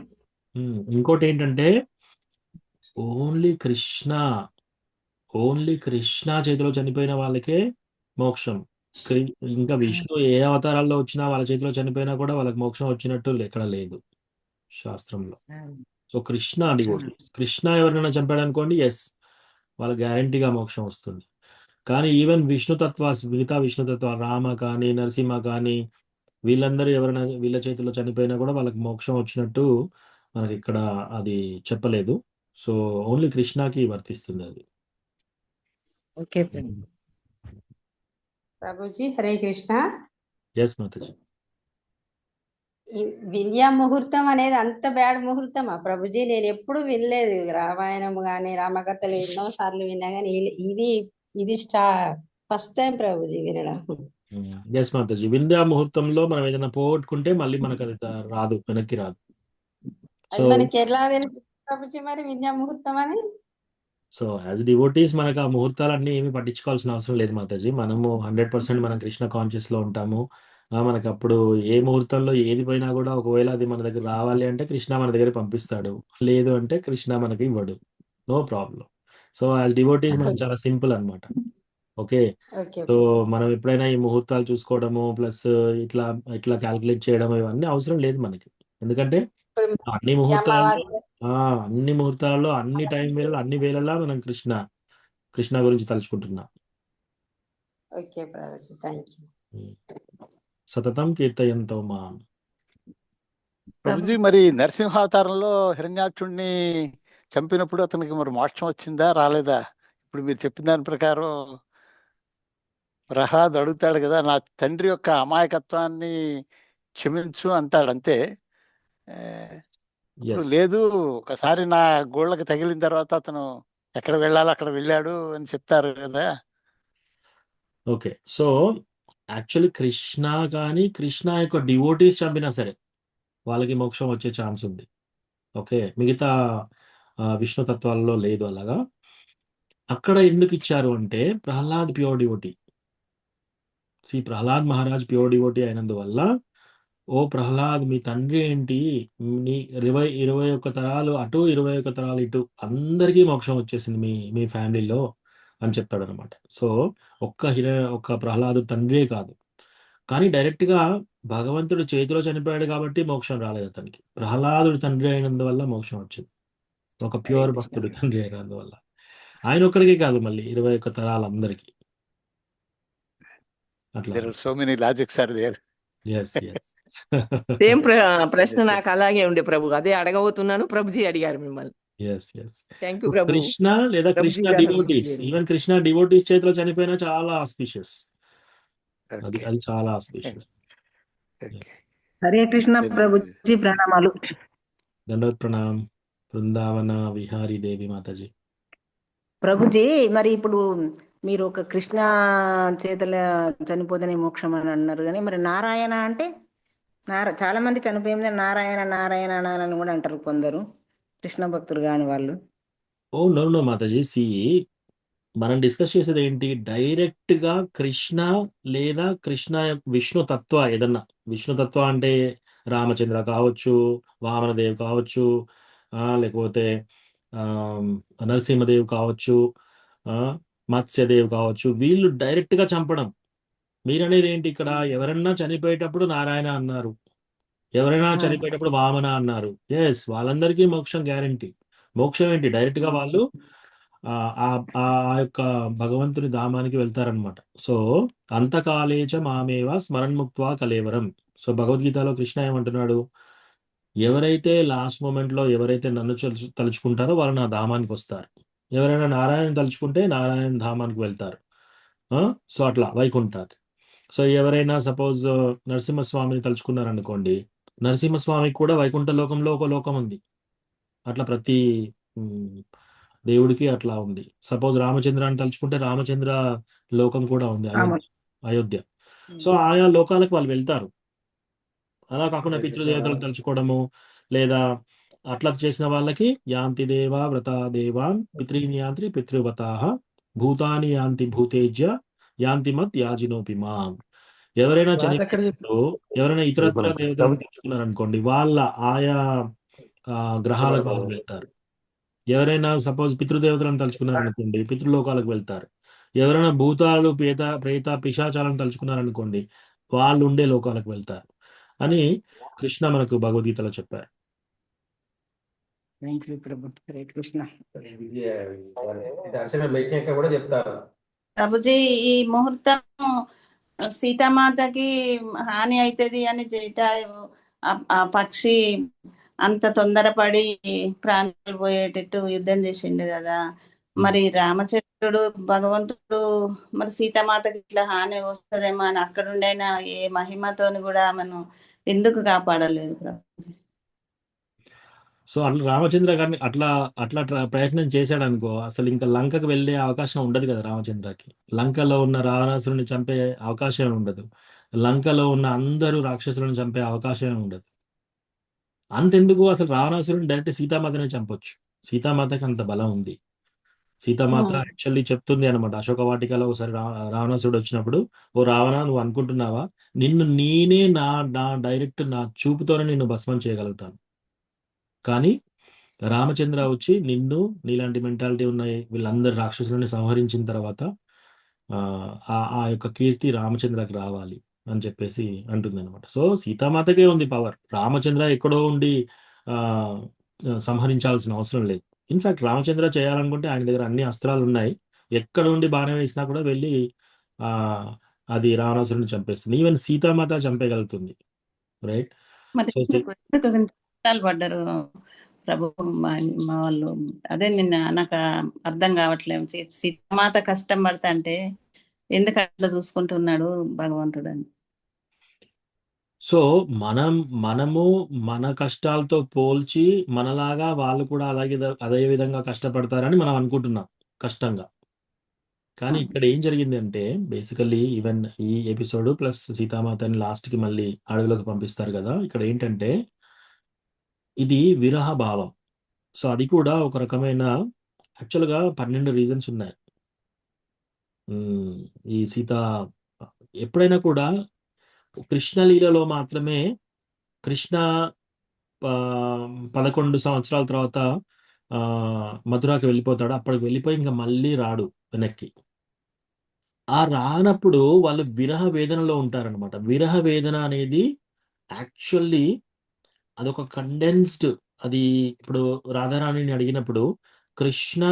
ఇంకోటి ఏంటంటే ఓన్లీ కృష్ణ చేతిలో చనిపోయిన వాళ్ళకే మోక్షం. ఇంకా విష్ణు ఏ అవతారాల్లో వచ్చినా వాళ్ళ చేతిలో చనిపోయినా కూడా వాళ్ళకి మోక్షం వచ్చినట్టు ఎక్కడ లేదు శాస్త్రంలో. సో కృష్ణ డివోటీ, కృష్ణ ఎవరినైనా చంపాడు అనుకోండి, ఎస్ వాళ్ళ గ్యారంటీగా మోక్షం వస్తుంది. కానీ ఈవెన్ మిగతా విష్ణుతత్వ రామ కానీ నరసింహ కానీ వీళ్ళందరూ ఎవరైనా వీళ్ళ చేతిలో చనిపోయినా కూడా వాళ్ళకి మోక్షం వచ్చినట్టు మనకి ఇక్కడ అది చెప్పలేదు. సో ఓన్లీ కృష్ణకి వర్తిస్తుంది అది. ఓకే ప్రభుజీ హరే కృష్ణ. ఎస్ మాతాజీ. ఈ వింధ్యా ముహూర్తం అనేది అంత బ్యాడ్ ముహూర్తమా ప్రభుజీ? నేను ఎప్పుడు వినలేదు, రామాయణం గాని రామకథలు ఎన్నో సార్లు విన్నా గానీ ఇది ఫస్ట్ టైం ప్రభుజీ వినడం. ఎస్ మాతాజీ, వింధ్యా ముహూర్తంలో మనం ఏదైనా పోగొట్టుకుంటే మళ్ళీ మనకు అది రాదు, వెనక్కి రాదు. అది మనకి ఎలా తెలుసు ప్రభుజీ మరి వింధ్యా ముహూర్తం అని? సో యాజ్ డివోటీస్ మనకు ఆ ముహూర్తాలన్నీ ఏమి పట్టించుకోవాల్సిన అవసరం లేదు మాతాజీ. మనము 100% మనం కృష్ణ కాన్షియస్ లో ఉంటాము. మనకు అప్పుడు ఏ ముహూర్తంలో ఏది పోయినా కూడా ఒకవేళ అది మన దగ్గర రావాలి అంటే కృష్ణ మన దగ్గర పంపిస్తాడు, లేదు అంటే కృష్ణ మనకి ఇవ్వడు, no problem. So as devotees మనం చాలా సింపుల్ అన్నమాట. ఓకే, సో మనం ఎప్పుడైనా ఈ ముహూర్తాలు చూసుకోవడము ప్లస్ ఇట్లా ఇట్లా క్యాల్కులేట్ చేయడం ఇవన్నీ అవసరం లేదు మనకి, ఎందుకంటే అన్ని ముహూర్తాలలో అన్ని టైం వేళలు అన్ని వేళలా మనం కృష్ణ గురించి తలుచుకుంటున్నాం. Okay Prabhuji, thank you. సతతం కీర్తయంతో మాం. ప్రభుజీ మరి నరసింహావతారంలో హిరణ్యాక్షుడిని చంపినప్పుడు అతనికి మరి మోక్షం వచ్చిందా రాలేదా? ఇప్పుడు మీరు చెప్పిన దాని ప్రకారం ప్రహ్లాద్ అడుగుతాడు కదా, నా తండ్రి యొక్క అమాయకత్వాన్ని క్షమించు అంటాడు అంతే. లేదు, ఒకసారి నా గోళ్ళకి తగిలిన తర్వాత అతను ఎక్కడ వెళ్ళాలో అక్కడ వెళ్ళాడు అని చెప్తారు కదా. ఓకే. సో, యాక్చువల్లీ కృష్ణ కానీ, కృష్ణ యొక్క డివోటీస్ చంపినా సరే, వాళ్ళకి మోక్షం వచ్చే ఛాన్స్ ఉంది. ఓకే. మిగతా విష్ణు తత్వాలలో లేదు అలాగా. అక్కడ ఎందుకిచ్చారు అంటే, Prahlad pure devotee. Prahlad Maharaj pure devotee అయినందువల్ల, ఓ ప్రహ్లాద్ మీ తండ్రి ఏంటి? నీ 21 తరాలు అటు, 21 తరాలు ఇటు అందరికీ మోక్షం వచ్చేసింది మీ ఫ్యామిలీలో అని చెప్తాడనమాట. సో, ఒక్క ప్రహ్లాదు తండ్రే కాదు. కానీ డైరెక్ట్‌గా భగవంతుడి చేతిలో చనిపోయాడు కాబట్టి మోక్షం రాలేదు అతనికి. ప్రహ్లాదుడి తండ్రి అయినందువల్ల మోక్షం వచ్చింది. ఒక హరే ప్యూర్ కృష్ణ భక్తుడి ప్రభు. తండ్రి అయినందువల్ల. ఆయన ఒక్కడికే కాదు మళ్ళీ 21 తరాలందరికీ. అట్లా. There are so many logics are there. Yes. Yes. Same ప్రశ్న Yes, నాకు అలాగే ఉండే ప్రభు. అదే అడగబోతున్నాను. ప్రభుజీ అడిగారు మిమ్మల్ని. యెస్. యెస్. థ్యాంక్ యూ ప్రభు. కృష్ణ లేదా ప్రభుజీ కృష్ణ గారు డివోటీస్, ఈవెన్ కృష్ణ డివోటీస్ చేతిలో చనిపోయినా చాలా ఆస్పిషియస్. అది Okay. అది చాలా auspicious. Okay. Hare Krishna Then, Prabhuji ప్రణామాలు. దండవత్ ప్రణామ్. బృందావన విహారీ దేవి మాతాజీ. ప్రభుజీ మరి ఇప్పుడు మీరు ఒక కృష్ణ చేతుల చనిపోతేనే మోక్షం అని అన్నారు కానీ మరి నారాయణ అంటే చాలా మంది చనిపోయింది నారాయణ నారాయణ అని కూడా అంటారు కొందరు కృష్ణ భక్తులు కాని వాళ్ళు. ఓ నో మాతాజీ. మనం డిస్కస్ చేసేది ఏంటి? డైరెక్ట్ గా కృష్ణ లేదా కృష్ణ విష్ణు తత్వ ఏదన్నా విష్ణు తత్వ అంటే రామచంద్ర కావచ్చు, వామనదేవ్ కావచ్చు, లేకపోతే నరసింహదేవ్ కావచ్చు, మత్స్యదేవ్ కావచ్చు, వీళ్ళు డైరెక్ట్ గా చంపడం. మీరనేది ఏంటి? ఇక్కడ ఎవరన్నా చనిపోయేటప్పుడు నారాయణ అన్నారు, ఎవరైనా చనిపోయేటప్పుడు వామన అన్నారు. ఎస్, వాళ్ళందరికీ మోక్షం గ్యారంటీ. మోక్షం ఏంటి? డైరెక్ట్ గా వాళ్ళు ఆ యొక్క భగవంతుని ధామానికి వెళ్తారనమాట. సో అంతకాలేచ మామేవ స్మరణ్ముక్త్వా కలేవరం. సో భగవద్గీతలో కృష్ణ ఏమంటున్నాడు? ఎవరైతే లాస్ట్ మూమెంట్ లో ఎవరైతే నన్ను తలుచుకుంటారో వాళ్ళు నా ధామానికి వస్తారు. ఎవరైనా నారాయణ తలుచుకుంటే నారాయణ ధామానికి వెళ్తారు. సో అట్లా వైకుంఠానికి. సో ఎవరైనా సపోజ్ నరసింహస్వామిని తలుచుకున్నారనుకోండి, నరసింహస్వామికి కూడా వైకుంఠ లోకంలో ఒక లోకం ఉంది. అట్లా ప్రతి దేవుడికి అట్లా ఉంది. సపోజ్ రామచంద్రాన్ని తలుచుకుంటే రామచంద్ర లోకం కూడా ఉంది, అయోధ్య. సో ఆయా లోకాలకు వాళ్ళు వెళ్తారు. అలా కాకుండా పితృదేవతలు తలుచుకోవడము లేదా అట్లా చేసిన వాళ్ళకి యాంతి దేవా వ్రతా దేవాన్ పితృని యాంతి పితృవతాః భూతాని యాంతి భూతేజ్య యాంతి మత్ యాజినోపి మాం. ఎవరైనా చనిపోయినప్పుడు ఎవరైనా ఇతరత్ర దేవతలను తలుచుకున్నారనుకోండి, వాళ్ళ ఆయా గ్రహాలకు వాళ్ళు వెళ్తారు. ఎవరైనా సపోజ్ పితృదేవతలను తలుచుకున్నారనుకోండి, పితృలోకాలకు వెళ్తారు. ఎవరైనా భూతాలు ప్రేత పిశాచాలను తలుచుకున్నారనుకోండి, వాళ్ళు ఉండే లోకాలకు వెళ్తారు అని కృష్ణ మనకు భగవద్గీతలో చెప్పారు. థ్యాంక్ యూ ప్రభు. హరే కృష్ణ. కూడా చెప్తారు ప్రభుజీ ఈ ముహూర్తం సీతామాతకి హాని అవుతుంది అని జటాయు ఆ పక్షి అంత తొందరపడి ప్రాణాలు పోయేటట్టు యుద్ధం చేసిండు కదా. మరి రామచంద్రుడు భగవంతుడు మరి సీతామాతకి ఇట్లా హాని వస్తుందేమో అని అక్కడుండైనా ఏ మహిమతోని కూడా మనం ఎందుకు కాపాడలేదు ప్రభుజీ? సో అట్లా రామచంద్ర గారిని అట్లా అట్లా ప్రయత్నం చేశాడు అనుకో, అసలు ఇంకా లంకకు వెళ్ళే అవకాశం ఉండదు కదా రామచంద్రకి. లంకలో ఉన్న రావణాసురుని చంపే అవకాశం ఉండదు. లంకలో ఉన్న అందరూ రాక్షసులను చంపే అవకాశం ఉండదు. అంతెందుకు, అసలు రావణాసురుని డైరెక్ట్ సీతామాతనే చంపొచ్చు. సీతామాతకి అంత బలం ఉంది. సీతామాత యాక్చువల్లీ చెప్తుంది అనమాట అశోక వాటికలో ఒకసారి రావణాసురుడు వచ్చినప్పుడు, ఓ రావణ నువ్వు అనుకుంటున్నావా నిన్ను నేనే నా డైరెక్ట్ నా చూపుతోనే నిన్ను భస్మం చేయగలుగుతాను, కానీ రామచంద్ర వచ్చి నిన్ను నీలాంటి మెంటాలిటీ ఉన్నాయి వీళ్ళందరు రాక్షసులని సంహరించిన తర్వాత ఆ యొక్క కీర్తి రామచంద్రకి రావాలి అని చెప్పేసి అంటుంది అనమాట. సో సీతామాతకే ఉంది పవర్, రామచంద్ర ఎక్కడో ఉండి సంహరించాల్సిన అవసరం లేదు. ఇన్ఫాక్ట్ రామచంద్ర చేయాలనుకుంటే ఆయన దగ్గర అన్ని అస్త్రాలు ఉన్నాయి, ఎక్కడ ఉండి బాణం వేసినా కూడా వెళ్ళి అది రావణాసురుని చంపేస్తుంది. ఈవెన్ సీతామాత చంపేయగలుగుతుంది, రైట్? పడ్డారు ప్రభు మా వాళ్ళు. అదే నిన్న నాకు అర్థం కావట్లేదు, సీతామాత కష్టం పడతా అంటే ఎందుకు అట్లా చూసుకుంటున్నాడు భగవంతుడు అని. సో మనము మన కష్టాలతో పోల్చి మనలాగా వాళ్ళు కూడా అదే విధంగా కష్టపడతారని మనం అనుకుంటున్నాం కష్టంగా. కానీ ఇక్కడ ఏం జరిగింది అంటే బేసికల్లీ ఈవెన్ ఈ ఎపిసోడ్ ప్లస్ సీతామాతని లాస్ట్‌కి మళ్ళీ అడవిలోకి పంపిస్తారు గదా! ఇక్కడ ఏంటంటే ఇది విరహ భావం. సో, అది కూడా ఒక రకమైన యాక్చువల్‌గా 12 రీజన్స్ ఉన్నాయి. హ్మ్. ఈ సీత ఎప్పుడైనా కూడా కృష్ణ లీలలో మాత్రమే కృష్ణ 11 సంవత్సరాల తర్వాత మథురాకి వెళ్ళిపోతాడు. అప్పటికి వెళ్ళిపోయి ఇంక మళ్ళీ రాడు వెనక్కి. ఆ రానప్పుడు వాళ్ళు విరహ వేదనలో ఉంటారనమాట. విరహ వేదన అనేది యాక్చువల్లీ అదొక కండెన్స్డ్ అది ఇప్పుడు రాధారాణిని అడిగినప్పుడు కృష్ణ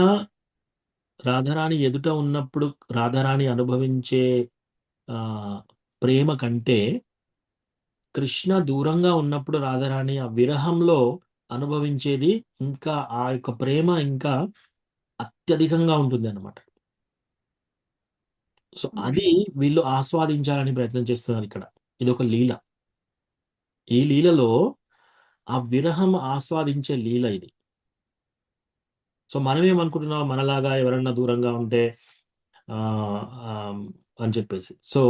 రాధారాణి ఎదుట ఉన్నప్పుడు రాధారాణి అనుభవించే ప్రేమ కంటే కృష్ణ దూరంగా ఉన్నప్పుడు రాధారాణి ఆ విరహంలో అనుభవించేది ఇంకా ఆ యొక్క ప్రేమ ఇంకా అత్యధికంగా ఉంటుందన్నమాట. సో, అది వీళ్ళు ఆస్వాదించాలని ప్రయత్నం చేస్తున్నారిక్కడ. ఇదొక లీల. ఈ లీలలో ఆ విరహం ఆస్వాదించే లీల ఇది. సో, మనమేమనుకుంటున్నాం మనలాగా ఎవరన్నా దూరంగా ఉంటే అని చెప్పేసి. సో,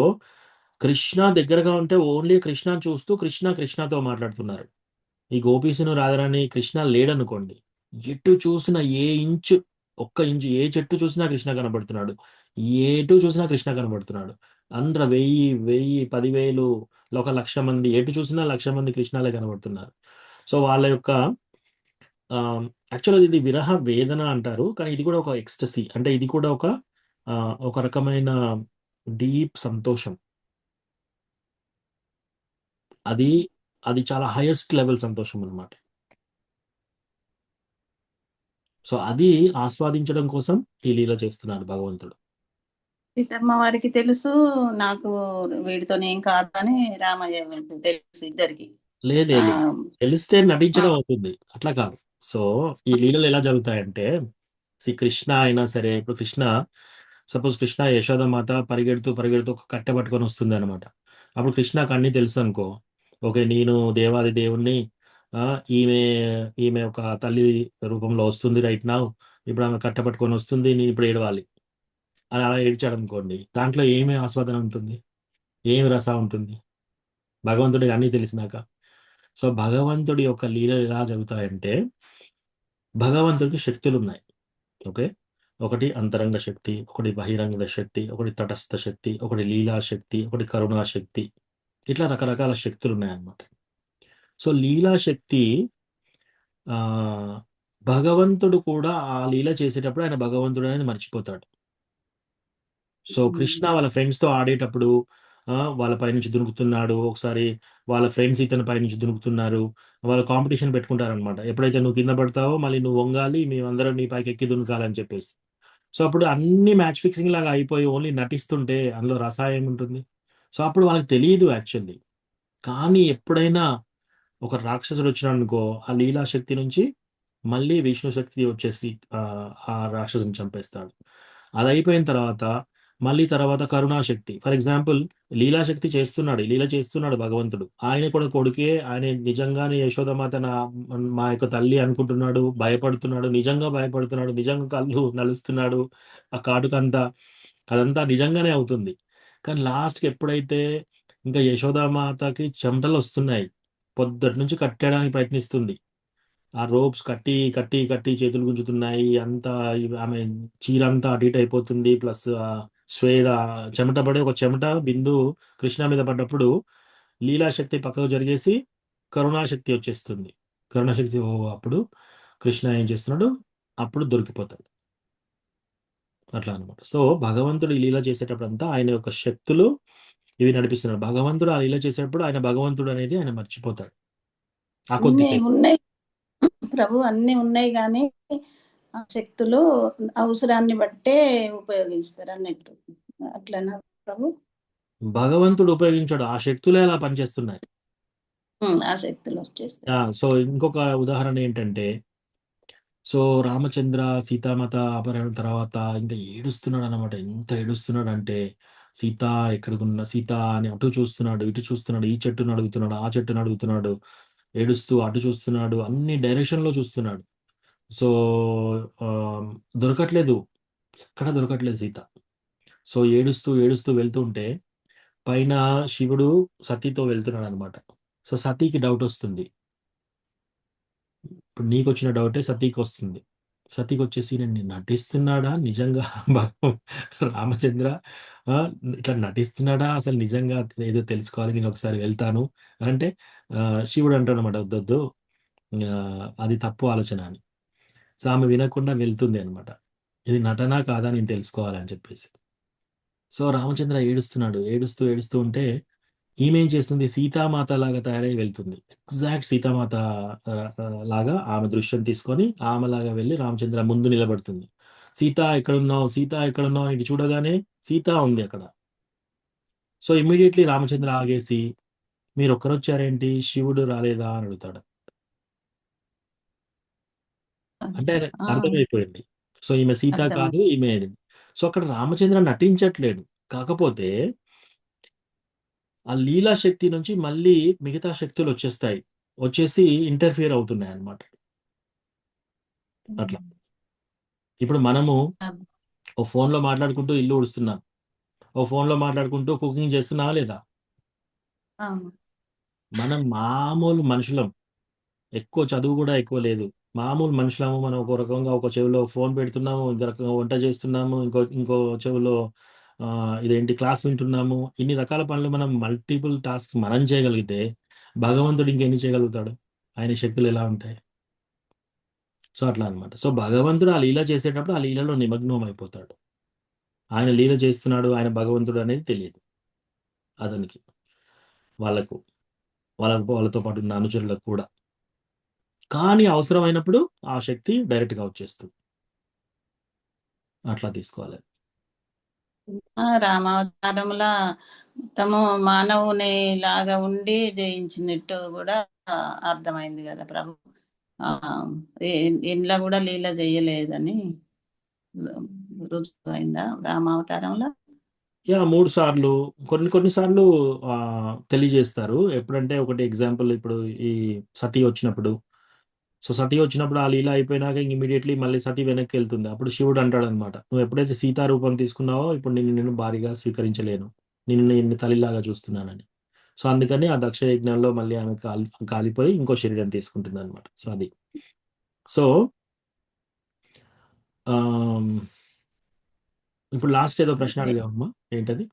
కృష్ణ దగ్గరగా ఉంటే ఓన్లీ కృష్ణని చూస్తూ కృష్ణతో మాట్లాడుతున్నారు. ఈ గోపీసును రాధారాణి కృష్ణ లేడనుకోండి. ఎటు చూసినా ఒక్క ఇంచు ఏ చెట్టు చూసినా కృష్ణ కనబడుతున్నాడు. ఎటు చూసినా కృష్ణ కనబడుతున్నాడు. 1000, 10,000 ఒక 1,00,000 మంది ఎటు చూసినా 1,00,000 మంది కృష్ణాలే కనబడుతున్నారు. సో, వాళ్ళ యొక్క యాక్చువల్‌గా ఇది విరహ వేదన అంటారు. కానీ ఇది కూడా ఒక ఎక్స్‌టసీ. అంటే ఇది కూడా ఒక రకమైన డీప్ సంతోషం. అది చాలా హైయెస్ట్ లెవెల్ సంతోషం అన్నమాట. సో, అది ఆస్వాదించడం కోసం ఈ లీల చేస్తున్నాడు భగవంతుడు. సీతమ్మ వారికి తెలుసు, నాకు వీడితోనేం కాదు అని రామయ్య తెలుసు ఇద్దరికి. లేదు. తెలిస్తే నటించడం అవుతుంది. అట్లా కాదు. సో, ఈ లీలలు ఎలా జరుగుతాయంటే కృష్ణ అయినా సరే ఇప్పుడు సపోజ్ కృష్ణ యశోదమాత పరిగెడుతూ ఒక కట్టె పట్టుకొని వస్తుందన్నమాట. అప్పుడు కృష్ణకి అన్నీ తెలుసనుకో. ఓకే. నేను దేవాది దేవుడిని ఈమె ఒక తల్లి రూపంలో వస్తుంది రైట్ నౌ. ఇప్పుడు ఆమె కట్టె పట్టుకొని వస్తుంది. నేను ఇప్పుడు ఏడవాలి. అని అలా ఏడ్చాడనుకోండి. దాంట్లో ఏమి ఆస్వాదన ఉంటుంది? ఏమి రసం ఉంటుంది? భగవంతుడికి అన్నీ తెలిసినాక. సో, భగవంతుడి యొక్క లీలలు ఎలా జరుగుతాయంటే భగవంతుడికి శక్తులున్నాయి. ఓకే. ఒకటి అంతరంగ శక్తి, ఒకటి బహిరంగ శక్తి, ఒకటి తటస్థ శక్తి, ఒకటి లీలా శక్తి, ఒకటి కరుణా శక్తి. ఇట్లా రకరకాల శక్తులున్నాయన్నమాట. సో, లీలా శక్తి భగవంతుడు కూడా ఆ లీల చేసేటప్పుడు ఆయన భగవంతుడు అనేది మర్చిపోతాడు. సో, కృష్ణ వాళ్ళ ఫ్రెండ్స్‌తో ఆడేటప్పుడు వాళ్ళ పైనుంచి దునుకుతున్నాడు. ఒకసారి వాళ్ళ ఫ్రెండ్స్ ఇతని పైనుంచి దునుకుతున్నారు. వాళ్ళు కాంపిటీషన్ పెట్టుకుంటారనమాట. ఎప్పుడైతే నువ్వు కింద పడతావో మళ్ళీ నువ్వు వంగాలి. మేమందరం నీ పైకెక్కి దునకాలని చెప్పేసి. సో, అప్పుడు అన్నీ మ్యాచ్ ఫిక్సింగ్ లాగా అయిపోయి ఓన్లీ నటిస్తుంటే అందులో రసా ఏముంటుంది? సో, అప్పుడు వాళ్ళకి తెలీదు యాక్చువల్లీ. కానీ ఎప్పుడైనా ఒక రాక్షసుడు వచ్చినాడనుకో ఆ లీలా శక్తి నుంచి మళ్ళీ విష్ణు శక్తి వచ్చేసి ఆ రాక్షసుని చంపేస్తాడు. అదయిపోయిన తర్వాత మళ్ళీ తర్వాత కరుణాశక్తి. ఫర్ ఎగ్జాంపుల్ లీలాశక్తి చేస్తున్నాడు. లీల చేస్తున్నాడు భగవంతుడు. ఆయన కూడా కొడుకే. ఆయన నిజంగానే యశోదమాత మా యొక్క తల్లి అనుకుంటున్నాడు. భయపడుతున్నాడు. నిజంగా భయపడుతున్నాడు. నిజంగా కళ్ళు నలుస్తున్నాడు. ఆ కాటుకంతా అదంతా నిజంగానే అవుతుంది. కానీ లాస్ట్‌కి ఎప్పుడైతే ఇంకా యశోదామాతకి చెమటలొస్తున్నాయి. పొద్దుటి నుంచి కట్టేయడానికి ప్రయత్నిస్తుంది. ఆ రోప్స్ కట్టి చేతులు గుంజుతున్నాయి. అంతా ఆమె చీరంతా అటు ఇటు అయిపోతుంది. ప్లస్ చెమట పడి ఒక చెమట బిందువు కృష్ణ మీద పడ్డప్పుడు లీలాశక్తి పక్కకు జరిగేసి కరుణాశక్తి వచ్చేస్తుంది. కరుణాశక్తి అప్పుడు కృష్ణ ఏం చేస్తున్నాడు? అప్పుడు దొరికిపోతాడు. అట్లా అన్నమాట. సో, భగవంతుడు ఈ లీల చేసేటప్పుడంతా ఆయన యొక్క శక్తులు ఇవి నడిపిస్తున్నాడు. భగవంతుడు ఆ లీల చేసేటప్పుడు ఆయన భగవంతుడు అనేది ఆయన మర్చిపోతాడు. ఆ అన్నీ కొద్దిసేపు. ఉన్నాయి ప్రభు, అన్నీ ఉన్నాయి కానీ ఆ శక్తులు అవసరాన్ని బట్టే ఉపయోగిస్తారు అన్నట్టు. అట్లనా ప్రభు? భగవంతుడు ఉపయోగించాడు. ఆ శక్తులే అలా పనిచేస్తున్నాయి. ఆ శక్తులు వచ్చేస్తాయి. సో, ఇంకొక ఉదాహరణ ఏంటంటే సో, రామచంద్ర సీతామాత అపహరణ తర్వాత ఇంకా ఏడుస్తున్నాడనమాట. ఎంత ఏడుస్తున్నాడంటే సీత సీత అని అటు చూస్తున్నాడు, ఇటు చూస్తున్నాడు, ఈ చెట్టుని అడుగుతున్నాడు, ఆ చెట్టుని అడుగుతున్నాడు. ఏడుస్తూ అటు చూస్తున్నాడు. అన్ని డైరెక్షన్‌లో చూస్తున్నాడు. సో, దొరకట్లేదు. ఎక్కడ దొరకట్లేదు సీత. సో ఏడుస్తూ ఏడుస్తూ వెళ్తుంటే పైన శివుడు సతీతో వెళ్తున్నాడు అనమాట. సో సతీకి డౌట్ వస్తుంది. ఇప్పుడు నీకు వచ్చిన డౌటే సతీకి వస్తుంది. సతీకి వచ్చేసి నేను నటిస్తున్నాడా నిజంగా రామచంద్ర, ఆ, ఇట్లా నటిస్తున్నాడా అసలు నిజంగా ఏదో తెలుసుకోవాలి, నేను ఒకసారి వెళ్తాను అంటే శివుడు అంటాడు అనమాట, వద్దొద్దు, అది తప్పు ఆలోచన అని. సో ఆమె వినకుండా వెళ్తుంది అనమాట. ఇది నటనా కాదా నేను తెలుసుకోవాలని చెప్పేసి. సో రామచంద్ర ఏడుస్తున్నాడు. ఏడుస్తూ ఏడుస్తూ ఉంటే ఈమె ఏం చేస్తుంది, సీతామాత లాగా తయారై వెళ్తుంది. ఎగ్జాక్ట్ సీతామాత ఆ, ఆ, లాగా ఆమె దృశ్యం తీసుకొని ఆమెలాగా వెళ్ళి రామచంద్ర ముందు నిలబడుతుంది. సీత ఎక్కడున్నావు, సీత ఎక్కడున్నావు అని చూడగానే సీత ఉంది అక్కడ. సో ఇమ్మీడియట్లీ రామచంద్ర ఆగేసి, మీరు ఒక్కరొచ్చారేంటి, శివుడు రాలేదా అని అడుగుతాడు. అంటే ఆయన ఆ, అర్థమైపోయింది. సో ఈమె సీత అర్థమైంది. కాదు, ఈమె. సో అక్కడ రామచంద్ర నటించట్లేడు. కాకపోతే ఆ లీలా శక్తి నుంచి మళ్ళీ మిగతా శక్తులు వచ్చేస్తాయి, వచ్చేసి ఇంటర్ఫియర్ అవుతున్నాయి అన్నమాట. అట్లా ఇప్పుడు మనము ఓ ఫోన్లో మాట్లాడుకుంటూ ఇల్లు ఊడుస్తున్నాం, ఓ ఫోన్లో మాట్లాడుకుంటూ కుకింగ్ చేస్తున్నావా లేదా? అవును. మనం మామూలు మనుషులం, ఎక్కువ చదువు కూడా ఎక్కువ లేదు, మామూలు మనుషులము. మనం ఒక రకంగా ఒక చెవిలో ఫోన్ పెడుతున్నాము, ఇంకో రకంగా వంట చేస్తున్నాము, ఇంకో ఇంకో చెవిలో ఇదేంటి క్లాస్ వింటున్నాము. ఇన్ని రకాల పనులు మనం మల్టిపుల్ టాస్క్ మనం చేయగలిగితే భగవంతుడు ఇంకెన్ని చేయగలుగుతాడు? ఆయన శక్తులు ఎలా ఉంటాయి? సో అట్లా అన్నమాట. సో భగవంతుడు ఆ లీల చేసేటప్పుడు ఆ లీలలో నిమగ్నం అయిపోతాడు. ఆయన లీల చేస్తున్నాడు, ఆయన భగవంతుడు అనేది తెలియదు అతనికి, వాళ్ళకు, వాళ్ళతో పాటు ఉన్న అనుచరులకు కూడా. కానీ అవసరమైనప్పుడు ఆ శక్తి డైరెక్ట్ గా వచ్చేస్తుంది. అట్లా తీసుకోవాలి. రామావతారంలో మొత్తము మానవుని లాగా ఉండి జయించినట్టు కూడా అర్థమైంది కదా ప్రభు. ఇంట్లో కూడా లీల చేయలేదని రుజువైందా రామావతారంలో? యా 3 సార్లు, కొన్ని సార్లు తెలియజేస్తారు. ఎప్పుడంటే ఒకటి ఎగ్జాంపుల్, ఇప్పుడు ఈ సతీ వచ్చినప్పుడు, సో సతీ వచ్చినప్పుడు ఆ లీల అయిపోయినాక ఇమీడియట్లీ మళ్ళీ సతీ వెనక్కి వెళ్తుంది. అప్పుడు శివుడు అంటాడు అనమాట, నువ్వు ఎప్పుడైతే సీతా రూపం తీసుకున్నావో ఇప్పుడు నేను భారీగా స్వీకరించలేను, నిన్ను తల్లిలాగా చూస్తున్నానని. సో అందుకని ఆ దక్ష యజ్ఞంలో మళ్ళీ ఆమె కాలిపోయి ఇంకో శరీరం తీసుకుంటుంది అనమాట. సో అది. సో ఇప్పుడు లాస్ట్ ఏదో ప్రశ్న అడిగామమ్మా, ఏంటది?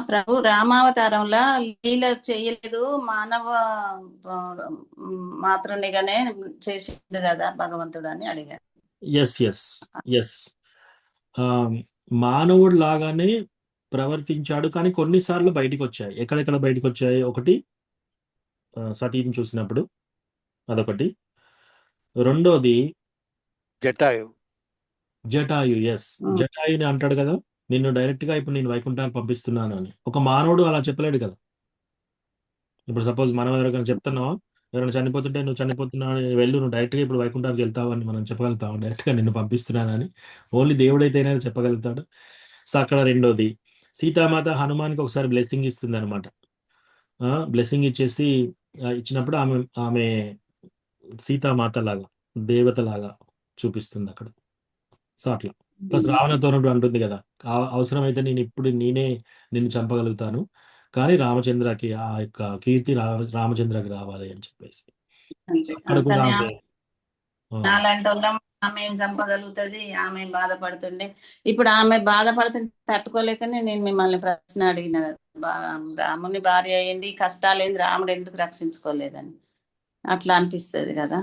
ప్రభు రామావతారంలో లీల చేయలేదు, మానవ మాతృనిగానే చేసిండు కదా భగవంతుడు అని అడిగారు. ఎస్ మానవుడు లాగానే ప్రవర్తించాడు, కానీ కొన్నిసార్లు బయటికి వచ్చాయి. ఎక్కడెక్కడ బయటికి వచ్చాయి? ఒకటి సతీని చూసినప్పుడు, అదొకటి. రెండోది జటాయు. ఎస్, జటాయుని అంటాడు కదా, నిన్ను డైరెక్ట్ గా ఇప్పుడు నేను వైకుంఠానికి పంపిస్తున్నాను అని. ఒక మానవుడు అలా చెప్పలేడు కదా. ఇప్పుడు సపోజ్ మనం ఎవరికైనా చెప్తున్నావా, ఎవరైనా చనిపోతుంటే నువ్వు చనిపోతున్నావు వెళ్ళు, నువ్వు డైరెక్ట్ గా ఇప్పుడు వైకుంఠానికి వెళ్తావు అని మనం చెప్పగలుగుతావు? డైరెక్ట్ గా నిన్ను పంపిస్తున్నానని ఓన్లీ దేవుడైతేనే చెప్పగలుగుతాడు. సో అక్కడ రెండోది, సీతామాత హనుమాన్కి ఒకసారి బ్లెస్సింగ్ ఇస్తుంది అనమాట. బ్లెస్సింగ్ ఇచ్చేసి ఇచ్చినప్పుడు ఆమె ఆమె సీతామాత లాగా, దేవత లాగా చూపిస్తుంది అక్కడ. సో అట్లా. ప్లస్ రావణతోనుడు అంటుంది కదా, అవసరమైతే నేనే నిన్ను చంపగలుగుతాను, కానీ రామచంద్రకి ఆ యొక్క కీర్తి రామచంద్రకి రావాలి అని చెప్పేసి అక్కడ కూడా అలాంటి వాళ్ళం ఆమె ఏం చంపగలుగుతుంది, ఆమె బాధపడుతుండే. ఇప్పుడు ఆమె బాధపడుతుంటే తట్టుకోలేకనే నేను మిమ్మల్ని ప్రశ్న అడిగిన కదా, రాముని భార్య అయింది, కష్టాలు ఏంది, రాముడు ఎందుకు రక్షించుకోలేదని అట్లా అనిపిస్తుంది కదా.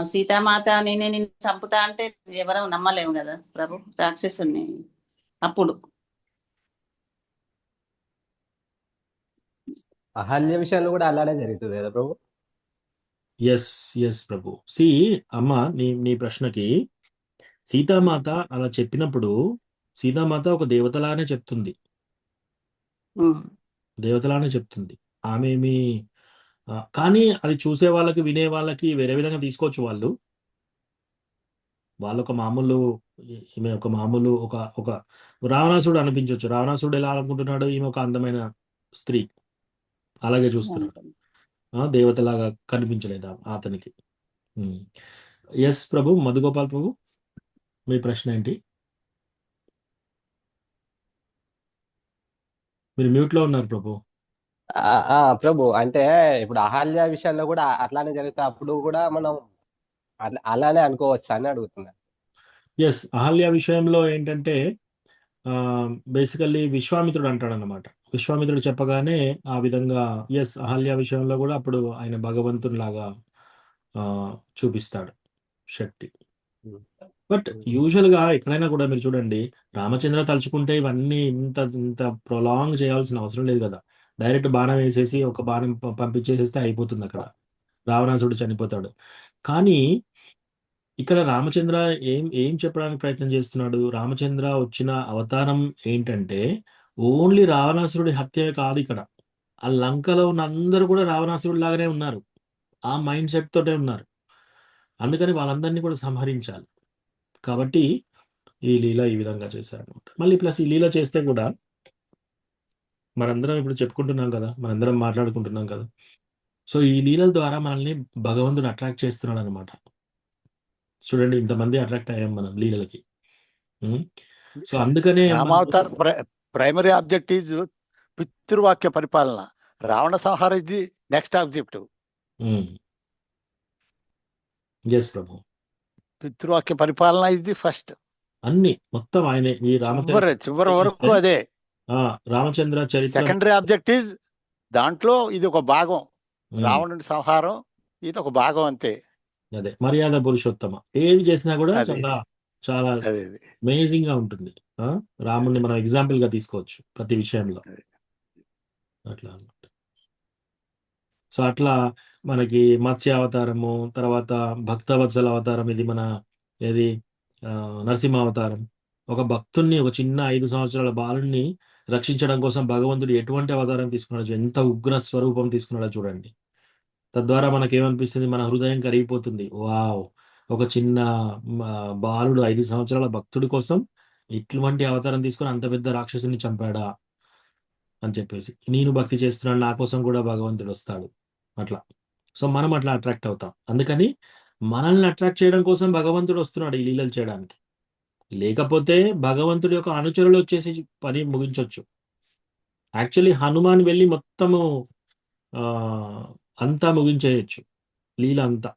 సీతామాత నేనే నిన్ను చంపుతా అంటే ఎవరూ నమ్మలేము కదా ప్రభు, రాక్షసుని. అప్పుడు అహల్య విషయంలో కూడా అలానే జరుగుతుంది కదా ప్రభు. ఎస్ ప్రభు. సి అమ్మ, నీ ప్రశ్నకి సీతామాత అలా చెప్పినప్పుడు సీతామాత ఒక దేవతలానే చెప్తుంది, దేవతలానే చెప్తుంది. ఆమె ఏమి కానీ అది చూసే వాళ్ళకి, వినే వాళ్ళకి వేరే విధంగా తీసుకోవచ్చు. వాళ్ళు ఒక మామూలు, ఈమె ఒక మామూలు ఒక ఒక రావణాసుడు అనిపించవచ్చు. రావణాసుడు ఎలా అనుకుంటున్నాడు, ఈమె ఒక అందమైన స్త్రీ, అలాగే చూస్తున్నాడు. దేవతలాగా కనిపించలేదు అతనికి. ఎస్ ప్రభు. మధుగోపాల్ ప్రభు, మీ ప్రశ్న ఏంటి? మీరు మ్యూట్ లో ఉన్నారు ప్రభు. ప్రభు అంటే ఇప్పుడు అహల్య విషయంలో కూడా అట్లానే జరిగితే అప్పుడు కూడా మనం అలానే అనుకోవచ్చు అని అడుగుతున్నా. ఎస్, అహల్య విషయంలో ఏంటంటే బేసికల్లీ విశ్వామిత్రుడు అంటాడన్నమాట. విశ్వామిత్రుడు చెప్పగానే ఆ విధంగా ఎస్, అహల్య విషయంలో కూడా అప్పుడు ఆయన భగవంతునిలాగా చూపిస్తాడు శక్తి. బట్ యూజువల్ గా ఎక్కడైనా కూడా మీరు చూడండి, రామచంద్ర తలుచుకుంటే ఇవన్నీ ఇంత ఇంత ప్రొలాంగ్ చేయాల్సిన అవసరం లేదు కదా. డైరెక్ట్ బాణం వేసేసి ఒక బాణం పంపించేసేస్తే అయిపోతుంది, అక్కడ రావణాసుడు చనిపోతాడు. కానీ ఇక్కడ రామచంద్ర ఏం ఏం చెప్పడానికి ప్రయత్నం చేస్తున్నాడు? రామచంద్ర వచ్చిన అవతారం ఏంటంటే ఓన్లీ రావణాసురుడి హత్య కాదు. ఇక్కడ ఆ లంకలో ఉన్న అందరూ కూడా రావణాసురుడి లాగానే ఉన్నారు, ఆ మైండ్ సెట్ తోటే ఉన్నారు. అందుకని వాళ్ళందరినీ కూడా సంహరించాలి. కాబట్టి ఈ లీల ఈ విధంగా చేశారు అనమాట. మళ్ళీ ప్లస్ ఈ లీల చేస్తే కూడా మనందరం ఇప్పుడు చెప్పుకుంటున్నాం కదా, మనందరం మాట్లాడుకుంటున్నాం కదా. సో ఈ లీలల ద్వారా మనల్ని భగవంతుడు అట్రాక్ట్ చేస్తున్నాడు అనమాట. చూడండి, ఇంతమంది అట్రాక్ట్ అయ్యాం మనం లీలలకి. సో అందుకనే రామావతార్ ప్రైమరీ ఆబ్జెక్ట్ ఈజ్ పితృవాక్య పరిపాలన. రావణ సంహార is the next objective. Yes ప్రభు, పితృవాక్య పరిపాలన ఇస్ ది ఫస్ట్. అన్ని మొత్తం ఆయనే. ఈ రామచంద్ర చివరి వరకు అదే. రామచంద్ర చరిత్ర సెకండరీ ఆబ్జెక్ట్ ఈజ్ దాంట్లో ఇది ఒక భాగం. రావణుడి సంహారం ఇది ఒక భాగం అంతే. అదే మర్యాద పురుషోత్తమ. ఏది చేసినా కూడా చాలా చాలా అమేజింగ్ గా ఉంటుంది. రాముడిని మనం ఎగ్జాంపుల్ గా తీసుకోవచ్చు ప్రతి విషయంలో. అట్లా అన్నమాట. సో అట్లా మనకి మత్స్య అవతారము, తర్వాత భక్తవత్సల అవతారం, ఇది మన ఏది నరసింహ అవతారం. ఒక భక్తుణ్ణి, ఒక చిన్న 5 సంవత్సరాల బాలుని రక్షించడం కోసం భగవంతుడు ఎటువంటి అవతారం తీసుకున్నాడు, ఎంత ఉగ్ర స్వరూపం తీసుకున్నాడో చూడండి. తద్వారా మనకేమనిపిస్తుంది, మన హృదయం కరిగిపోతుంది. వావ్, ఒక చిన్న బాలుడు 5 సంవత్సరాల భక్తుడి కోసం ఇటువంటి అవతారం తీసుకొని అంత పెద్ద రాక్షసుని చంపాడా అని చెప్పేసి. నేను భక్తి చేస్తున్నాను, నా కోసం కూడా భగవంతుడు వస్తాడు అట్లా. సో మనం అట్లా అట్రాక్ట్ అవుతాం. అందుకని మనల్ని అట్రాక్ట్ చేయడం కోసం భగవంతుడు వస్తున్నాడు ఈ లీలలు చేయడానికి. లేకపోతే భగవంతుడి యొక్క అనుచరులు వచ్చేసి పని ముగించవచ్చు. యాక్చువల్లీ హనుమాన్ వెళ్ళి మొత్తము అంతా ముగించేయచ్చు లీల అంతా.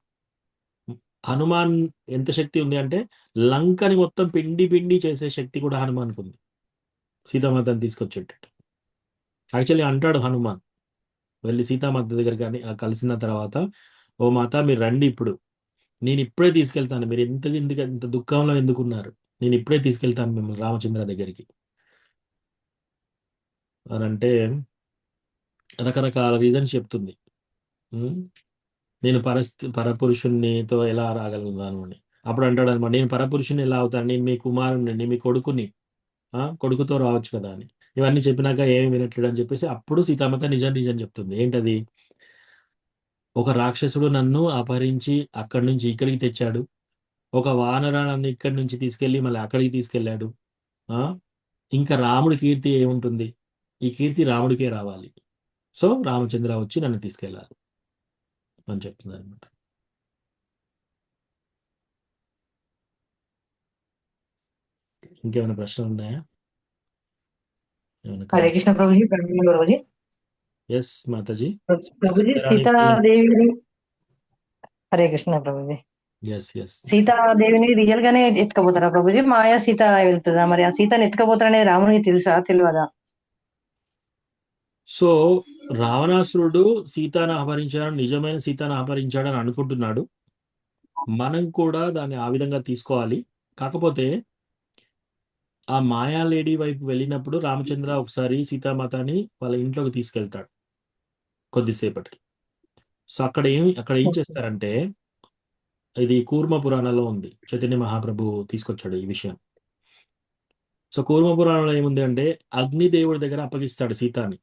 హనుమాన్ ఎంత శక్తి ఉంది అంటే లంకని మొత్తం పిండి పిండి చేసే శక్తి కూడా హనుమాన్కి ఉంది, సీతామాతని తీసుకొచ్చేటట్టు. యాక్చువల్లీ అంటాడు హనుమాన్ వెళ్ళి సీతామాత దగ్గర కానీ కలిసిన తర్వాత, ఓ మాత మీరు రండి, ఇప్పుడు నేను ఇప్పుడే తీసుకెళ్తాను, మీరు ఎంత దుఃఖంలో ఎందుకున్నారు, నేను ఇప్పుడే తీసుకెళ్తాను మిమ్మల్ని రామచంద్ర దగ్గరికి అని అంటే రకరకాల రీజన్స్ చెప్తుంది. నేను పరపురుషునితో ఎలా రాగలుగుతాను అని. అప్పుడు అంటాడు అనమాట, నేను పరపురుషుని ఎలా అవుతాను, నేను మీ కుమారుని, మీ కొడుకుని, కొడుకుతో రావచ్చు కదా అని. ఇవన్నీ చెప్పినాక ఏమి వినట్లేడు అని చెప్పేసి అప్పుడు సీతామాత నిజం చెప్తుంది. ఏంటది? ఒక రాక్షసుడు నన్ను అపహరించి అక్కడి నుంచి ఇక్కడికి తెచ్చాడు, ఒక వానర నన్ను ఇక్కడి నుంచి తీసుకెళ్ళి మళ్ళీ అక్కడికి తీసుకెళ్ళాడు. ఇంకా రాముడి కీర్తి ఏముంటుంది? ఈ కీర్తి రాముడికే రావాలి. సో రామచంద్ర వచ్చి నన్ను తీసుకెళ్ళాలి అని చెప్తుంది అనమాట. ఇంకేమైనా ప్రశ్నలు ఉన్నాయా? హరే కృష్ణ ప్రభుజీ. ప్రభుజీ ఎస్ మాతాజీ. ప్రభుజీ సీతాదేవిని, హరే కృష్ణ ప్రభుజీ, సీతాదేవిని రియల్ గానే ఎత్తుకపోతారా ప్రభుజీ? మాయా సీత వెళ్తుందా? మరి ఆ సీతని ఎత్తుకపోతారనేది రాముడికి తెలుసా, తెలియదా? సో రావణాసురుడు సీతాను అపహరించాడని, నిజమైన సీతాను అపహరించాడని అనుకుంటున్నాడు. మనం కూడా దాన్ని ఆ విధంగా తీసుకోవాలి. కాకపోతే ఆ మాయా లేడీ వైపు వెళ్ళినప్పుడు రామచంద్ర ఒకసారి సీతామాతని వాళ్ళ ఇంట్లోకి తీసుకెళ్తాడు కొద్దిసేపటికి. సో అక్కడ ఏం చేస్తారంటే, ఇది కూర్మ పురాణంలో ఉంది, చైతన్య మహాప్రభు తీసుకొచ్చాడు ఈ విషయం. సో కూర్మ పురాణంలో ఏముంది అంటే, అగ్నిదేవుడి దగ్గర అప్పగిస్తాడు సీతాని.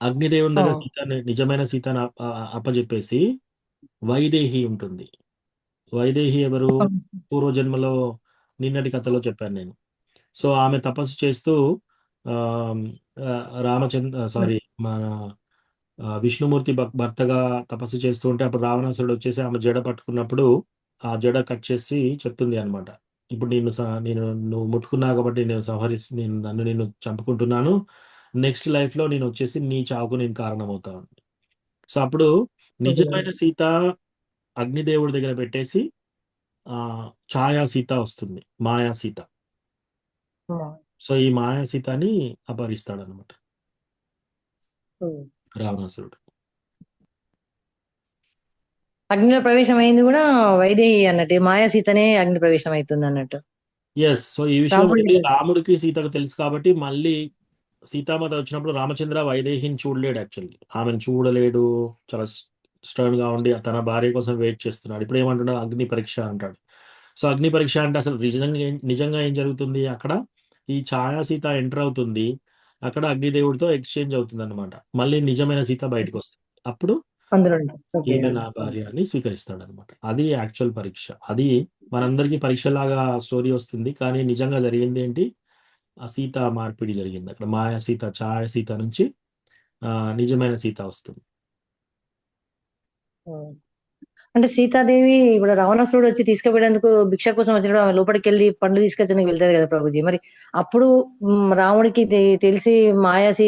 అగ్నిదేవుని దగ్గర సీతాని, నిజమైన సీతాని అప్పచెప్పేసి వైదేహి ఉంటుంది. వైదేహి ఎవరు? పూర్వజన్మలో నిన్నటి కథలో చెప్పాను నేను. సో ఆమె తపస్సు చేస్తూ మన విష్ణుమూర్తి భర్తగా తపస్సు చేస్తూ ఉంటే అప్పుడు రావణాసురుడు వచ్చేసి ఆమె జడ పట్టుకున్నప్పుడు ఆ జడ కట్ చేసి చెప్తుంది అనమాట, ఇప్పుడు నువ్వు ముట్టుకున్నావు కాబట్టి నేను నన్ను చంపుకుంటున్నాను, నెక్స్ట్ లైఫ్లో నేను వచ్చేసి నీ చావుకు నేను కారణమవుతాను. సో అప్పుడు నిజమైన సీత అగ్నిదేవుడి దగ్గర పెట్టేసి ఛాయా సీత వస్తుంది, మాయా సీత. సో ఈ మాయా సీతని అపహరిస్తాడనమాట రావణాసురుడు. అగ్నిలో ప్రవేశం అయింది కూడా వైదేహి అన్నట్టు, మాయా సీతనే అగ్ని ప్రవేశం అవుతుంది అన్నట్టు. ఎస్. సో ఈ విషయం మళ్ళీ రాముడికి సీతకు తెలుసు కాబట్టి మళ్ళీ సీతామాత వచ్చినప్పుడు రామచంద్ర వైదేహిని చూడలేడు. యాక్చువల్లీ ఆమెను చూడలేడు, చాలా స్టర్న్ గా ఉండి తన భార్య కోసం వెయిట్ చేస్తున్నాడు. ఇప్పుడు ఏమంటున్నాడు, అగ్ని పరీక్ష అంటాడు. సో అగ్ని పరీక్ష అంటే అసలు నిజంగా ఏం జరుగుతుంది అక్కడ, ఈ ఛాయా సీత ఎంటర్ అవుతుంది, అక్కడ అగ్నిదేవుడితో ఎక్స్చేంజ్ అవుతుంది అనమాట. మళ్ళీ నిజమైన సీత బయటకు వస్తుంది. అప్పుడు ఈమె నా భార్య అని స్వీకరిస్తాడు అనమాట. అది యాక్చువల్ పరీక్ష. అది మనందరికీ పరీక్షలాగా స్టోరీ వస్తుంది, కానీ నిజంగా జరిగింది ఏంటి, ఆ సీత మార్పిడి జరిగింది అక్కడ. మాయా సీత, ఛాయా సీత నుంచి నిజమైన సీత వస్తుంది. అంటే సీతాదేవి ఇప్పుడు రావణాసురుడు వచ్చి తీసుకుపోయేందుకు భిక్ష కోసం వచ్చినప్పుడు ఆమె లోపలికి వెళ్ళి పండ్లు తీసుకెళ్ళడానికి వెళ్తారు కదా ప్రభుజీ. మరి అప్పుడు రాముడికి తెలిసి మాయాసి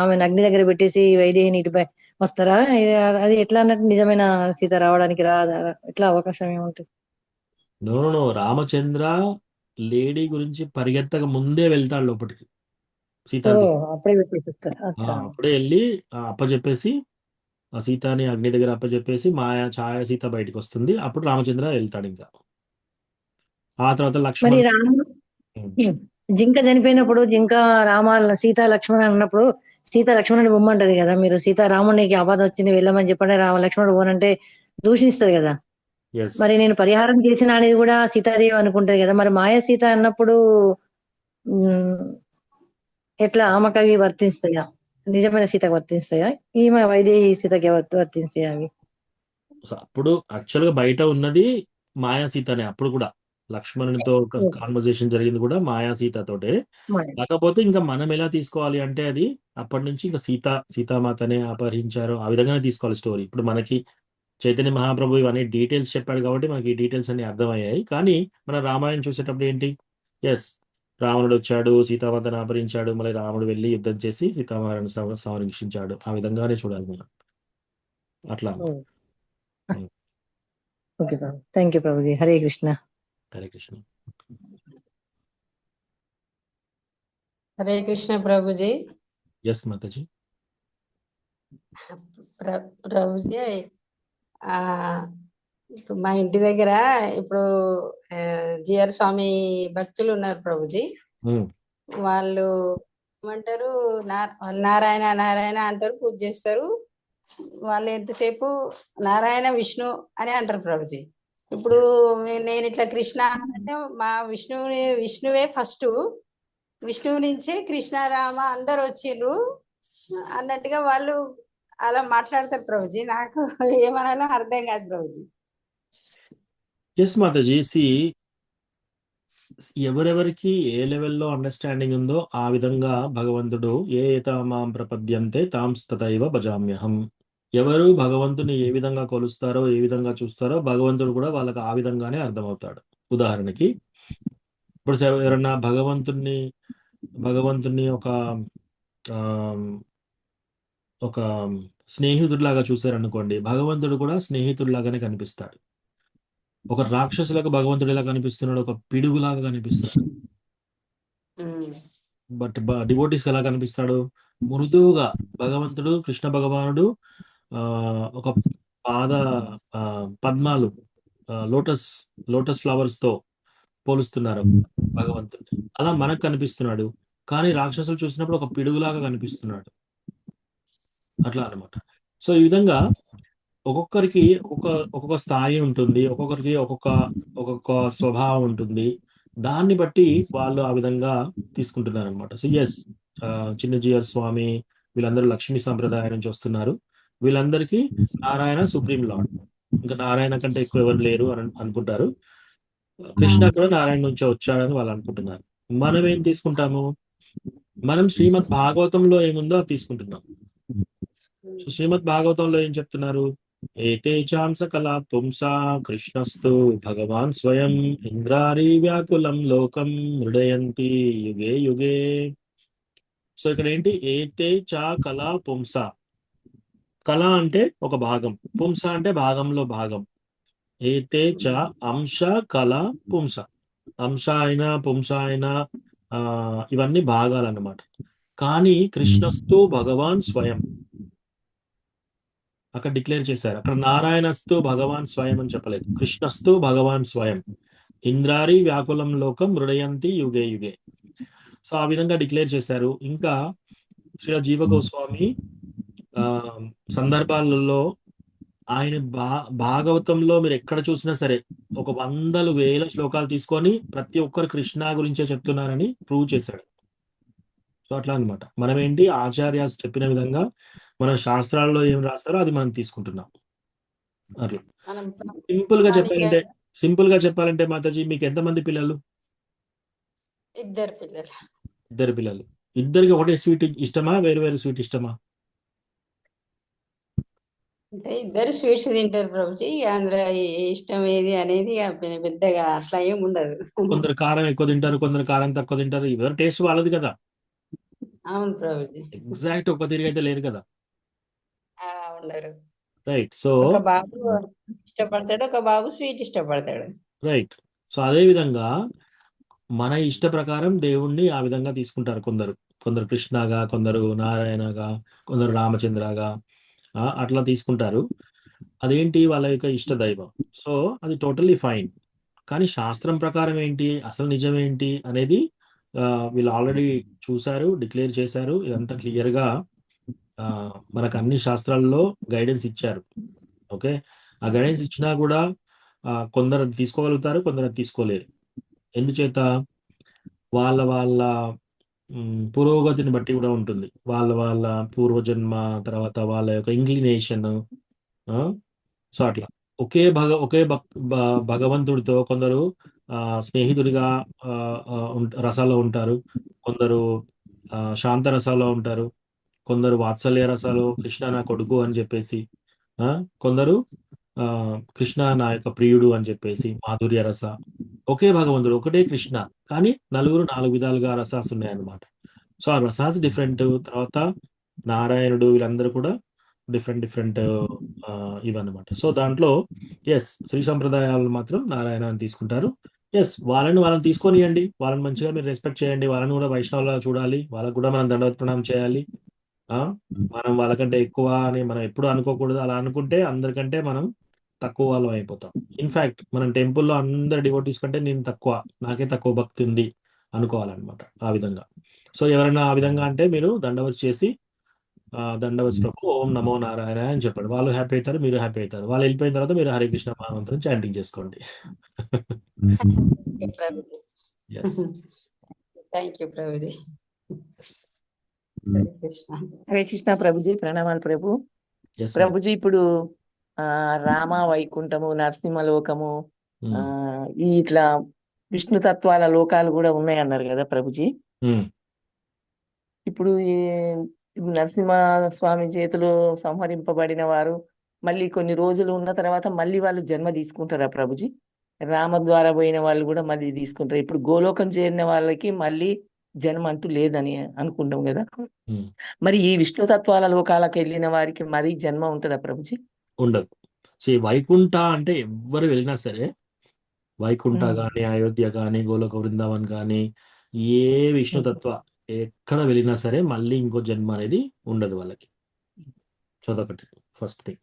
ఆమె అగ్ని దగ్గర పెట్టేసి వైదేహిని ఇటుపై వస్తారా? అది ఎట్లా అన్నట్టు నిజమైన సీత రావడానికి ఎట్లా అవకాశం ఏముంటుంది? నో, రామచంద్ర లేడీ గురించి పరిగెత్తక ముందే వెళ్తాడు లోపలికి. సీత అప్పుడే పెట్టేస్తారు. అప్పుడే వెళ్ళి అప్పచెప్పేసి ఆ సీతని అగ్ని దగ్గర అప్పచెప్పేసి మాయా ఛాయా సీత బయటకు వస్తుంది. అప్పుడు రామచంద్ర వెళ్తాడు. ఇంకా ఆ తర్వాత లక్ష్మణ్, జింక చనిపోయినప్పుడు జింక సీత లక్ష్మణ అన్నప్పుడు సీత లక్ష్మణుని బొమ్మంటది కదా, మీరు సీత రామునికి ఆపద వచ్చింది వెళ్ళమని చెప్పండి, లక్ష్మణుడు పోనంటే దూషిస్తుంది కదా. మరి నేను పరిహారం చేసిన అనేది కూడా సీతాదేవి అనుకుంటది కదా. మరి మాయా సీత అన్నప్పుడు ఎట్లా ఆమెకు అవి వర్తిస్తాయా? నిజమైన సీతకు వర్తిస్తాయా? ఈమె వైదేహి సీతకి వర్తిస్తాయా అవి? అప్పుడు యాక్చువల్ గా బయట ఉన్నది మాయా సీతనే. అప్పుడు కూడా లక్ష్మణునితో కాన్వర్సేషన్ జరిగింది కూడా మాయా సీతతోటే. కాకపోతే ఇంకా మనం ఎలా తీసుకోవాలి అంటే అది అప్పటి నుంచి ఇంకా సీతామాతనే అపహరించారు, ఆ విధంగానే తీసుకోవాలి స్టోరీ. ఇప్పుడు మనకి చైతన్య మహాప్రభు ఇవన్నీ డీటెయిల్స్ చెప్పాడు కాబట్టి మనకి ఈ డీటెయిల్స్ అన్ని అర్థమయ్యాయి. కానీ మన రామాయణం చూసేటప్పుడు ఏంటి, ఎస్ రావణుడు వచ్చాడు, సీతామాతను అపహరించాడు, మళ్ళీ రాముడు వెళ్ళి యుద్ధం చేసి సీతామాతను సంరక్షించాడు, ఆ విధంగానే చూడాలి మనం. అట్లా. ఓకే ప్రభు, thank you Prabhuji. Hare Krishna. Hare Krishna. Hare Krishna Prabhuji. Yes Mataji. Prabhuji ఇప్పుడు మా ఇంటి దగ్గర ఇప్పుడు జిఆర్ స్వామి భక్తులు ఉన్నారు ప్రభుజీ. వాళ్ళు ఏమంటారు, నారాయణ నారాయణ అంటారు, పూజ చేస్తారు. వాళ్ళు ఎంతసేపు నారాయణ విష్ణు అని అంటారు ప్రభుజీ. ఇప్పుడు నేను ఇట్లా కృష్ణ అంటే మా విష్ణువే ఫస్ట్, విష్ణువు నుంచే కృష్ణారామ అందరు వచ్చిండ్రు అన్నట్టుగా వాళ్ళు అలా మాట్లాడతారు ప్రభుజీ. నాకు ఏమనాలో అర్థం కాదు ప్రభుజీ. ఎస్ మాతాజీ, ఎవరెవరికి ఏ లెవెల్లో అండర్స్టాండింగ్ ఉందో ఆ విధంగా భగవంతుడు ఏ తామాం ప్రపద్యంతే తాం తథైవ భజామ్యహం. ఎవరు భగవంతుని ఏ విధంగా కొలుస్తారో, ఏ విధంగా చూస్తారో భగవంతుడు కూడా వాళ్ళకి ఆ విధంగానే అర్థమవుతాడు. ఉదాహరణకి ఇప్పుడు ఎవరన్నా భగవంతుని ఒక స్నేహితుడిలాగా చూశారనుకోండి, భగవంతుడు కూడా స్నేహితుడిలాగానే కనిపిస్తాడు. ఒక రాక్షసులకు భగవంతుడు ఎలా కనిపిస్తున్నాడు, ఒక పిడుగులాగా కనిపిస్తాడు. బట్ డివోటీస్ ఎలా కనిపిస్తాడు, మృదువుగా. భగవంతుడు కృష్ణ భగవానుడు ఒక పద్మాలు, లోటస్ ఫ్లవర్స్ తో పోలుస్తున్నారు భగవంతుడు. అలా మనకు కనిపిస్తున్నాడు, కానీ రాక్షసులు చూసినప్పుడు ఒక పిడుగులాగా కనిపిస్తున్నాడు. అట్లా అనమాట. సో ఈ విధంగా ఒక్కొక్కరికి ఒక్కొక్క స్థాయి ఉంటుంది, ఒక్కొక్కరికి ఒక్కొక్క స్వభావం ఉంటుంది. దాన్ని బట్టి వాళ్ళు ఆ విధంగా తీసుకుంటున్నారు అనమాట. సో ఎస్, చిన్నజీయర్ స్వామి వీళ్ళందరూ లక్ష్మీ సంప్రదాయం నుంచి వస్తున్నారు. వీళ్ళందరికీ నారాయణ సుప్రీం లార్డ్, ఇంకా నారాయణ కంటే ఎక్కువ ఎవరు లేరు అని అనుకుంటారు. కృష్ణ కూడా నారాయణ నుంచి వచ్చాడని వాళ్ళు అనుకుంటున్నారు. మనం ఏం తీసుకుంటాము, మనం శ్రీమద్ భాగవతంలో ఏముందో అది తీసుకుంటున్నాం. సో శ్రీమద్ భాగవతంలో ఏం చెప్తున్నారు, ఏతే చాంస కళా పుంసా కృష్ణస్తు భగవాన్ స్వయం ఇంద్రారీ వ్యాకులం లోకం మృడయంతి యుగే యుగే. సో ఇక్కడ ఏంటి, ఏతే చ కళ పుంస. కళ అంటే ఒక భాగం, పుంస అంటే భాగంలో భాగం. ఏతే చ అంశ కళ పుంస. అంశ అయినా పుంస అయినా ఇవన్నీ భాగాలన్నమాట. కానీ కృష్ణస్తు భగవాన్ స్వయం అక్కడ డిక్లేర్ చేశారు. అక్కడ నారాయణస్తు భగవాన్ స్వయం అని చెప్పలేదు, కృష్ణస్తు భగవాన్ స్వయం. ఇంద్రారి వ్యాకులం లోకం మృడయంతి యుగే యుగే. సో ఆ విధంగా డిక్లేర్ చేశారు. ఇంకా శ్రీ జీవ గోస్వామి సందర్భాలలో ఆయన భాగవతంలో మీరు ఎక్కడ చూసినా సరే ఒక 100,000 శ్లోకాలు తీసుకొని ప్రతి ఒక్కరు కృష్ణ గురించే చెప్తున్నారని ప్రూవ్ చేశాడు. సో అట్లా అనమాట. మనం ఏంటి, ఆచార్యాస్ చెప్పిన విధంగా మన శాస్త్రాల్లో ఏం రాస్తారో అది మనం తీసుకుంటున్నాం. అట్లా మనం సింపుల్ గా చెప్పాలంటే మాతాజీ, మీకు ఎంతమంది పిల్లలు? ఇద్దరు పిల్లలు. ఇద్దరు పిల్లలు. ఇద్దరికి ఒకటే స్వీట్ ఇష్టమా, వేరు వేరు స్వీట్ ఇష్టమా? అంటే ఇద్దరు స్వీట్స్ తింటారు ప్రభుజీ. అందులో ఇష్టం ఏది అనేది పెద్దగా అట్లా ఏం ఉండదు. కొందరు కారం ఎక్కువ తింటారు, కొందరు కారం తక్కువ తింటారు. ఎవరు టేస్ట్ వాళ్ళది కదా. అవును ప్రభుజీ. ఎగ్జాక్ట్ ఒక తిరిగి అయితే లేరు కదా. ఉండరు. రైట్. సో ఒక బాబు ఇష్టపడతాడు, ఒక బాబు స్వీట్ ఇష్టపడతాడు. రైట్. సో అదే విధంగా మన ఇష్ట ప్రకారం దేవుణ్ణి ఆ విధంగా తీసుకుంటారు. కొందరు కృష్ణగా, కొందరు నారాయణగా, కొందరు రామచంద్రగా, అట్లా తీసుకుంటారు. అదేంటి, వాళ్ళ యొక్క ఇష్ట దైవం. సో అది టోటల్లీ ఫైన్. కానీ శాస్త్రం ప్రకారం ఏంటి, అసలు నిజం ఏంటి అనేది వీళ్ళు ఆల్రెడీ చూశారు, డిక్లేర్ చేశారు. ఇదంతా క్లియర్ గా మనకు అన్ని శాస్త్రాల్లో గైడెన్స్ ఇచ్చారు. ఓకే, ఆ గైడెన్స్ ఇచ్చినా కూడా కొందరు అది తీసుకోగలుగుతారు, కొందరు అది తీసుకోలేరు. ఎందుచేత, వాళ్ళ పురోగతిని బట్టి కూడా ఉంటుంది. వాళ్ళ పూర్వజన్మ, తర్వాత వాళ్ళ యొక్క ఇంక్లినేషన్. సో అట్లా ఒకే భగవంతుడితో కొందరు స్నేహితుడిగా రసాల్లో ఉంటారు, కొందరు శాంత రసాల్లో ఉంటారు, కొందరు వాత్సల్య రసాలు, కృష్ణ నా కొడుకు అని చెప్పేసి, కొందరు కృష్ణ నా యొక్క ప్రియుడు అని చెప్పేసి మాధుర్య రస. ఒకే భగవంతుడు, ఒకటే కృష్ణ, కానీ నలుగురు 4 విధాలుగా రసాస్ ఉన్నాయన్నమాట. సో ఆ రసాస్ డిఫరెంట్. తర్వాత నారాయణుడు, వీళ్ళందరూ కూడా డిఫరెంట్ ఇవన్నమాట. సో దాంట్లో శ్రీ సంప్రదాయాలు మాత్రం నారాయణ అని తీసుకుంటారు. వాళ్ళని తీసుకొనియండి, వాళ్ళని మంచిగా మీరు రెస్పెక్ట్ చేయండి, వాళ్ళని కూడా వైష్ణవులా చూడాలి, వాళ్ళకు కూడా మనం దండవత్ ప్రణామం చేయాలి. మనం వాళ్ళకంటే ఎక్కువ అని మనం ఎప్పుడు అనుకోకూడదు. అలా అనుకుంటే అందరికంటే మనం తక్కువ వాళ్ళం అయిపోతాం. ఇన్ఫాక్ట్ మనం టెంపుల్లో అందరు డివోటీస్ కంటే నేను తక్కువ, నాకే తక్కువ భక్తి ఉంది అనుకోవాలన్నమాట. ఆ విధంగా. సో ఎవరైనా ఆ విధంగా అంటే మీరు దండవత్ చేసి దండవత్ ప్రభు ఓం నమో నారాయణ అని చెప్పండి. వాళ్ళు హ్యాపీ అవుతారు, మీరు హ్యాపీ అవుతారు. వాళ్ళు వెళ్ళిపోయిన తర్వాత మీరు హరే కృష్ణ మహామంత్రం చాంటింగ్ చేసుకోండి. Thank you Prabhuji. హరే కృష్ణ ప్రభుజీ, ప్రణామాలు ప్రభు. ప్రభుజీ, ఇప్పుడు రామ వైకుంఠము, నరసింహలోకము, ఇట్లా విష్ణు తత్వాల లోకాలు కూడా ఉన్నాయి అన్నారు కదా ప్రభుజీ. ఇప్పుడు నరసింహ స్వామి చేతిలో సంహరింపబడిన వారు మళ్ళీ కొన్ని రోజులు ఉన్న తర్వాత మళ్ళీ వాళ్ళు జన్మ తీసుకుంటారా ప్రభుజీ? రామ ద్వారా పోయిన వాళ్ళు కూడా మళ్ళీ తీసుకుంటారు. ఇప్పుడు గోలోకం చేరిన వాళ్ళకి మళ్ళీ జన్మ అంటూ లేదని అనుకుంటాం కదా. మరి ఈ విష్ణు తత్వాల లోకాలకు వెళ్ళిన వారికి మరి జన్మ ఉంటుందా ప్రభుజీ? ఉండదు. వైకుంఠ అంటే ఎవ్వరు వెళ్ళినా సరే, వైకుంఠ గాని, అయోధ్య గాని, గోలోక బృందావన్ గాని, ఏ విష్ణుతత్వ ఎక్కడ వెళ్ళినా సరే మళ్ళీ ఇంకో జన్మ అనేది ఉండదు వాళ్ళకి. చదొకటి ఫస్ట్ థింగ్.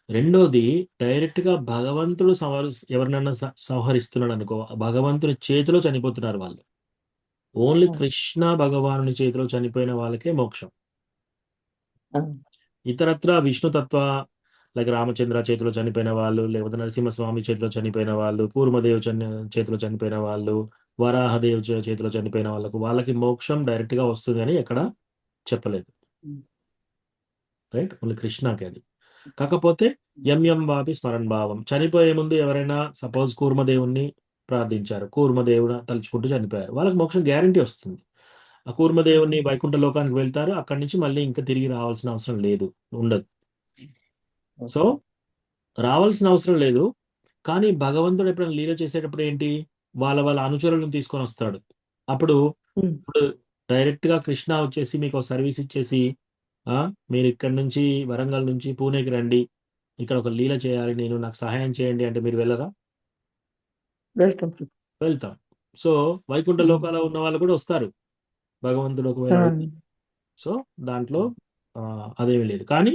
రెండోది, డైరెక్ట్ గా భగవంతుడు ఎవరినైనా సంహరిస్తున్నాడు అనుకో, భగవంతుని చేతిలో చనిపోతున్నారు వాళ్ళు. ఓన్లీ కృష్ణ భగవానుని చేతిలో చనిపోయిన వాళ్ళకే మోక్షం. ఇతరత్ర విష్ణుతత్వ లైక్ రామచంద్ర చేతిలో చనిపోయిన వాళ్ళు, లేకపోతే నరసింహస్వామి చేతిలో చనిపోయిన వాళ్ళు, కూర్మదేవ్ చేతిలో చనిపోయిన వాళ్ళు, వరాహదేవ్ చేతిలో చనిపోయిన వాళ్ళకి మోక్షం డైరెక్ట్ గా వస్తుంది అని ఎక్కడ చెప్పలేదు. రైట్, ఓన్లీ కృష్ణకి అది. కాకపోతే ఎం వాపి స్మరణ్ భావం, చనిపోయే ముందు ఎవరైనా సపోజ్ కూర్మదేవుణ్ణి ప్రార్థించారు, కూర్మదేవుడు తలుచుకుంటూ చనిపోయారు, వాళ్ళకి మోక్షం గ్యారంటీ వస్తుంది. ఆ కూర్మదేవుని వైకుంఠ లోకానికి వెళ్తారు, అక్కడి నుంచి మళ్ళీ ఇంకా తిరిగి రావాల్సిన అవసరం లేదు, ఉండదు. సో రావాల్సిన అవసరం లేదు. కానీ భగవంతుడు ఎప్పుడైనా లీల చేసేటప్పుడు ఏంటి, వాళ్ళ అనుచరులను తీసుకొని వస్తాడు. అప్పుడు డైరెక్ట్గా కృష్ణ వచ్చేసి మీకు సర్వీస్ ఇచ్చేసి మీరు ఇక్కడ నుంచి వరంగల్ నుంచి పూణేకి రండి, ఇక్కడ ఒక లీల చేయాలి, నేను నాకు సహాయం చేయండి అంటే మీరు వెళ్ళరా? వెళ్తాం. సో వైకుంఠ లోకాల్లో ఉన్న వాళ్ళు కూడా వస్తారు భగవంతుడు ఒకవేళ అడిగితే. సో దాంట్లో అదేమీ లేదు, కానీ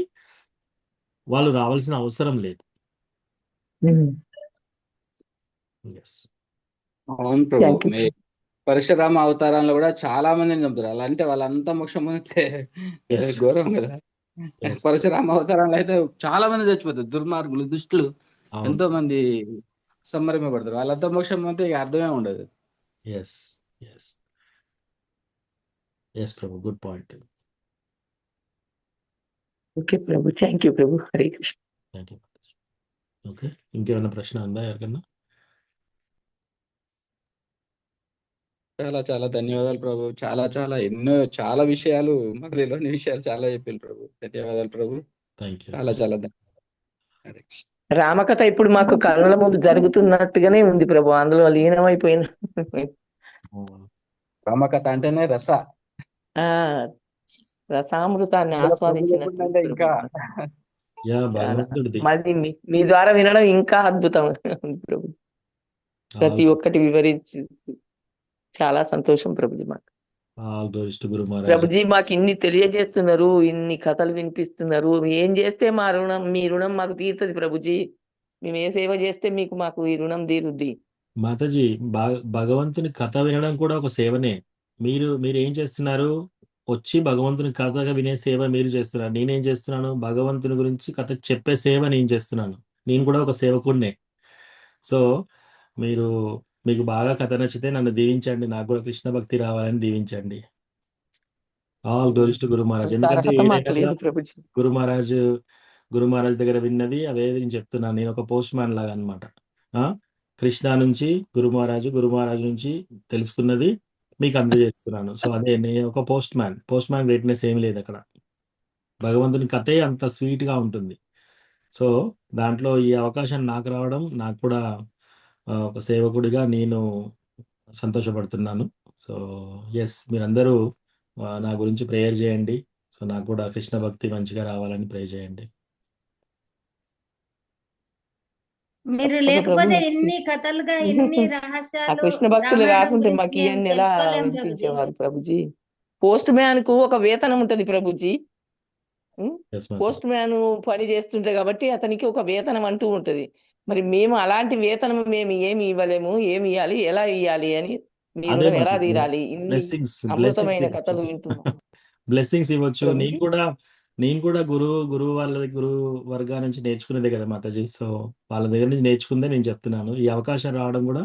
వాళ్ళు రావాల్సిన అవసరం లేదు. ఎస్ అవును ప్రభు. పరశురామ అవతారంలో కూడా చాలా మందిని చంపుతారు. అలా అంటే వాళ్ళంతా మోక్షం పొందితే Yes. ఘోరం కదా. Yes. పరశురామ అవతారంలో అయితే చాలా మంది చచ్చిపోతారు, దుర్మార్గులు, దుష్టులు అవును. ఎంతో మంది సంబరపడతారు. వాళ్ళంతా మోక్షం పొందితే ఇక అర్థమే ఉండదు. ఎస్ ఎస్ ఎస్ ప్రభు, గుడ్ పాయింట్. ఓకే ప్రభు, థ్యాంక్ యూ ప్రభు. Hare Krishna. Thank you. Okay, ఇంకేమైనా ప్రశ్న ఉందా ఎవరికన్నా? చాలా చాలా ధన్యవాదాలు ప్రభు. చాలా ఎన్నో చాలా విషయాలు మాకు తెలియని విషయాలు చాలా చెప్పారు ప్రభు. ధన్యవాదాలు ప్రభు. Thank you. చాలా ధన్యవాదాలు. హరే కృష్ణ. రామకథ ఇప్పుడు మాకు కళ్ళ ముందు జరుగుతున్నట్టుగానే ఉంది ప్రభు, అందులో లీనమైపోయిన రామకథ అంటేనే రసామృతాన్ని ఆస్వాదించినట్టు అంటే ఇంకా యా చాలా. భగవంతుడిది. మళ్ళీ మీ ద్వారా వినడం ఇంకా అద్భుతం ఉంది ప్రభు. ప్రతి ఒక్కటి వివరించి చాలా సంతోషం ప్రభుజీ. మాకు ఆల్ గ్లోరీస్ టు గురు మహారాజ్. ప్రభుజీ మాకు ఇన్ని తెలియజేస్తున్నారు, ఇన్ని కథలు వినిపిస్తున్నారు. ఏం చేస్తే మీ రుణం మాకు తీరుతుంది ప్రభుజీ? మేము ఏ సేవ చేస్తే మాకు ఈ రుణం తీరుద్ది? మాతాజీ, భగవంతుని కథ వినడం కూడా ఒక సేవనే. మీరు ఏం చేస్తున్నారు? వచ్చి భగవంతుని కథగా వినే సేవ మీరు చేస్తున్నారు. నేనేం చేస్తున్నాను? భగవంతుని గురించి కథ చెప్పే సేవ నేను చేస్తున్నాను. నేను కూడా ఒక సేవకుడినే. సో మీకు బాగా కథ నచ్చితే నన్ను దీవించండి, నాకు కూడా కృష్ణ భక్తి రావాలని దీవించండి. ఆల్ గ్లోరీస్ టు గురు మహారాజ్. అంత ఎందుకంటే అర్హత మాకు ఏదైనా లేదు కూడా ప్రభుజీ. గురు మహారాజ్ దగ్గర విన్నది అదే నేను చెప్తున్నాను. నేను ఒక పోస్ట్ మ్యాన్ లాగా అనమాట. కృష్ణ నుంచి గురు మహారాజు నుంచి తెలుసుకున్నది మీకు అందజేస్తున్నాను. సో అదే నేను ఒక పోస్ట్ మ్యాన్ గ్రేట్నెస్ ఏమి లేదు అక్కడ. భగవంతుని కథే అంత స్వీట్ గా ఉంటుంది. సో దాంట్లో ఈ అవకాశం నాకు రావడం, నాకు కూడా ఒక సేవకుడిగా నేను సంతోషపడుతున్నాను. సో ఎస్, మీరందరూ నా గురించి ప్రేయర్ చేయండి. సో నాకు కూడా కృష్ణ భక్తి మంచిగా రావాలని ప్రే చేయండి. మీరు తప్పక లేకపోతే ప్రభు. ఎన్ని కథలుగా ఎన్ని ఆ రహస్యాలు కృష్ణ భక్తులు రామాయణం రాకుంటే గురించి మాకు మేము ఇవన్నీ ఎలా తెలుసుకోలేం ప్రభుజీ. వినిపించేవారు ప్రభుజీ? పోస్ట్ మ్యాన్ కు ఒక వేతనం ఉంటది Prabhuji. Yes Mataji. Post man పని చేస్తుంటే కాబట్టి అతనికి ఒక వేతనం అంటూ ఉంటది. మరి మేము అలాంటి వేతనం మేము ఏమి ఇవ్వలేము. ఏమి ఇవ్వాలి, ఎలా ఇవ్వాలి అని మీ అదే రుణం ఎలా మాతాజీ, తీరాలి? ఇన్ని బ్లెస్సింగ్స్ అమృతమైన ఇవ్వచ్చు. కథలు వింటున్నాం బ్లెస్సింగ్స్ ఇవ్వచ్చు. ప్రభుజీ. నేను కూడా గురువు వర్గా నుంచి నేర్చుకునేదే కదా మాతాజీ. సో వాళ్ళ దగ్గర నుంచి నేర్చుకుందే నేను చెప్తున్నాను. ఈ అవకాశం రావడం కూడా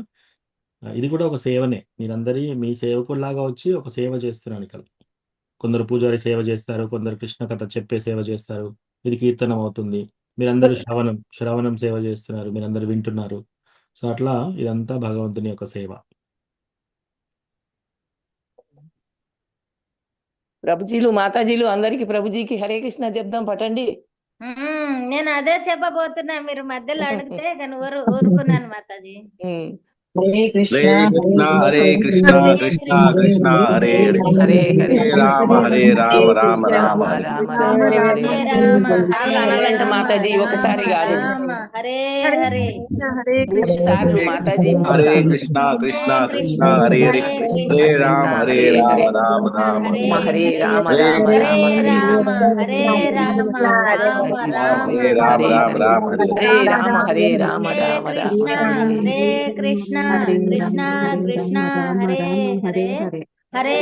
ఇది కూడా ఒక సేవనే. మీరందరి మీ సేవకుల్లాగా వచ్చి ఒక సేవ చేస్తున్నాను ఇక్కడ. కొందరు పూజారి సేవ చేస్తారు, కొందరు కృష్ణ కథ చెప్పే సేవ చేస్తారు. ఇది కీర్తనం అవుతుంది. మీరందరూ శ్రవణం సేవ చేస్తున్నారు, మీరందరూ వింటున్నారు. సో అట్లా ఇదంతా భగవంతుని యొక్క సేవ. ప్రభుజీలు మాతాజీలు అందరికి ప్రభుజీకి హరే కృష్ణ చెప్దాం పటండి. నేను అదే చెప్పబోతున్నా, మీరు మధ్యలో అడిగితే కానీ ఊరుకున్నాను మాతాజీ. హరే కృష్ణ హరే కృష్ణ కృష్ణ కృష్ణ హరే హరే హరే హరే హరే రామ రామ రామ హరే రామ రామ హరే హరే. హరే రామ సార్లు అనాలంట మాతాజీ, ఒకసారి కాదు, రామ హరే హరే. 3 సార్లు మాతాజీ. హరే కృష్ణ కృష్ణ కృష్ణ హరే హరే హరే రామ రామ రామ హరే రామ హరే రామ హరే రామ హరే రామ రామ రామ హరే రామ రామ హరే హరే రామ హరే రామ రామ రామ హరే కృష్ణ కృష్ణ కృష్ణ హరే హరే హరే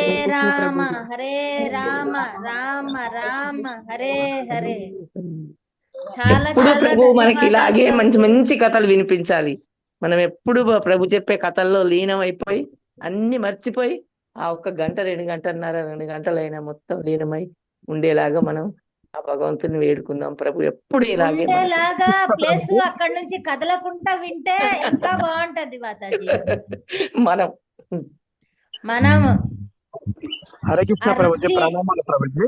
రామ రామ రామ హరే హరే. చాలా ఎప్పుడు చాలా ప్రభు మనకి ఇలాగే ధన్యవాదాలు మంచి మంచి కథలు వినిపించాలి. మనం ఎప్పుడు ప్రభు చెప్పే కథల్లో లీనమైపోయి అన్ని మర్చిపోయి ఆ 1 గంట 2 గంటన్నర 2 గంటలైనా మొత్తం లీనమై ఉండేలాగా మనం ఆ భగవంతుని వేడుకుందాం ప్రభు. ఎప్పుడు ఇలాగే ఉండేలాగా ప్లేస్ అక్కడ నుంచి కదలకుండా వింటే ఇంకా బాగుంటది మాతాజీ. మనం హరే కృష్ణ ప్రభుజీ, రుచి ప్రణామాలు ప్రభుజీ.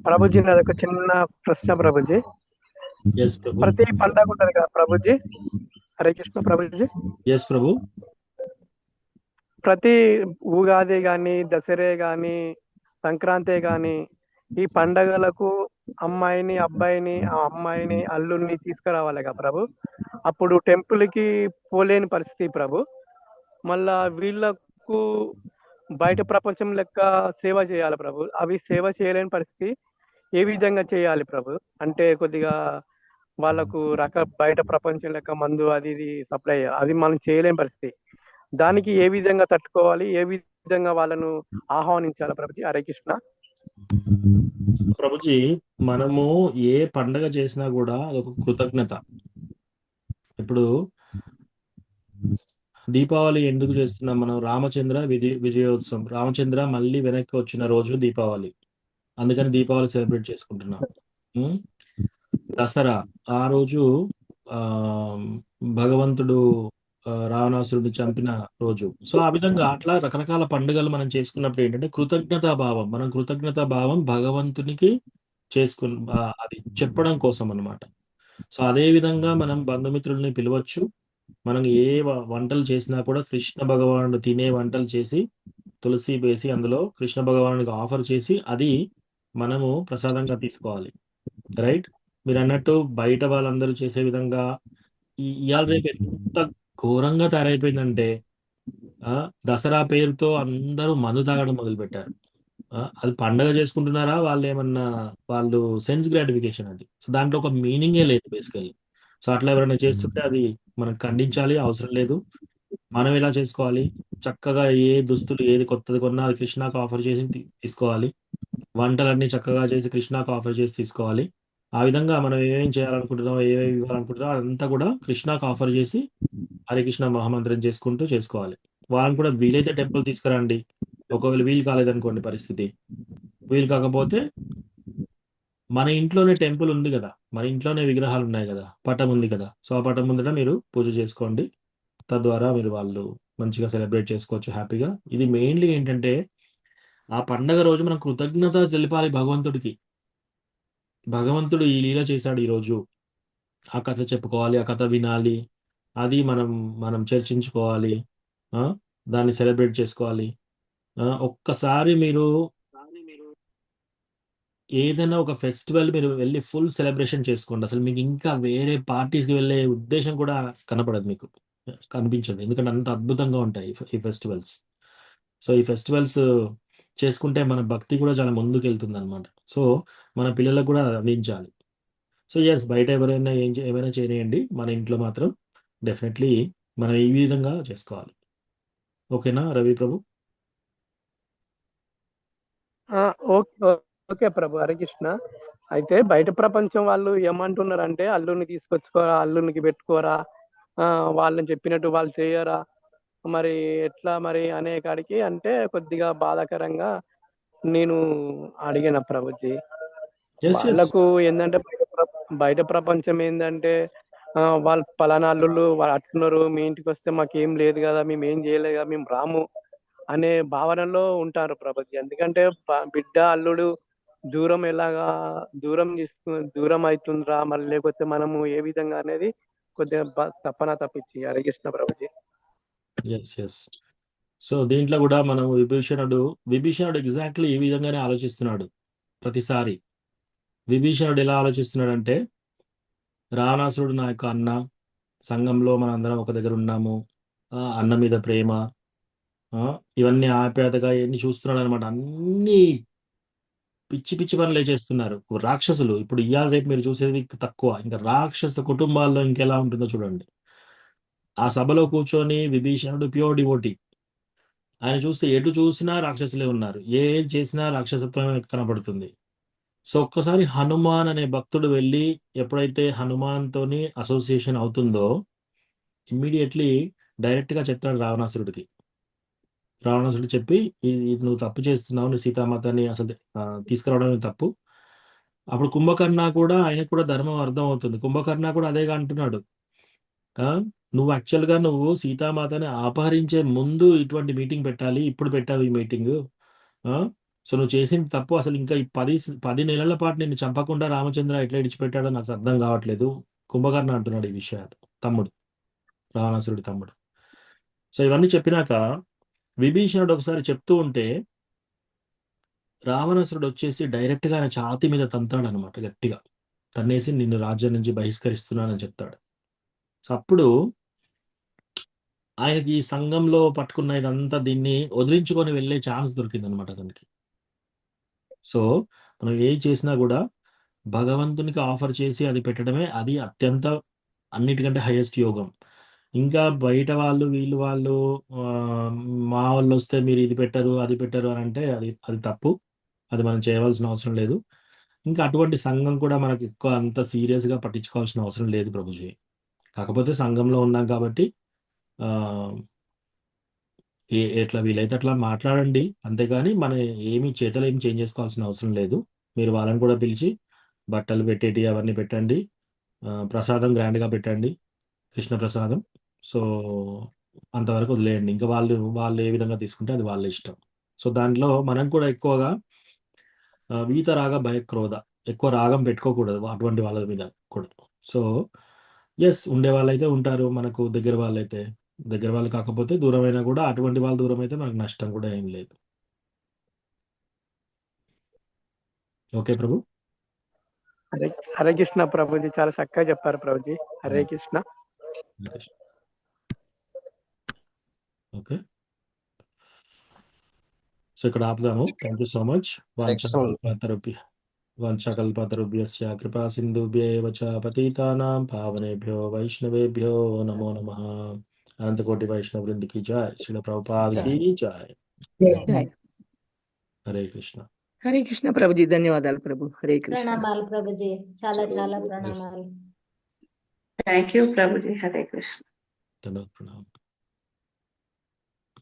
ప్రభుజీ నాది ఒక చిన్న ప్రశ్న ప్రభుజీ. ఎస్ ప్రభు. ప్రతి పండగ ఉంటది కదా ప్రభుజీ. హరే కృష్ణ ప్రభుజీ. ఎస్ ప్రభు. ప్రతి ఉగాది గాని, దసరే గాని, సంక్రాంతి గాని ఈ పండగలకు అమ్మాయిని, అబ్బాయిని, ఆ అమ్మాయిని, అల్లుడిని తీసుకురావాలి కదా ప్రభు. అప్పుడు టెంపుల్‌కి పోలేని పరిస్థితి ప్రభు. మళ్ళా వీళ్ళకు బయట ప్రపంచం లెక్క సేవ చేయాలి ప్రభు. అవి సేవ చేయలేని పరిస్థితి. ఏ విధంగా చేయాలి ప్రభు? అంటే కొద్దిగా వాళ్ళకు బయట ప్రపంచం లెక్క మందు అది ఇది సప్లై అది మనం చేయలేని పరిస్థితి. దానికి ఏ విధంగా తట్టుకోవాలి? ఏ విధంగా వాళ్ళను ఆహ్వానించాలి ప్రభుజీ? హరే కృష్ణ. ప్రభుజీ, మనము ఏ పండగ చేసినా కూడా అదొక కృతజ్ఞత. ఇప్పుడు దీపావళి ఎందుకు చేస్తున్నాం మనం? రామచంద్ర విజయోత్సవం. రామచంద్ర మళ్ళీ వెనక్కి వచ్చిన రోజు దీపావళి, అందుకని దీపావళి సెలబ్రేట్ చేసుకుంటున్నాం. దసరా, ఆ రోజు భగవంతుడు రావణాసురుడిని చంపిన రోజు. సో ఆ విధంగా అట్లా రకరకాల పండుగలు మనం చేసుకున్నప్పుడు ఏంటంటే కృతజ్ఞతా భావం, మనం కృతజ్ఞతా భావం భగవంతునికి అది చెప్పడం కోసం అన్నమాట. సో అదే విధంగా మనం బంధుమిత్రుల్ని పిలవచ్చు. మనం ఏ వంటలు చేసినా కూడా కృష్ణ భగవానుడు తినే వంటలు చేసి తులసి వేసి అందులో కృష్ణ భగవానుడికి ఆఫర్ చేసి అది మనము ప్రసాదంగా తీసుకోవాలి. రైట్? మీరు అన్నట్టు బయట వాళ్ళందరూ చేసే విధంగా ఇవాళ రేపు ఎంత ఘోరంగా తయారైపోయిందంటే దసరా పేరుతో అందరూ మందు తాగడం మొదలు పెట్టారు. అది పండగ చేసుకుంటున్నారా వాళ్ళు ఏమన్నా, వాళ్ళు సెన్స్ గ్రాటిఫికేషన్ అది. సో దాంట్లో ఒక మీనింగే లేదు బేసికల్లీ. సో అట్లా ఎవరైనా చేస్తుంటే అది మనం ఖండించాలి, అవసరం లేదు. మనం ఎలా చేసుకోవాలి? చక్కగా ఏ దుస్తులు ఏది కొత్తది కొన్నా అది కృష్ణాకు ఆఫర్ చేసి తీసుకోవాలి. వంటలన్నీ చక్కగా చేసి కృష్ణాకు ఆఫర్ చేసి తీసుకోవాలి. ఆ విధంగా మనం ఏమేం చేయాలనుకుంటున్నాం, ఏమేమి ఇవ్వాలనుకుంటున్నాం అదంతా కూడా కృష్ణాకు ఆఫర్ చేసి హరే కృష్ణ మహామంత్రం చేసుకుంటూ చేసుకోవాలి. వాళ్ళని కూడా వీలైతే టెంపుల్ తీసుకురండి. ఒకవేళ వీలు కాలేదనుకోండి పరిస్థితి, వీలు కాకపోతే మన ఇంట్లోనే టెంపుల్ ఉంది కదా, మన ఇంట్లోనే విగ్రహాలు ఉన్నాయి కదా, పటం ఉంది కదా, సో ఆ పటం ముందట మీరు పూజ చేసుకోండి. తద్వారా మీరు వాళ్ళు మంచిగా సెలబ్రేట్ చేసుకోవచ్చు హ్యాపీగా. ఇది మెయిన్లీ ఏంటంటే ఆ పండగ రోజు మనం కృతజ్ఞత తెలిపాలి భగవంతుడికి. భగవంతుడు ఈ లీల చేశాడు ఈరోజు, ఆ కథ చెప్పుకోవాలి, ఆ కథ వినాలి, అది మనం చర్చించుకోవాలి, దాన్ని సెలబ్రేట్ చేసుకోవాలి. ఒక్కసారి మీరు ఏదైనా ఒక ఫెస్టివల్ మీరు వెళ్ళి ఫుల్ సెలబ్రేషన్ చేసుకోండి. అసలు మీకు ఇంకా వేరే పార్టీస్కి వెళ్ళే ఉద్దేశం కూడా కనపడదు, మీకు కనిపించదు. ఎందుకంటే అంత అద్భుతంగా ఉంటాయి ఈ ఫెస్టివల్స్. సో ఈ ఫెస్టివల్స్ చేసుకుంటే మన భక్తి కూడా చాలా ముందుకు వెళ్తుంది అనమాట. సో మన పిల్లలకు కూడా అందించాలి. సో ఎస్, బయట ఎవరైనా ఏమైనా చేయనియండి, మన ఇంట్లో మాత్రం డెఫినెట్లీ మనం ఈ విధంగా చేసుకోవాలి. ఓకేనా రవి ప్రభు? ఓకే ప్రభు, హరికృష్ణ. అయితే బయట ప్రపంచం వాళ్ళు ఏమంటున్నారంటే అల్లుని తీసుకొచ్చుకోరా, అల్లునికి పెట్టుకోరా, వాళ్ళని చెప్పినట్టు వాళ్ళు చేయరా, మరి ఎట్లా మరి అనే కాడికి అంటే కొద్దిగా బాధాకరంగా నేను అడిగిన ప్రభుజీ. వాళ్ళకు ఏంటంటే బయట ప్రపంచం ఏంటంటే వాళ్ళు పలానా అల్లుళ్ళు వాళ్ళు అట్టున్నారు, మీ ఇంటికి వస్తే మాకేం లేదు కదా, మేము ఏం చేయలేదు కదా, మేము రాము అనే భావనలో ఉంటారు ప్రభుజీ. ఎందుకంటే బిడ్డ అల్లుడు దూరం అవుతుందిరా, మరి లేకపోతే మనము ఏ విధంగా అనేది కొద్దిగా తప్పన తప్పించి. హరికృష్ణ ప్రభుజీ. సో దీంట్లో కూడా మనం విభీషణుడు ఎగ్జాక్ట్లీ ఈ విధంగానే ఆలోచిస్తున్నాడు ప్రతిసారి. విభీషణుడు ఎలా ఆలోచిస్తున్నాడంటే, రావణాసురుడు నా యొక్క అన్న, సంఘంలో మనందరం ఒక దగ్గర ఉన్నాము, అన్న మీద ప్రేమ, ఇవన్నీ ఆప్యాయతగా ఇవన్నీ చూస్తున్నాడు అనమాట. అన్ని పిచ్చి పిచ్చి పనులే చేస్తున్నారు రాక్షసులు. ఇప్పుడు ఇవాళ రేపు మీరు చూసేది తక్కువ, ఇంకా రాక్షస కుటుంబాల్లో ఇంకెలా ఉంటుందో చూడండి. ఆ సభలో కూర్చొని విభీషణుడు ప్యూర్ డివోటీ. ఆయన చూస్తే ఎటు చూసినా రాక్షసులే ఉన్నారు, ఏది చేసినా రాక్షసత్వం కనబడుతుంది. సో ఒక్కసారి హనుమాన్ అనే భక్తుడు వెళ్ళి ఎప్పుడైతే హనుమాన్తోని అసోసియేషన్ అవుతుందో ఇమ్మీడియట్లీ డైరెక్ట్గా చెప్తాడు రావణాసురుడికి. రావణాసురుడు చెప్పి ఇది నువ్వు తప్పు చేస్తున్నావు, నువ్వు సీతామాతని అసలు తీసుకురావడమే తప్పు. అప్పుడు కుంభకర్ణ కూడా, ఆయనకు కూడా ధర్మం అర్థం అవుతుంది. కుంభకర్ణ కూడా అదేగా అంటున్నాడు, నువ్వు యాక్చువల్గా నువ్వు సీతామాతని అపహరించే ముందు ఇటువంటి మీటింగ్ పెట్టాలి, ఇప్పుడు పెట్టావు ఈ మీటింగ్. సో నువ్వు చేసిన తప్పు. అసలు ఇంకా ఈ 10 నెలల పాటు నిన్ను చంపకుండా రామచంద్ర ఎట్లా ఇడిచిపెట్టాడో నాకు అర్థం కావట్లేదు. కుంభకర్ణ అంటున్నాడు ఈ విషయాలు, తమ్ముడు, రావణాసురుడి తమ్ముడు. సో ఇవన్నీ చెప్పినాక విభీషణుడు ఒకసారి చెప్తూ ఉంటే రావణాసురుడు వచ్చేసి డైరెక్ట్ గా ఆయన ఛాతి మీద తంతాడు అనమాట, గట్టిగా తన్నేసి నిన్ను రాజ్యం నుంచి బహిష్కరిస్తున్నానని చెప్తాడు. సో అప్పుడు ఆయనకి ఈ సంఘంలో పట్టుకున్న ఇదంతా దీన్ని వదిలించుకొని వెళ్ళే ఛాన్స్ దొరికింది అనమాట అతనికి. సో మనం ఏం చేసినా కూడా భగవంతునికి ఆఫర్ చేసి అది పెట్టడమే, అది అత్యంత అన్నిటికంటే హైయెస్ట్ యోగం. ఇంకా బయట వాళ్ళు వాళ్ళు మా వాళ్ళు వస్తే మీరు ఇది పెట్టరు అది పెట్టరు అని అంటే అది అది తప్పు, అది మనం చేయవలసిన అవసరం లేదు. ఇంకా అటువంటి సంఘం కూడా మనకి ఎక్కువ అంత సీరియస్గా పట్టించుకోవాల్సిన అవసరం లేదు ప్రభుజీ. కాకపోతే సంఘంలో ఉన్నాం కాబట్టి ఎట్లా వీలైతే అట్లా మాట్లాడండి, అంతేగాని మన ఏమి చేతలు ఏమి చేంజ్ చేసుకోవాల్సిన అవసరం లేదు. మీరు వాళ్ళని కూడా పిలిచి బట్టలు పెట్టేటి అవన్నీ పెట్టండి, ప్రసాదం గ్రాండ్గా పెట్టండి, కృష్ణ ప్రసాదం. సో అంతవరకు వదిలేయండి. ఇంకా వాళ్ళు ఏ విధంగా తీసుకుంటే అది వాళ్ళ ఇష్టం. సో దాంట్లో మనం కూడా ఎక్కువగా వీత రాగ భయ క్రోధ, ఎక్కువ రాగం పెట్టుకోకూడదు అటువంటి వాళ్ళ మీద కూడా. సో ఎస్, ఉండే వాళ్ళైతే ఉంటారు మనకు, దగ్గర వాళ్ళైతే దగ్గర వాళ్ళు, కాకపోతే దూరమైనా కూడా అటువంటి వాళ్ళు దూరం అయితే మనకు నష్టం కూడా ఏం లేదు. ఓకే ప్రభు. హరే కృష్ణ ప్రభుజీ, చాలా చక్కగా చెప్పారు ప్రభుజీ. హరే కృష్ణ. ఓకే, సో ఇక్కడ ఆపుదాము. Thank you so much. వంశకల్పతరుభ్యస్య కృపా సింధుభ్యేవ చ పతితానాం పావనేభ్యో వైష్ణవేభ్యో నమో నమః. అనంతకోటి వైష్ణవ వృందికి జై. శ్రీల ప్రభుపాదకి జై. హరే కృష్ణ. హరే కృష్ణ ప్రభుజీ, ధన్యవాదాలు ప్రభు. హరే కృష్ణ. ప్రణామాలు ప్రభుజీ, చాలా చాలా ప్రణామాలు. Thank you Prabhuji. హరే కృష్ణ. ధన్యవాదాలు.